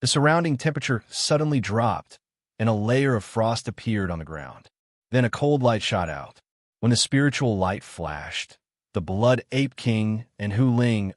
The surrounding temperature suddenly dropped, and a layer of frost appeared on the ground. Then a cold light shot out. When the spiritual light flashed, the Blood Ape King and Hu Ling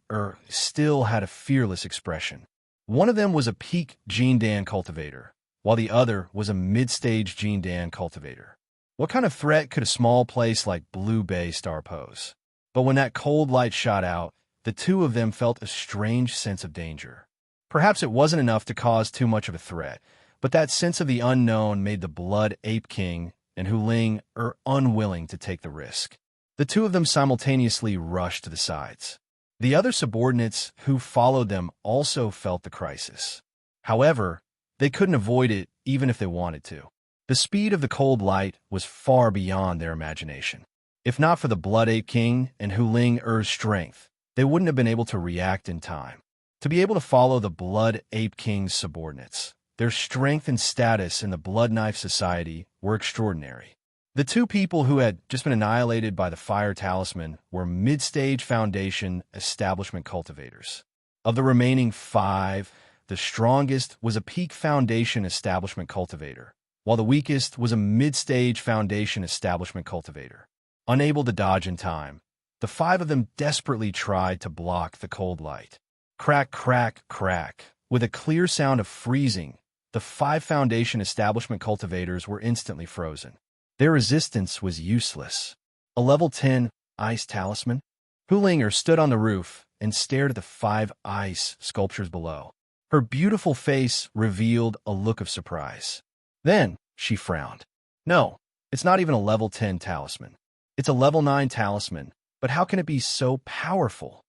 still had a fearless expression. One of them was a peak Jindan cultivator, while the other was a mid-stage Jindan cultivator. What kind of threat could a small place like Blue Bay Star pose? But when that cold light shot out, the two of them felt a strange sense of danger. Perhaps it wasn't enough to cause too much of a threat, but that sense of the unknown made the Blood Ape King and Hu Ling unwilling to take the risk. The two of them simultaneously rushed to the sides. The other subordinates who followed them also felt the crisis. However, they couldn't avoid it even if they wanted to. The speed of the cold light was far beyond their imagination. If not for the Blood Ape King and Hu Ling strength, they wouldn't have been able to react in time. To be able to follow the Blood Ape King's subordinates, their strength and status in the Blood Knife Society were extraordinary. The two people who had just been annihilated by the Fire Talisman were mid-stage Foundation establishment cultivators. Of the remaining 5, the strongest was a peak Foundation establishment cultivator, while the weakest was a mid-stage Foundation establishment cultivator. Unable to dodge in time, the 5 of them desperately tried to block the cold light. Crack, crack, crack. With a clear sound of freezing, the 5 Foundation establishment cultivators were instantly frozen. Their resistance was useless. A level 10 ice talisman? Hu Ling stood on the roof and stared at the 5 ice sculptures below. Her beautiful face revealed a look of surprise. Then she frowned. No, it's not even a level 10 talisman. It's a level 9 talisman, but how can it be so powerful?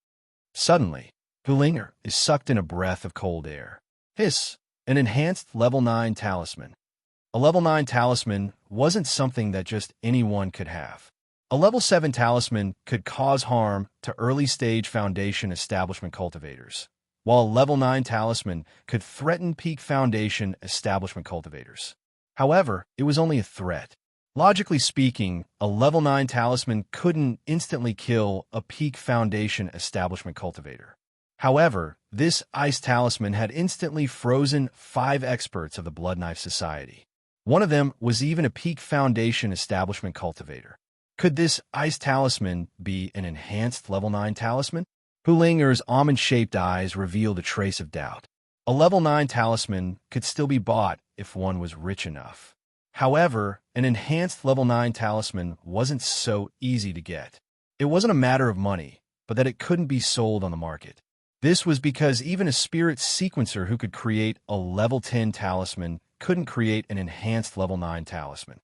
Suddenly, Hu Ling is sucked in a breath of cold air. Hiss! An enhanced level 9 talisman. A level 9 talisman wasn't something that just anyone could have. A level 7 talisman could cause harm to early-stage Foundation establishment cultivators, while a level 9 talisman could threaten peak Foundation establishment cultivators. However, it was only a threat. Logically speaking, a level 9 talisman couldn't instantly kill a peak Foundation establishment cultivator. However, this ice talisman had instantly frozen 5 experts of the Blood Knife Society. One of them was even a peak Foundation establishment cultivator. Could this ice talisman be an enhanced level 9 talisman? Hu Ling's almond-shaped eyes revealed a trace of doubt. A level 9 talisman could still be bought if one was rich enough. However, an enhanced level 9 talisman wasn't so easy to get. It wasn't a matter of money, but that it couldn't be sold on the market. This was because even a spirit sequencer who could create a level 10 talisman couldn't create an enhanced level 9 talisman.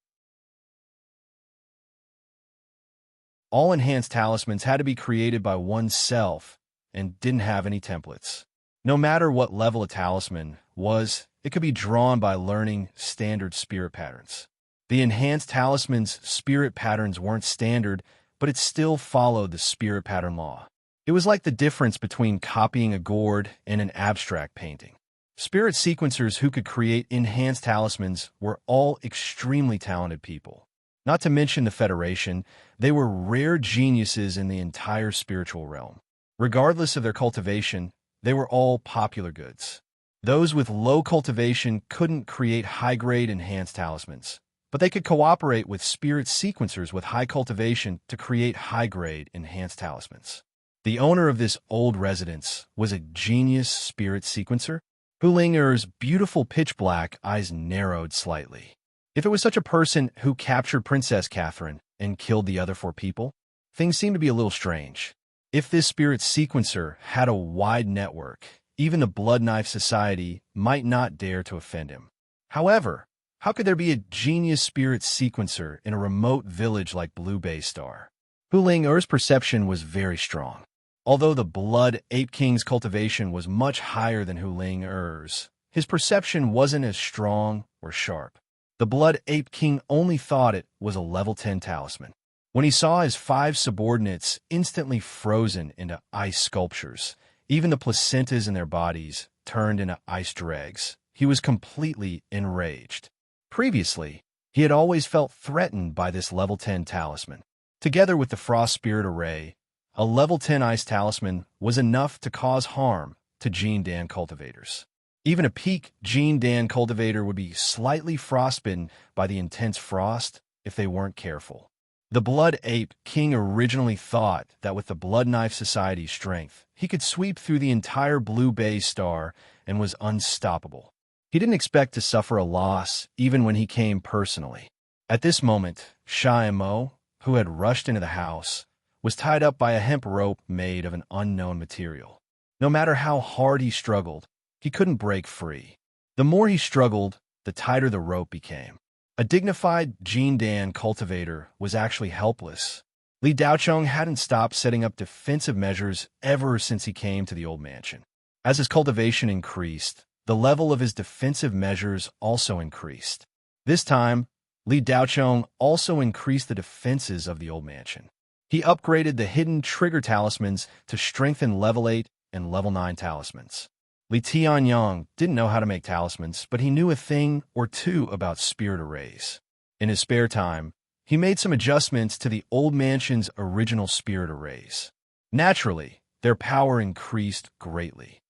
All enhanced talismans had to be created by oneself and didn't have any templates. No matter what level a talisman was, it could be drawn by learning standard spirit patterns. The enhanced talisman's spirit patterns weren't standard, but it still followed the spirit pattern law. It was like the difference between copying a gourd and an abstract painting. Spirit sequencers who could create enhanced talismans were all extremely talented people. Not to mention the Federation, they were rare geniuses in the entire spiritual realm. Regardless of their cultivation, they were all popular goods. Those with low cultivation couldn't create high-grade enhanced talismans, but they could cooperate with spirit sequencers with high cultivation to create high-grade enhanced talismans. The owner of this old residence was a genius spirit sequencer. Hulinger's beautiful pitch-black eyes narrowed slightly. If it was such a person who captured Princess Catherine and killed the other 4 people, things seemed to be a little strange. If this spirit sequencer had a wide network, even the Blood Knife Society might not dare to offend him. However, how could there be a genius spirit sequencer in a remote village like Blue Bay Star? Hulinger's perception was very strong. Although the Blood Ape King's cultivation was much higher than Hulinger's, his perception wasn't as strong or sharp. The Blood Ape King only thought it was a level 10 talisman. When he saw his 5 subordinates instantly frozen into ice sculptures, even the placentas in their bodies turned into ice dregs, he was completely enraged. Previously, he had always felt threatened by this level 10 talisman. Together with the Frost Spirit Array, a level 10 ice talisman was enough to cause harm to Gene Dan cultivators. Even a peak Gene Dan cultivator would be slightly frostbitten by the intense frost if they weren't careful. The Blood Ape King originally thought that with the Blood Knife Society's strength, he could sweep through the entire Blue Bay Star and was unstoppable. He didn't expect to suffer a loss even when he came personally. At this moment, Mo, who had rushed into the house, was tied up by a hemp rope made of an unknown material. No matter how hard he struggled, he couldn't break free. The more he struggled, the tighter the rope became. A dignified Gene Dan cultivator was actually helpless. Li Daocheng hadn't stopped setting up defensive measures ever since he came to the old mansion. As his cultivation increased, the level of his defensive measures also increased. This time, Li Daocheng also increased the defenses of the old mansion. He upgraded the hidden trigger talismans to strengthen level 8 and level 9 talismans. Li Tianyang didn't know how to make talismans, but he knew a thing or two about spirit arrays. In his spare time, he made some adjustments to the old mansion's original spirit arrays. Naturally, their power increased greatly.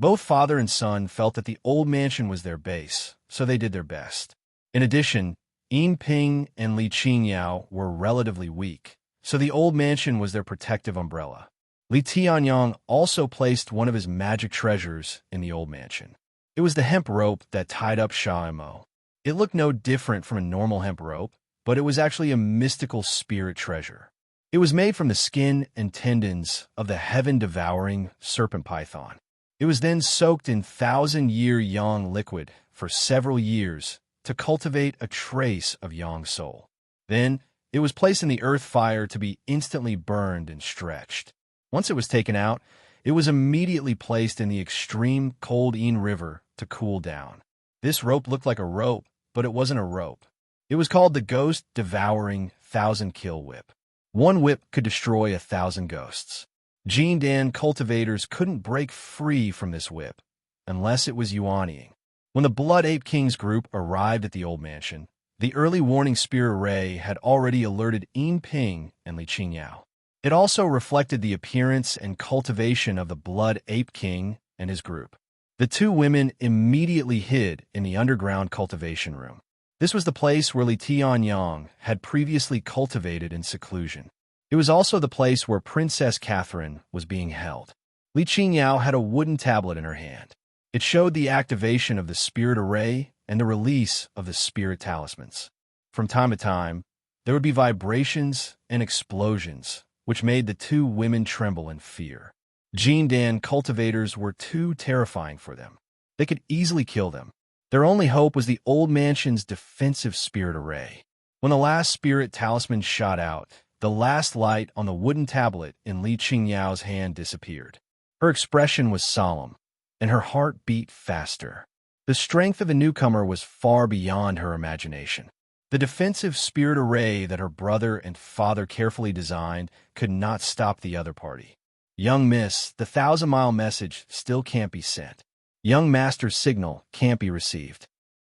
Both father and son felt that the old mansion was their base, so they did their best. In addition, Yin Ping and Li Qingyao were relatively weak, so the old mansion was their protective umbrella. Li Tianyang also placed one of his magic treasures in the old mansion. It was the hemp rope that tied up Mo. It looked no different from a normal hemp rope, but it was actually a mystical spirit treasure. It was made from the skin and tendons of the heaven-devouring serpent python. It was then soaked in 1,000-year yang liquid for several years to cultivate a trace of yang soul. Then, it was placed in the earth fire to be instantly burned and stretched. Once it was taken out, it was immediately placed in the extreme cold Yin River to cool down. This rope looked like a rope, but it wasn't a rope. It was called the Ghost Devouring 1,000-Kill Whip. One whip could destroy 1,000 ghosts. Gene Dan cultivators couldn't break free from this whip, unless it was Yuanying. When the Blood Ape King's group arrived at the old mansion, the early warning spirit array had already alerted Yin Ping and Li Qingyao. It also reflected the appearance and cultivation of the Blood Ape King and his group. The two women immediately hid in the underground cultivation room. This was the place where Li Tianyang had previously cultivated in seclusion. It was also the place where Princess Catherine was being held. Li Qingyao had a wooden tablet in her hand. It showed the activation of the spirit array and the release of the spirit talismans. From time to time, there would be vibrations and explosions, which made the two women tremble in fear. Gene Dan cultivators were too terrifying for them. They could easily kill them. Their only hope was the old mansion's defensive spirit array. When the last spirit talisman shot out, the last light on the wooden tablet in Li Qingyao's hand disappeared. Her expression was solemn, and her heart beat faster. The strength of the newcomer was far beyond her imagination. The defensive spirit array that her brother and father carefully designed could not stop the other party. Young Miss, the 1,000-mile message still can't be sent. Young Master's signal can't be received.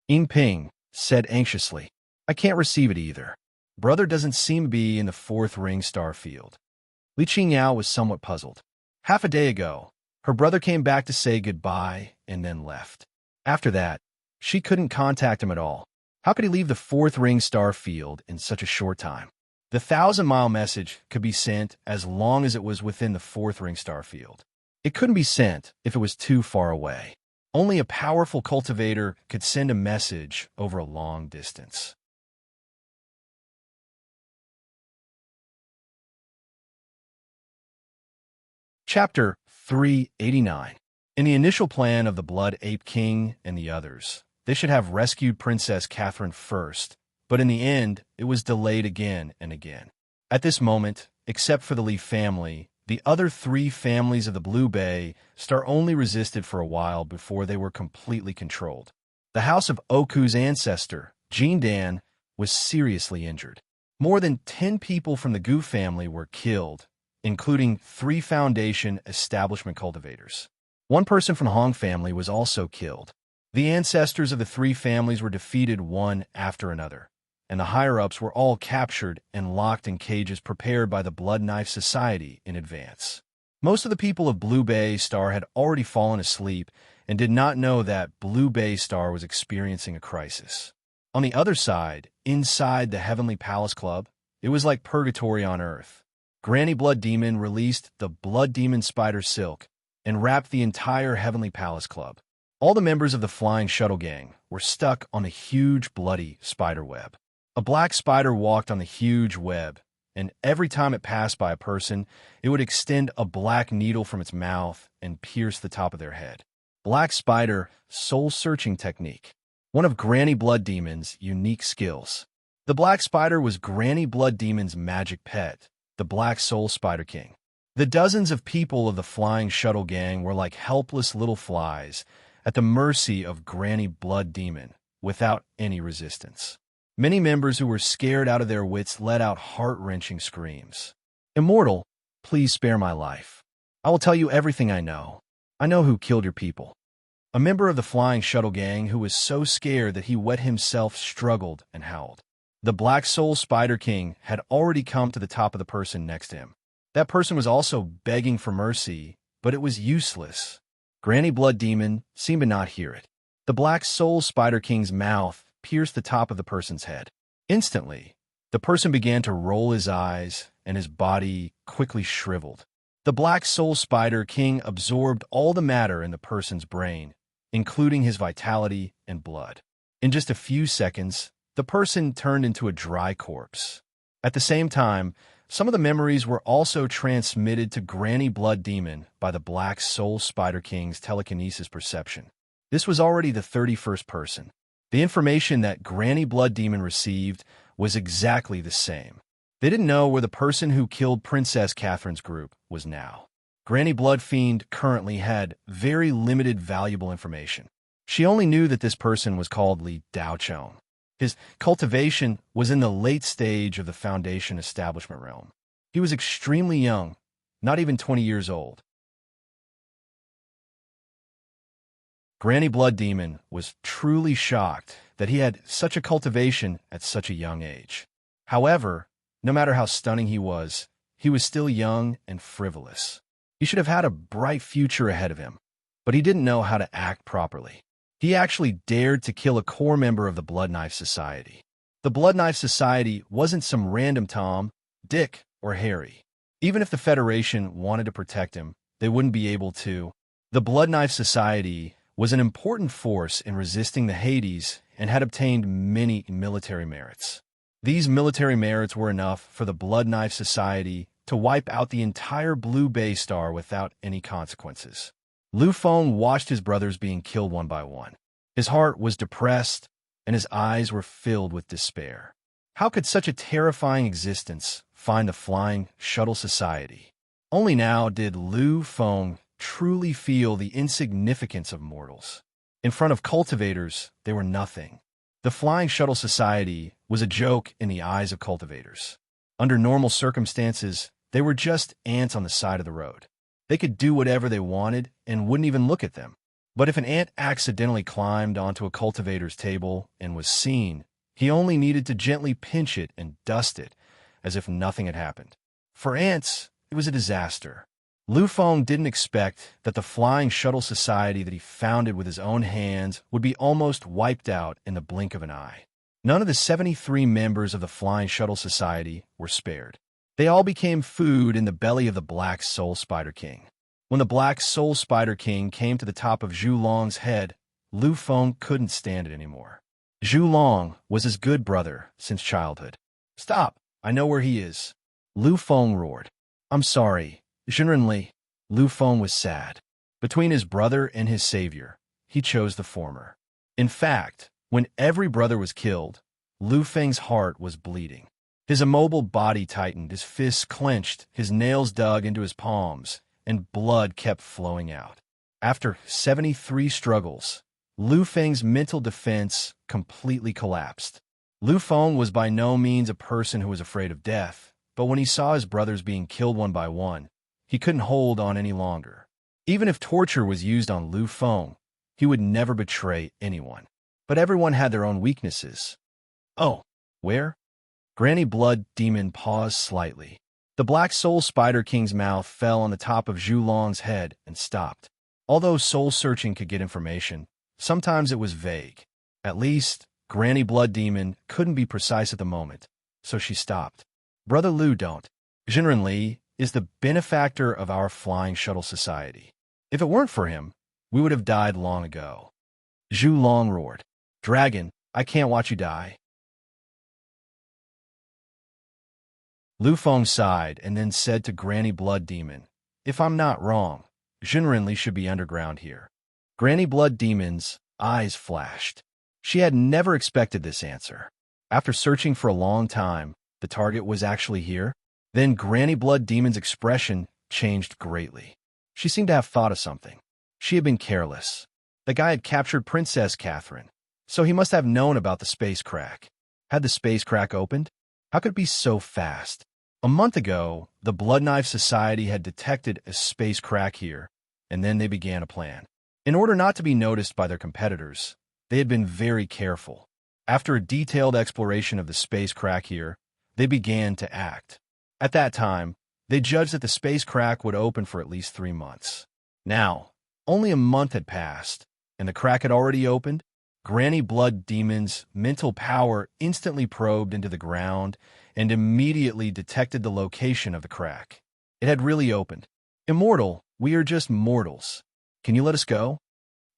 Ying Ping said anxiously, I can't receive it either. Brother doesn't seem to be in the fourth ring star field. Li Qingyao was somewhat puzzled. Half a day ago, her brother came back to say goodbye and then left. After that, she couldn't contact him at all. How could he leave the fourth ring star field in such a short time? The 1,000-mile message could be sent as long as it was within the fourth ring star field. It couldn't be sent if it was too far away. Only a powerful cultivator could send a message over a long distance. Chapter 389. In the initial plan of the Blood Ape King and the others, they should have rescued Princess Catherine first, but in the end, it was delayed again and again. At this moment, except for the Li family, the other three families of the Blue Bay Star only resisted for a while before they were completely controlled. The house of Oku's ancestor, Jin Dan, was seriously injured. More than 10 people from the Gu family were killed, including 3 Foundation establishment cultivators. One person from the Hong family was also killed. The ancestors of the 3 families were defeated one after another, and the higher-ups were all captured and locked in cages prepared by the Blood Knife Society in advance. Most of the people of Blue Bay Star had already fallen asleep and did not know that Blue Bay Star was experiencing a crisis. On the other side, inside the Heavenly Palace Club, it was like purgatory on Earth. Granny Blood Demon released the Blood Demon Spider Silk and wrapped the entire Heavenly Palace Club. All the members of the Flying Shuttle Gang were stuck on a huge bloody spider web. A black spider walked on the huge web, and every time it passed by a person, it would extend a black needle from its mouth and pierce the top of their head. Black Spider Soul-Searching Technique, one of Granny Blood Demon's unique skills. The Black Spider was Granny Blood Demon's magic pet, the Black Soul Spider King. The dozens of people of the Flying Shuttle Gang were like helpless little flies at the mercy of Granny Blood Demon, without any resistance. Many members who were scared out of their wits let out heart-wrenching screams. Immortal, please spare my life. I will tell you everything I know. I know who killed your people. A member of the Flying Shuttle Gang who was so scared that he wet himself struggled and howled. The Black Soul Spider King had already come to the top of the person next to him. That person was also begging for mercy, but it was useless. Granny Blood Demon seemed to not hear it. The Black Soul Spider King's mouth pierced the top of the person's head. Instantly, the person began to roll his eyes, and his body quickly shriveled. The Black Soul Spider King absorbed all the matter in the person's brain, including his vitality and blood. In just a few seconds, the person turned into a dry corpse. At the same time, some of the memories were also transmitted to Granny Blood Demon by the Black Soul Spider King's telekinesis perception. This was already the 31st person. The information that Granny Blood Demon received was exactly the same. They didn't know where the person who killed Princess Catherine's group was now. Granny Blood Fiend currently had very limited valuable information. She only knew that this person was called Li Daochong. His cultivation was in the late stage of the Foundation establishment realm. He was extremely young, not even 20 years old. Granny Blood Demon was truly shocked that he had such a cultivation at such a young age. However, no matter how stunning he was still young and frivolous. He should have had a bright future ahead of him, but he didn't know how to act properly. He actually dared to kill a core member of the Blood Knife Society. The Blood Knife Society wasn't some random Tom, Dick, or Harry. Even if the Federation wanted to protect him, they wouldn't be able to. The Blood Knife Society was an important force in resisting the Hades and had obtained many military merits. These military merits were enough for the Blood Knife Society to wipe out the entire Blue Bay Star without any consequences. Lu Feng watched his brothers being killed one by one. His heart was depressed, and his eyes were filled with despair. How could such a terrifying existence find the Flying Shuttle Society? Only now did Lu Feng truly feel the insignificance of mortals. In front of cultivators, they were nothing. The Flying Shuttle Society was a joke in the eyes of cultivators. Under normal circumstances, they were just ants on the side of the road. They could do whatever they wanted and wouldn't even look at them. But if an ant accidentally climbed onto a cultivator's table and was seen, he only needed to gently pinch it and dust it, as if nothing had happened. For ants, it was a disaster. Lu Feng didn't expect that the Flying Shuttle Society that he founded with his own hands would be almost wiped out in the blink of an eye. None of the 73 members of the Flying Shuttle Society were spared. They all became food in the belly of the Black Soul Spider King. When the Black Soul Spider King came to the top of Zhu Long's head, Lu Feng couldn't stand it anymore. Zhu Long was his good brother since childhood. "Stop! I know where he is," Lu Feng roared. "I'm sorry, Li." Lu Feng was sad. Between his brother and his savior, he chose the former. In fact, when every brother was killed, Lu Feng's heart was bleeding. His immobile body tightened, his fists clenched, his nails dug into his palms, and blood kept flowing out. After 73 struggles, Lu Feng's mental defense completely collapsed. Lu Feng was by no means a person who was afraid of death, but when he saw his brothers being killed one by one, he couldn't hold on any longer. Even if torture was used on Lu Feng, he would never betray anyone. But everyone had their own weaknesses. "Oh, where?" Granny Blood Demon paused slightly. The Black Soul Spider King's mouth fell on the top of Zhu Long's head and stopped. Although soul-searching could get information, sometimes it was vague. At least, Granny Blood Demon couldn't be precise at the moment, so she stopped. "Brother Lu don't. Jinren Li is the benefactor of our Flying Shuttle Society. If it weren't for him, we would have died long ago." Zhu Long roared. "Dragon, I can't watch you die." Lu Feng sighed and then said to Granny Blood Demon, "If I'm not wrong, Jinren Li should be underground here." Granny Blood Demon's eyes flashed. She had never expected this answer. After searching for a long time, the target was actually here. Then Granny Blood Demon's expression changed greatly. She seemed to have thought of something. She had been careless. The guy had captured Princess Catherine, so he must have known about the space crack. Had the space crack opened? How could it be so fast? A month ago, the Blood Knife Society had detected a space crack here, and then they began a plan. In order not to be noticed by their competitors, they had been very careful. After a detailed exploration of the space crack here, they began to act. At that time, they judged that the space crack would open for at least 3 months. Now, only a month had passed, and the crack had already opened. Granny Blood Demon's mental power instantly probed into the ground and immediately detected the location of the crack. It had really opened. "Immortal, we are just mortals. Can you let us go?"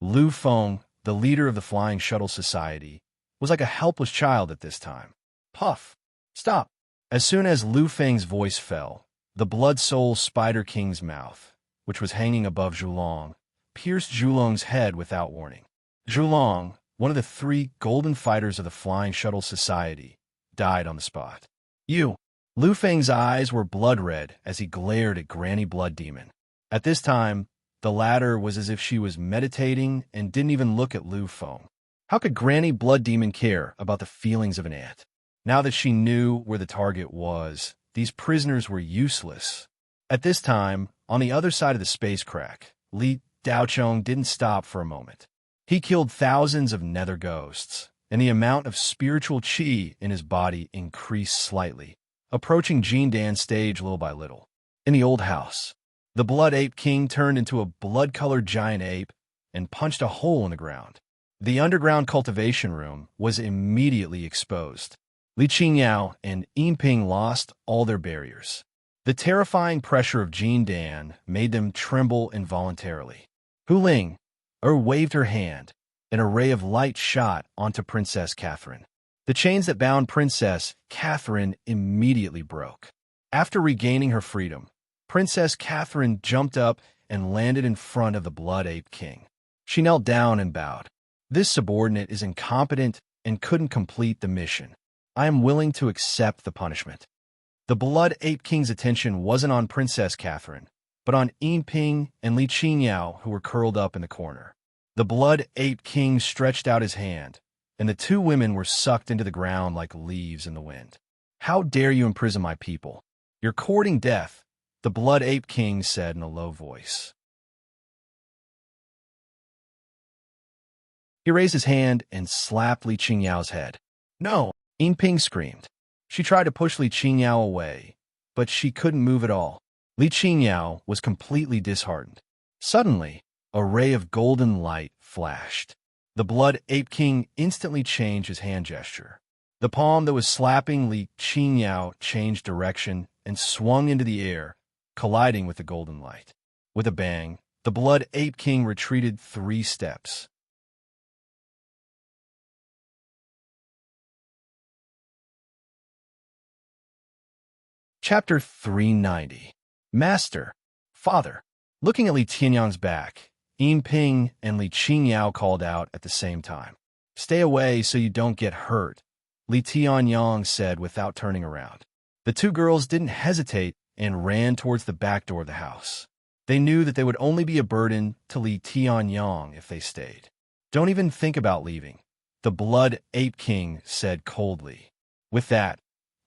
Lu Feng, the leader of the Flying Shuttle Society, was like a helpless child at this time. "Puff! Stop!" As soon as Lu Feng's voice fell, the Blood Soul Spider King's mouth, which was hanging above Zhulong, pierced Zhulong's head without warning. Zhulong, one of the 3 golden fighters of the Flying Shuttle Society, died on the spot. "You!" Lu Feng's eyes were blood red as he glared at Granny Blood Demon. At this time, the latter was as if she was meditating and didn't even look at Lu Feng. How could Granny Blood Demon care about the feelings of an ant? Now that she knew where the target was, these prisoners were useless. At this time, on the other side of the space crack, Li Daochong didn't stop for a moment. He killed thousands of nether ghosts, and the amount of spiritual qi in his body increased slightly, approaching Jin Dan's stage little by little. In the old house, the Blood Ape King turned into a blood-colored giant ape and punched a hole in the ground. The underground cultivation room was immediately exposed. Li Qingyao and Yinping lost all their barriers. The terrifying pressure of Jin Dan made them tremble involuntarily. Hu Ling waved her hand. An array of light shot onto Princess Catherine. The chains that bound Princess Catherine immediately broke. After regaining her freedom, Princess Catherine jumped up and landed in front of the Blood Ape King. She knelt down and bowed. "This subordinate is incompetent and couldn't complete the mission. I am willing to accept the punishment." The Blood Ape King's attention wasn't on Princess Catherine, but on Yinping and Li Qingyao, who were curled up in the corner. The Blood Ape King stretched out his hand, and the 2 women were sucked into the ground like leaves in the wind. "How dare you imprison my people? You're courting death." the Blood Ape King said in a low voice. He raised his hand and slapped Li Qingyao's head. No, Yinping screamed. She tried to push Li Qingyao away, but she couldn't move at all. Li Qingyao was completely disheartened. Suddenly, a ray of golden light flashed. The Blood Ape King instantly changed his hand gesture. The palm that was slapping Li Qingyao changed direction and swung into the air, colliding with the golden light. With a bang, the Blood Ape King retreated 3 steps. Chapter 390. Master, Father. Looking at Li Tianyang's back, Yinping and Li Qingyao called out at the same time. Stay away so you don't get hurt, Li Tianyang said without turning around. The 2 girls didn't hesitate and ran towards the back door of the house. They knew that they would only be a burden to Li Tianyang if they stayed. Don't even think about leaving, the Blood Ape King said coldly. With that,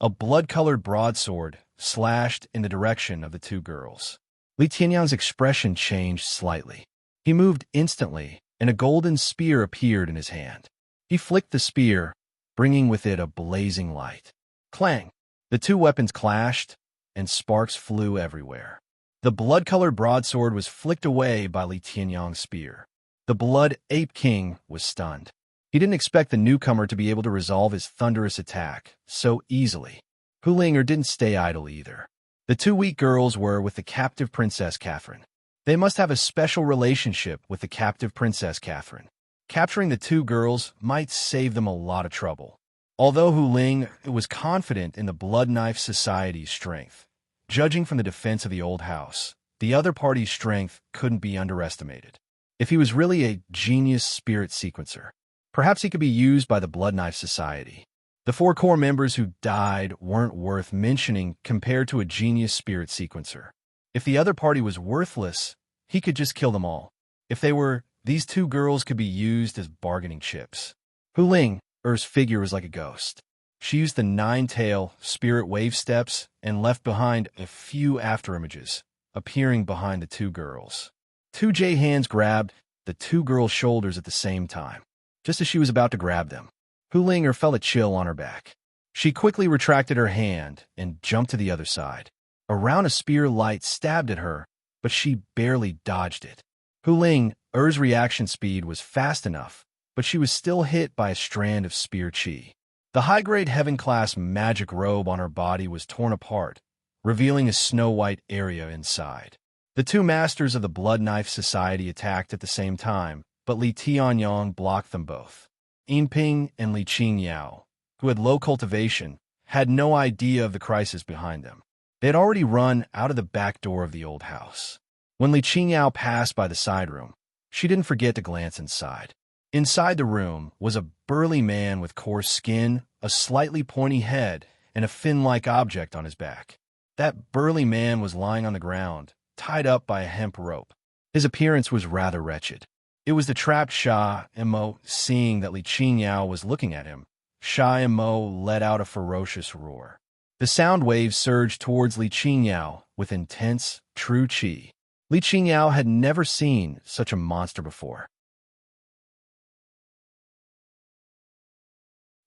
a blood-colored broadsword slashed in the direction of the 2 girls. Li Tianyang's expression changed slightly. He moved instantly, and a golden spear appeared in his hand. He flicked the spear, bringing with it a blazing light. Clang! The 2 weapons clashed, and sparks flew everywhere. The blood-colored broadsword was flicked away by Li Tianyang's spear. The Blood Ape King was stunned. He didn't expect the newcomer to be able to resolve his thunderous attack so easily. Hulinger didn't stay idle either. The 2 weak girls were with the captive Princess Catherine. They must have a special relationship with the captive Princess Catherine. Capturing the 2 girls might save them a lot of trouble. Although Huling was confident in the Blood Knife Society's strength, judging from the defense of the old house, the other party's strength couldn't be underestimated. If he was really a genius spirit sequencer, perhaps he could be used by the Blood Knife Society. The 4 core members who died weren't worth mentioning compared to a genius spirit sequencer. If the other party was worthless, he could just kill them all. If they were, these 2 girls could be used as bargaining chips. Hulinger's figure was like a ghost. She used the 9-tail spirit wave steps and left behind a few afterimages, appearing behind the 2 girls. 2 J hands grabbed the 2 girls' shoulders at the same time. Just as she was about to grab them, Hulinger felt a chill on her back. She quickly retracted her hand and jumped to the other side. A round of spear light stabbed at her, but she barely dodged it. Hulinger's reaction speed was fast enough, but she was still hit by a strand of spear chi. The high-grade heaven-class magic robe on her body was torn apart, revealing a snow-white area inside. The 2 masters of the Blood Knife Society attacked at the same time, but Li Tianyang blocked them both. Yinping and Li Qingyao, who had low cultivation, had no idea of the crisis behind them. They had already run out of the back door of the old house. When Li Qingyao passed by the side room, she didn't forget to glance inside. Inside the room was a burly man with coarse skin, a slightly pointy head, and a fin-like object on his back. That burly man was lying on the ground, tied up by a hemp rope. His appearance was rather wretched. It was the trapped Sha and Mo. Seeing that Li Qingyao was looking at him, Sha and Mo let out a ferocious roar. The sound waves surged towards Li Qingyao with intense, true chi. Li Qingyao had never seen such a monster before.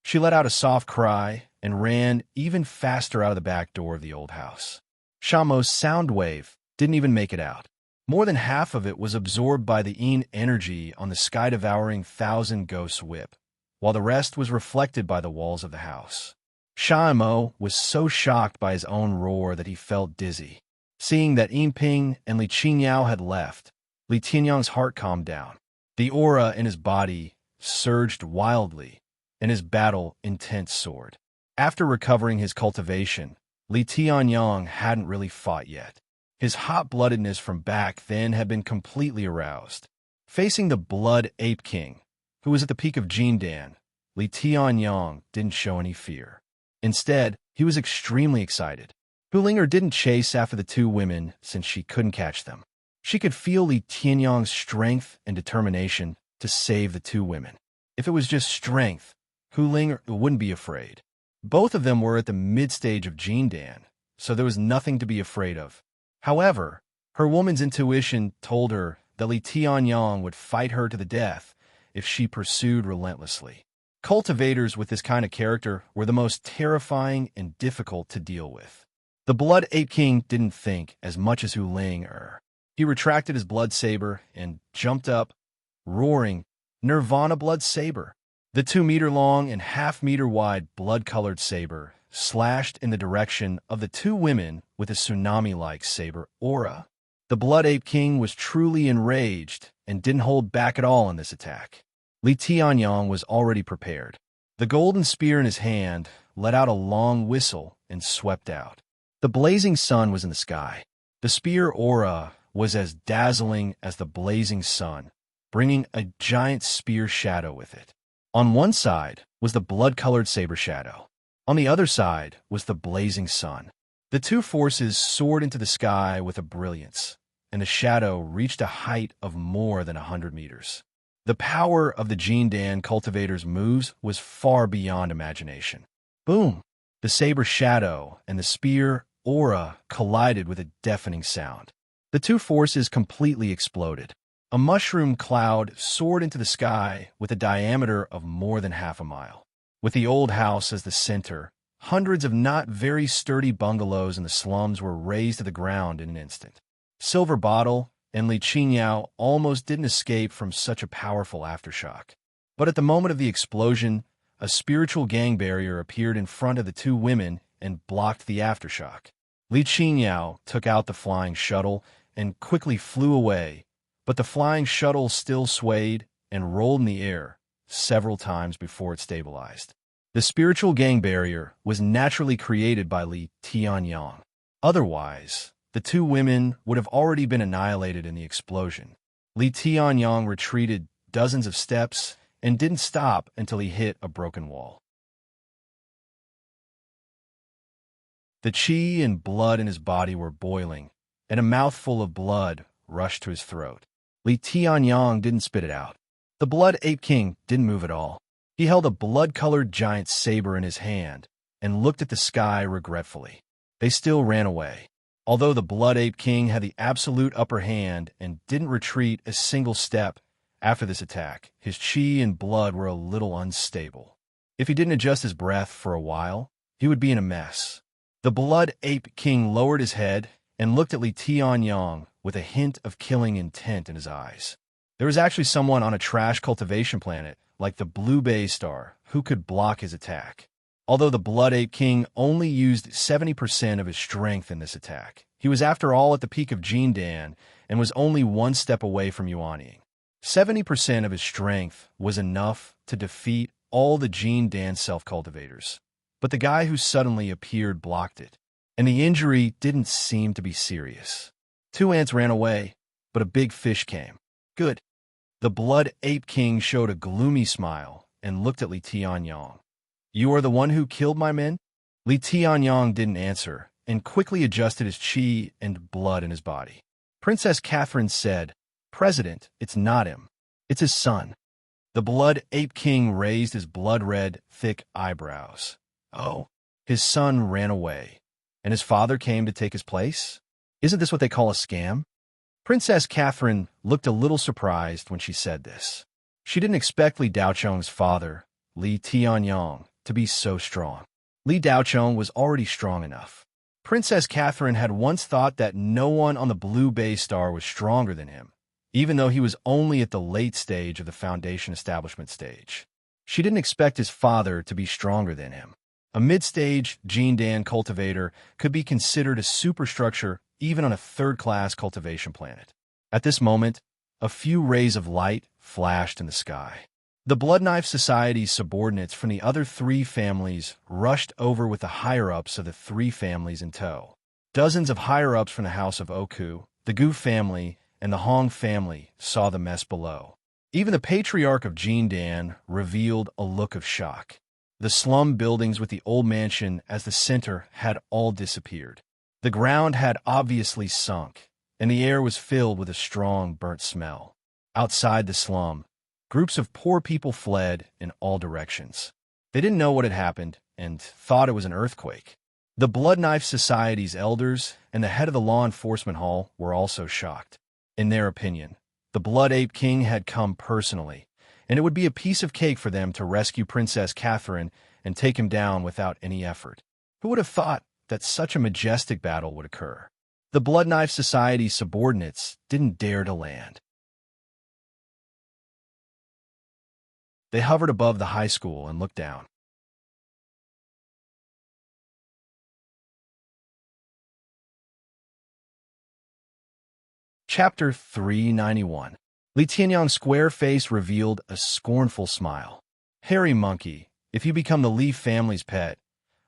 She let out a soft cry and ran even faster out of the back door of the old house. Sha Mo's sound wave didn't even make it out. More than half of it was absorbed by the Yin energy on the sky-devouring 1,000 ghosts whip, while the rest was reflected by the walls of the house. Sha Mo was so shocked by his own roar that he felt dizzy. Seeing that Yinping and Li Qingyao had left, Li Tianyang's heart calmed down. The aura in his body surged wildly, and his battle intense soared. After recovering his cultivation, Li Tianyang hadn't really fought yet. His hot-bloodedness from back then had been completely aroused. Facing the Blood Ape King, who was at the peak of Jindan, Li Tianyang didn't show any fear. Instead, he was extremely excited. Hulinger didn't chase after the 2 women since she couldn't catch them. She could feel Li Tianyang's strength and determination to save the 2 women. If it was just strength, Hulinger wouldn't be afraid. Both of them were at the mid-stage of Jindan, so there was nothing to be afraid of. However, her woman's intuition told her that Li Tianyong would fight her to the death if she pursued relentlessly. Cultivators with this kind of character were the most terrifying and difficult to deal with. The Blood Ape King didn't think as much as Hu Ling-er. He retracted his blood saber and jumped up, roaring, "Nirvana blood saber!" The 2-meter-long and half-meter-wide blood-colored saber slashed in the direction of the two women with a tsunami-like saber aura. The Blood Ape King was truly enraged and didn't hold back at all in this attack. Li Tianyong was already prepared. The golden spear in his hand let out a long whistle and swept out. The blazing sun was in the sky. The spear aura was as dazzling as the blazing sun, bringing a giant spear shadow with it. On one side was the blood-colored saber shadow. On the other side was the blazing sun. The two forces soared into the sky with a brilliance, and the shadow reached a height of more than 100 meters. The power of the Jindan cultivator's moves was far beyond imagination. Boom! The saber shadow and the spear aura collided with a deafening sound. The two forces completely exploded. A mushroom cloud soared into the sky with a diameter of more than half a mile. With the old house as the center, hundreds of not very sturdy bungalows in the slums were razed to the ground in an instant. Silver Bottle and Li Qinyao almost didn't escape from such a powerful aftershock. But at the moment of the explosion, a spiritual gang barrier appeared in front of the two women and blocked the aftershock. Li Qinyao took out the flying shuttle and quickly flew away, but the flying shuttle still swayed and rolled in the air several times before it stabilized. The spiritual gang barrier was naturally created by Li Tianyong. Otherwise, the two women would have already been annihilated in the explosion. Li Tianyong retreated dozens of steps and didn't stop until he hit a broken wall. The qi and blood in his body were boiling, and a mouthful of blood rushed to his throat. Li Tianyong didn't spit it out. The Blood Ape King didn't move at all. He held a blood-colored giant saber in his hand and looked at the sky regretfully. They still ran away. Although the Blood Ape King had the absolute upper hand and didn't retreat a single step after this attack, his qi and blood were a little unstable. If he didn't adjust his breath for a while, he would be in a mess. The Blood Ape King lowered his head and looked at Li Tianyong with a hint of killing intent in his eyes. There was actually someone on a trash cultivation planet, like the Blue Bay Star, who could block his attack. Although the Blood Ape King only used 70% of his strength in this attack, he was after all at the peak of Jindan and was only one step away from Yuanying. 70% of his strength was enough to defeat all the Jindan self-cultivators. But the guy who suddenly appeared blocked it, and the injury didn't seem to be serious. Two ants ran away, but a big fish came. Good. The Blood Ape King showed a gloomy smile and looked at Li Tianyong. "You are the one who killed my men?" Li Tianyong didn't answer and quickly adjusted his qi and blood in his body. Princess Catherine said, "President, it's not him. It's his son." The Blood Ape King raised his blood-red, thick eyebrows. Oh, his son ran away, and his father came to take his place? Isn't this what they call a scam? Princess Catherine looked a little surprised when she said this. She didn't expect Li Daocheng's father, Li Tianyong, to be so strong. Li Daocheng was already strong enough. Princess Catherine had once thought that no one on the Blue Bay Star was stronger than him, even though he was only at the late stage of the Foundation establishment stage. She didn't expect his father to be stronger than him. A mid-stage Jindan cultivator could be considered a superstructure even on a third-class cultivation planet. At this moment, a few rays of light flashed in the sky. The Blood Knife Society's subordinates from the other three families rushed over with the higher-ups of the three families in tow. Dozens of higher-ups from the House of Oku, the Gu family, and the Hong family saw the mess below. Even the Patriarch of Jindan revealed a look of shock. The slum buildings with the old mansion as the center had all disappeared. The ground had obviously sunk, and the air was filled with a strong burnt smell. Outside the slum, groups of poor people fled in all directions. They didn't know what had happened and thought it was an earthquake. The Blood Knife Society's elders and the head of the law enforcement hall were also shocked. In their opinion, the Blood Ape King had come personally, and it would be a piece of cake for them to rescue Princess Catherine and take him down without any effort. Who would have thought that such a majestic battle would occur? The Blood Knife Society's subordinates didn't dare to land. They hovered above the high school and looked down. Chapter 391. Li Tianyang's square face revealed a scornful smile. "Hairy monkey, if you become the Li family's pet,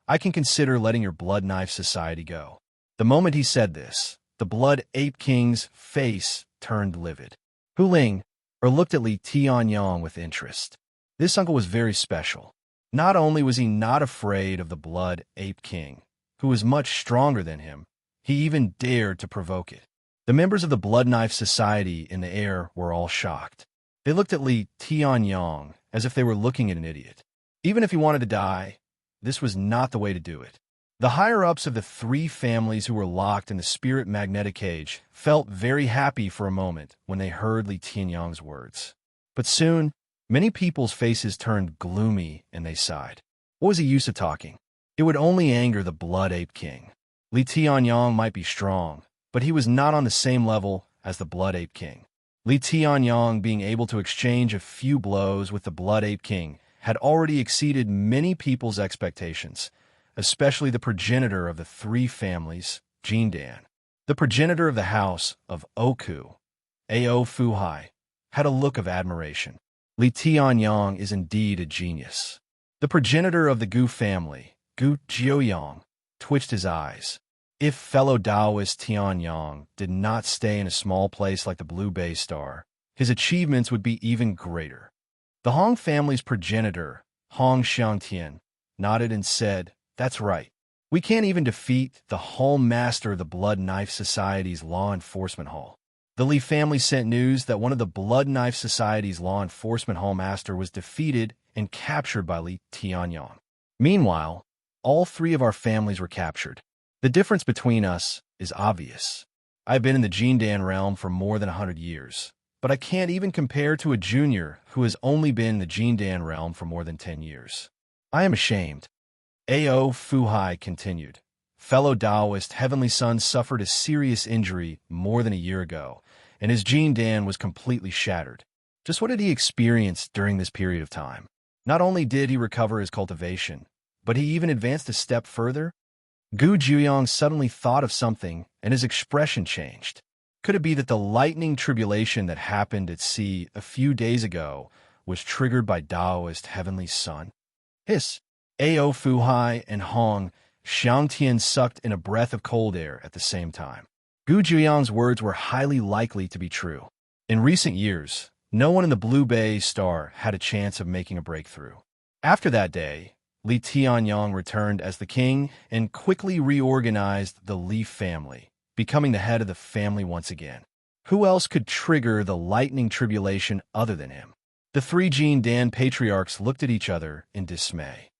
I can consider letting your Blood Knife Society go." The moment he said this, the Blood Ape King's face turned livid. Hu Ling looked at Li Tianyang with interest. This uncle was very special. Not only was he not afraid of the Blood Ape King, who was much stronger than him, he even dared to provoke it. The members of the Blood Knife Society in the air were all shocked. They looked at Li Tianyang as if they were looking at an idiot. Even if he wanted to die, this was not the way to do it. The higher-ups of the three families who were locked in the spirit magnetic cage felt very happy for a moment when they heard Li Tianyang's words. But soon, many people's faces turned gloomy and they sighed. What was the use of talking? It would only anger the Blood Ape King. Li Tianyang might be strong, but he was not on the same level as the Blood Ape King. Li Tianyang being able to exchange a few blows with the Blood Ape King had already exceeded many people's expectations, especially the progenitor of the three families, Jindan. The progenitor of the house of Oku, Ao Fuhai, had a look of admiration. Li Tianyang is indeed a genius. The progenitor of the Gu family, Gu Jiuyang, twitched his eyes. If fellow Taoist Tianyang did not stay in a small place like the Blue Bay Star, his achievements would be even greater. The Hong family's progenitor, Hong Xiangtian, nodded and said, "That's right. We can't even defeat the Hall Master of the Blood Knife Society's law enforcement hall." The Li family sent news that one of the Blood Knife Society's law enforcement hall master was defeated and captured by Li Tianyang. Meanwhile, all three of our families were captured. The difference between us is obvious. I've been in the Jindan realm for more than 100 years, but I can't even compare to a junior who has only been in the Jindan realm for more than 10 years. I am ashamed. Ao Fuhai continued. Fellow Taoist Heavenly Sun suffered a serious injury more than a year ago, and his Jindan was completely shattered. Just what did he experience during this period of time? Not only did he recover his cultivation, but he even advanced a step further. Gu Jiuyang suddenly thought of something, and his expression changed. Could it be that the lightning tribulation that happened at sea a few days ago was triggered by Taoist Heavenly Sun? Hiss! Ao Fuhai and Hong Xiangtian sucked in a breath of cold air at the same time. Gu Jiuyang's words were highly likely to be true. In recent years, no one in the Blue Bay Star had a chance of making a breakthrough. After that day, Li Tianyang returned as the king and quickly reorganized the Li family, becoming the head of the family once again. Who else could trigger the lightning tribulation other than him? The three Jindan patriarchs looked at each other in dismay.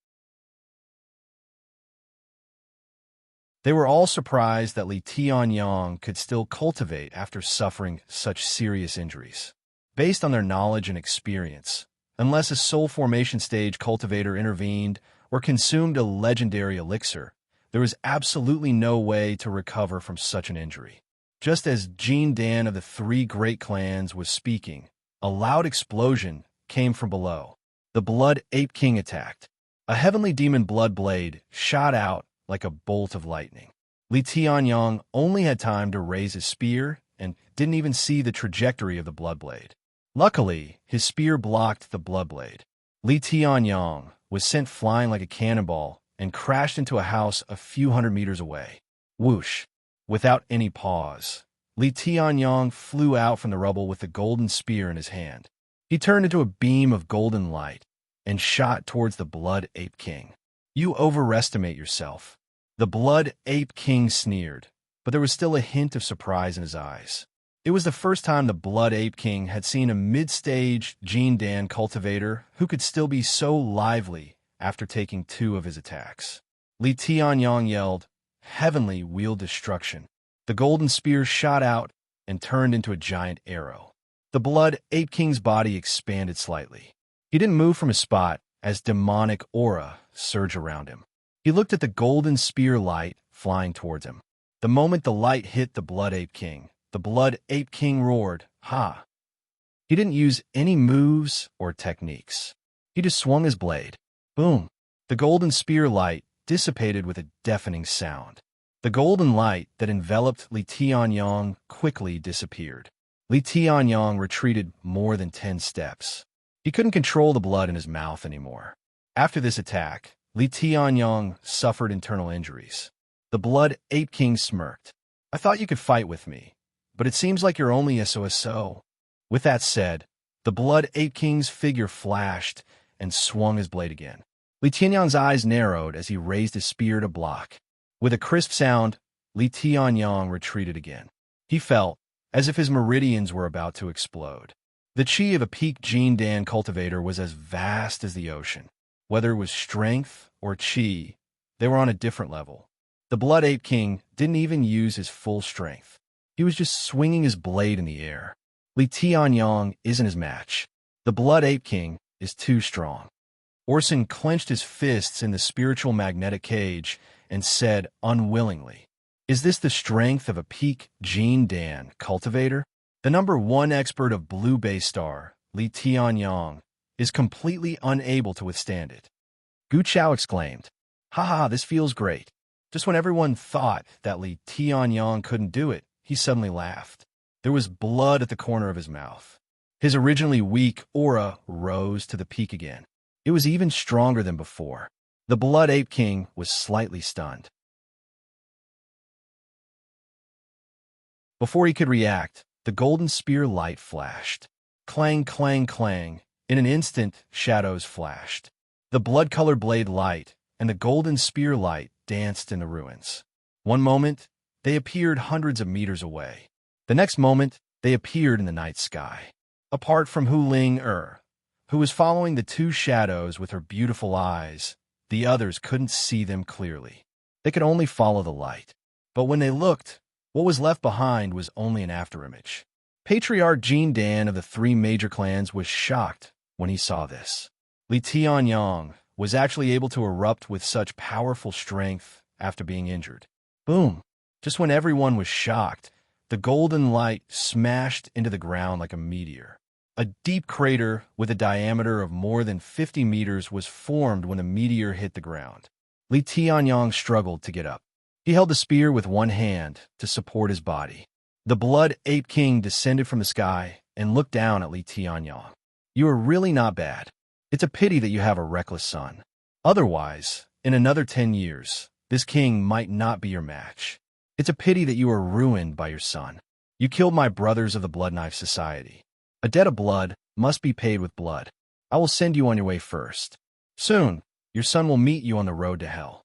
They were all surprised that Li Tianyang could still cultivate after suffering such serious injuries. Based on their knowledge and experience, unless a soul formation stage cultivator intervened or consumed a legendary elixir, there was absolutely no way to recover from such an injury. Just as Jindan of the three great clans was speaking, a loud explosion came from below. The Blood Ape King attacked. A heavenly demon blood blade shot out like a bolt of lightning. Li Tianyang only had time to raise his spear and didn't even see the trajectory of the blood blade. Luckily, his spear blocked the blood blade. Li Tianyang was sent flying like a cannonball and crashed into a house a few hundred meters away. Whoosh! Without any pause, Li Tianyang flew out from the rubble with the golden spear in his hand. He turned into a beam of golden light and shot towards the Blood Ape King. "You overestimate yourself." The Blood Ape King sneered, but there was still a hint of surprise in his eyes. It was the first time the Blood Ape King had seen a mid-stage Jindan cultivator who could still be so lively after taking two of his attacks. Li Tianyang yelled, "Heavenly Wheel Destruction." The golden spear shot out and turned into a giant arrow. The Blood Ape King's body expanded slightly. He didn't move from his spot as demonic aura surged around him. He looked at the golden spear light flying towards him. The moment the light hit the Blood Ape King, the Blood Ape King roared, "Ha!" He didn't use any moves or techniques. He just swung his blade. Boom! The golden spear light dissipated with a deafening sound. The golden light that enveloped Li Tianyong quickly disappeared. Li Tianyong retreated more than 10 steps. He couldn't control the blood in his mouth anymore. After this attack, Li Tianyong suffered internal injuries. The Blood Ape King smirked. "I thought you could fight with me, but it seems like you're only a so-so." With that said, the Blood Ape King's figure flashed and swung his blade again. Li Tianyong's eyes narrowed as he raised his spear to block. With a crisp sound, Li Tianyong retreated again. He felt as if his meridians were about to explode. The chi of a peak Jin Dan cultivator was as vast as the ocean. Whether it was strength or chi, they were on a different level. The Blood Ape King didn't even use his full strength. He was just swinging his blade in the air. Li Tianyong isn't his match. The Blood Ape King is too strong. Orson clenched his fists in the spiritual magnetic cage and said unwillingly, "Is this the strength of a peak Jin Dan cultivator?" The #1 expert of Blue Bay Star, Li Tianyong, is completely unable to withstand it. Gu Chao exclaimed, "Ha, this feels great." Just when everyone thought that Li Tianyong couldn't do it, he suddenly laughed. There was blood at the corner of his mouth. His originally weak aura rose to the peak again. It was even stronger than before. The Blood Ape King was slightly stunned. Before he could react, the golden spear light flashed. Clang, clang, clang. In an instant, shadows flashed. The blood-colored blade light and the golden spear light danced in the ruins. One moment, they appeared hundreds of meters away. The next moment, they appeared in the night sky. Apart from Hu Ling who was following the two shadows with her beautiful eyes, the others couldn't see them clearly. They could only follow the light. But when they looked, what was left behind was only an afterimage. Patriarch Jin Dan of the 3 major clans was shocked when he saw this. Li Tianyong was actually able to erupt with such powerful strength after being injured. Boom! Just when everyone was shocked, the golden light smashed into the ground like a meteor. A deep crater with a diameter of more than 50 meters was formed when the meteor hit the ground. Li Tianyong struggled to get up. He held the spear with one hand to support his body. The Blood Ape King descended from the sky and looked down at Li Tianyong. "You are really not bad. It's a pity that you have a reckless son. Otherwise, in another 10 years, this king might not be your match. It's a pity that you are ruined by your son. You killed my brothers of the Blood Knife Society. A debt of blood must be paid with blood. I will send you on your way first. Soon, your son will meet you on the road to hell."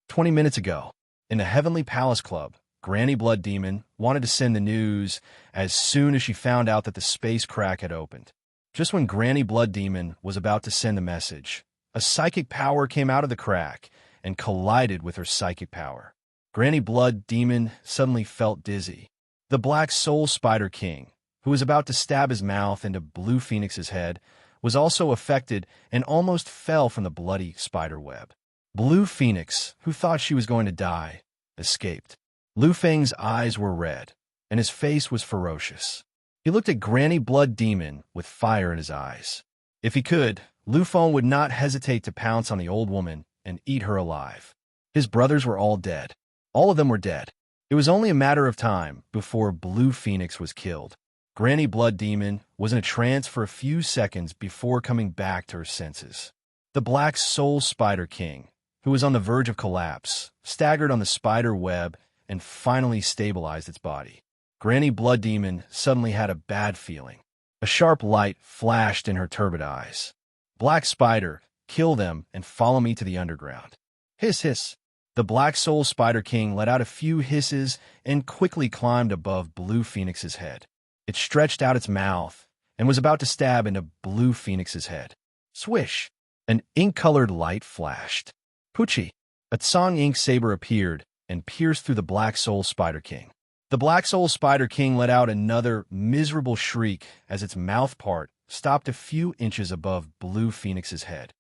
20 minutes ago, in the Heavenly Palace Club, Granny Blood Demon wanted to send the news as soon as she found out that the space crack had opened. Just when Granny Blood Demon was about to send the message, a psychic power came out of the crack and collided with her psychic power. Granny Blood Demon suddenly felt dizzy. The Black Soul Spider King, who was about to stab his mouth into Blue Phoenix's head, was also affected and almost fell from the bloody spider web. Blue Phoenix, who thought she was going to die, escaped. Lu Feng's eyes were red, and his face was ferocious. He looked at Granny Blood Demon with fire in his eyes. If he could, Lu Feng would not hesitate to pounce on the old woman and eat her alive. His brothers were all dead. All of them were dead. It was only a matter of time before Blue Phoenix was killed. Granny Blood Demon was in a trance for a few seconds before coming back to her senses. The Black Soul Spider King, who was on the verge of collapse, staggered on the spider web and finally stabilized its body. Granny Blood Demon suddenly had a bad feeling. A sharp light flashed in her turbid eyes. "Black Spider, kill them and follow me to the underground." Hiss, hiss. The Black Soul Spider King let out a few hisses and quickly climbed above Blue Phoenix's head. It stretched out its mouth and was about to stab into Blue Phoenix's head. Swish! An ink-colored light flashed. Poochie! A Tsang ink saber appeared and pierced through the Black Soul Spider King. The Black Soul Spider King let out another miserable shriek as its mouth part stopped a few inches above Blue Phoenix's head.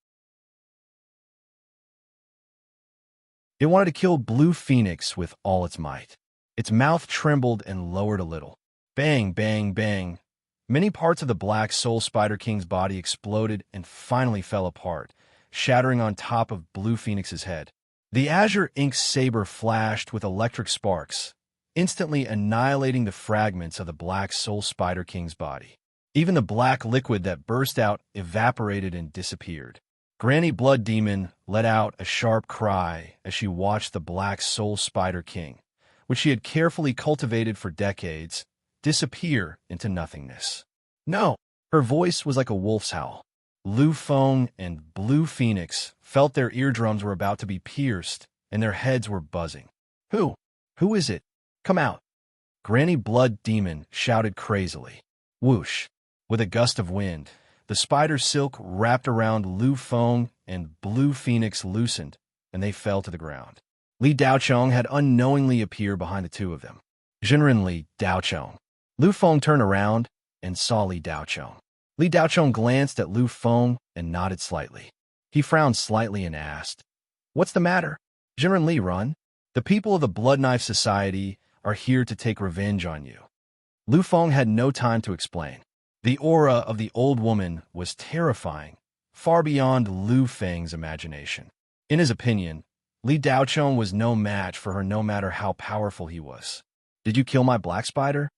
It wanted to kill Blue Phoenix with all its might. Its mouth trembled and lowered a little. Bang, bang, bang. Many parts of the Black Soul Spider King's body exploded and finally fell apart, shattering on top of Blue Phoenix's head. The azure ink saber flashed with electric sparks, instantly annihilating the fragments of the Black Soul Spider King's body. Even the black liquid that burst out evaporated and disappeared. Granny Blood Demon let out a sharp cry as she watched the Black Soul Spider King, which she had carefully cultivated for decades, disappear into nothingness. No! Her voice was like a wolf's howl. Lu Feng and Blue Phoenix felt their eardrums were about to be pierced and their heads were buzzing. Who? Who is it? Come out! Granny Blood Demon shouted crazily. Whoosh! With a gust of wind, the spider silk wrapped around Lu Feng and Blue Phoenix loosened, and they fell to the ground. Li Daochong had unknowingly appeared behind the two of them. Jinren Li Daochong. Lu Feng turned around and saw Li Daochong. Li Daochong glanced at Lu Feng and nodded slightly. He frowned slightly and asked, What's the matter? Jinren Li, run. The people of the Blood Knife Society are here to take revenge on you. Lu Feng had no time to explain. The aura of the old woman was terrifying, far beyond Lu Feng's imagination. In his opinion, Li Daochong was no match for her no matter how powerful he was. Did you kill my black spider?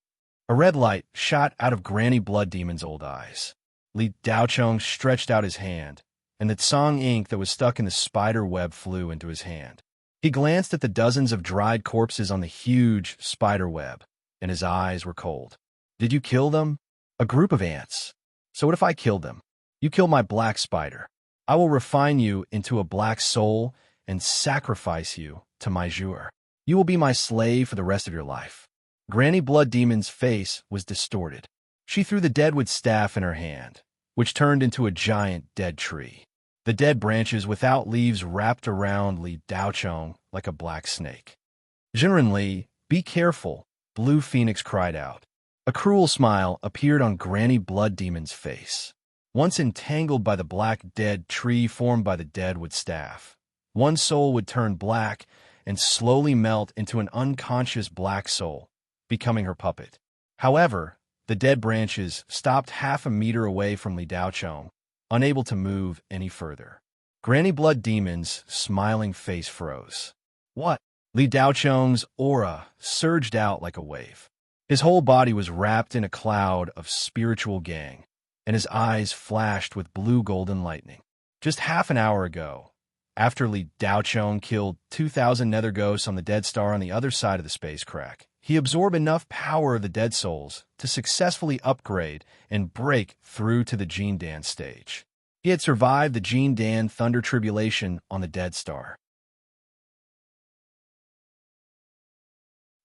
A red light shot out of Granny Blood Demon's old eyes. Li Daochong stretched out his hand, and the Tsang ink that was stuck in the spider web flew into his hand. He glanced at the dozens of dried corpses on the huge spider web, and his eyes were cold. Did you kill them? A group of ants. So what if I killed them? You killed my black spider. I will refine you into a black soul and sacrifice you to my Zhuer. You will be my slave for the rest of your life. Granny Blood Demon's face was distorted. She threw the deadwood staff in her hand, which turned into a giant dead tree. The dead branches without leaves wrapped around Li Daochong like a black snake. Jinren Li, be careful, Blue Phoenix cried out. A cruel smile appeared on Granny Blood Demon's face. Once entangled by the black dead tree formed by the deadwood staff, one soul would turn black and slowly melt into an unconscious black soul, becoming her puppet. However, the dead branches stopped half a meter away from Li Daochong, unable to move any further. Granny Blood Demon's smiling face froze. What? Li Daochong's aura surged out like a wave. His whole body was wrapped in a cloud of spiritual gang, and his eyes flashed with blue-golden lightning. Just half an hour ago, after Li Daochong killed 2,000 nether ghosts on the dead star on the other side of the space crack, he absorbed enough power of the dead souls to successfully upgrade and break through to the Gene Dan stage. He had survived the Gene Dan Thunder Tribulation on the dead star.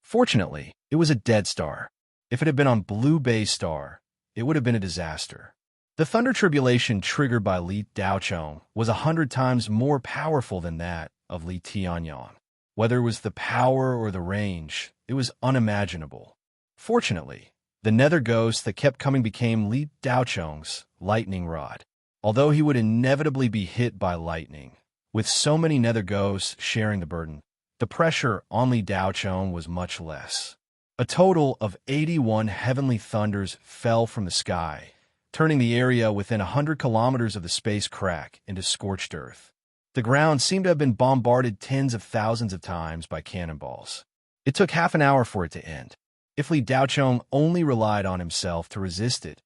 Fortunately, it was a dead star. If it had been on Blue Bay Star, it would have been a disaster. The Thunder Tribulation triggered by Li Daochong was 100 times more powerful than that of Li Tianyang. Whether it was the power or the range, it was unimaginable. Fortunately, the nether ghost that kept coming became Li Daochong's lightning rod. Although he would inevitably be hit by lightning, with so many nether ghosts sharing the burden, the pressure on Li Daochong was much less. A total of 81 heavenly thunders fell from the sky, turning the area within 100 kilometers of the space crack into scorched earth. The ground seemed to have been bombarded tens of thousands of times by cannonballs. It took half an hour for it to end. If Li Daochong only relied on himself to resist it,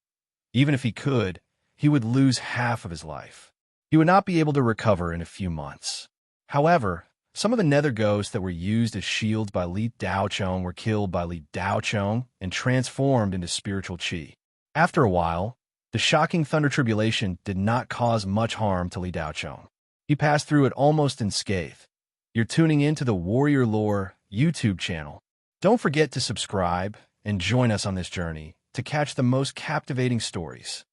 even if he could, he would lose half of his life. He would not be able to recover in a few months. However, some of the nether ghosts that were used as shields by Li Daochong were killed by Li Daochong and transformed into spiritual qi. After a while, the shocking Thunder Tribulation did not cause much harm to Li Daochong. He passed through it almost unscathed. You're tuning in to the Warrior Lore YouTube channel. Don't forget to subscribe and join us on this journey to catch the most captivating stories.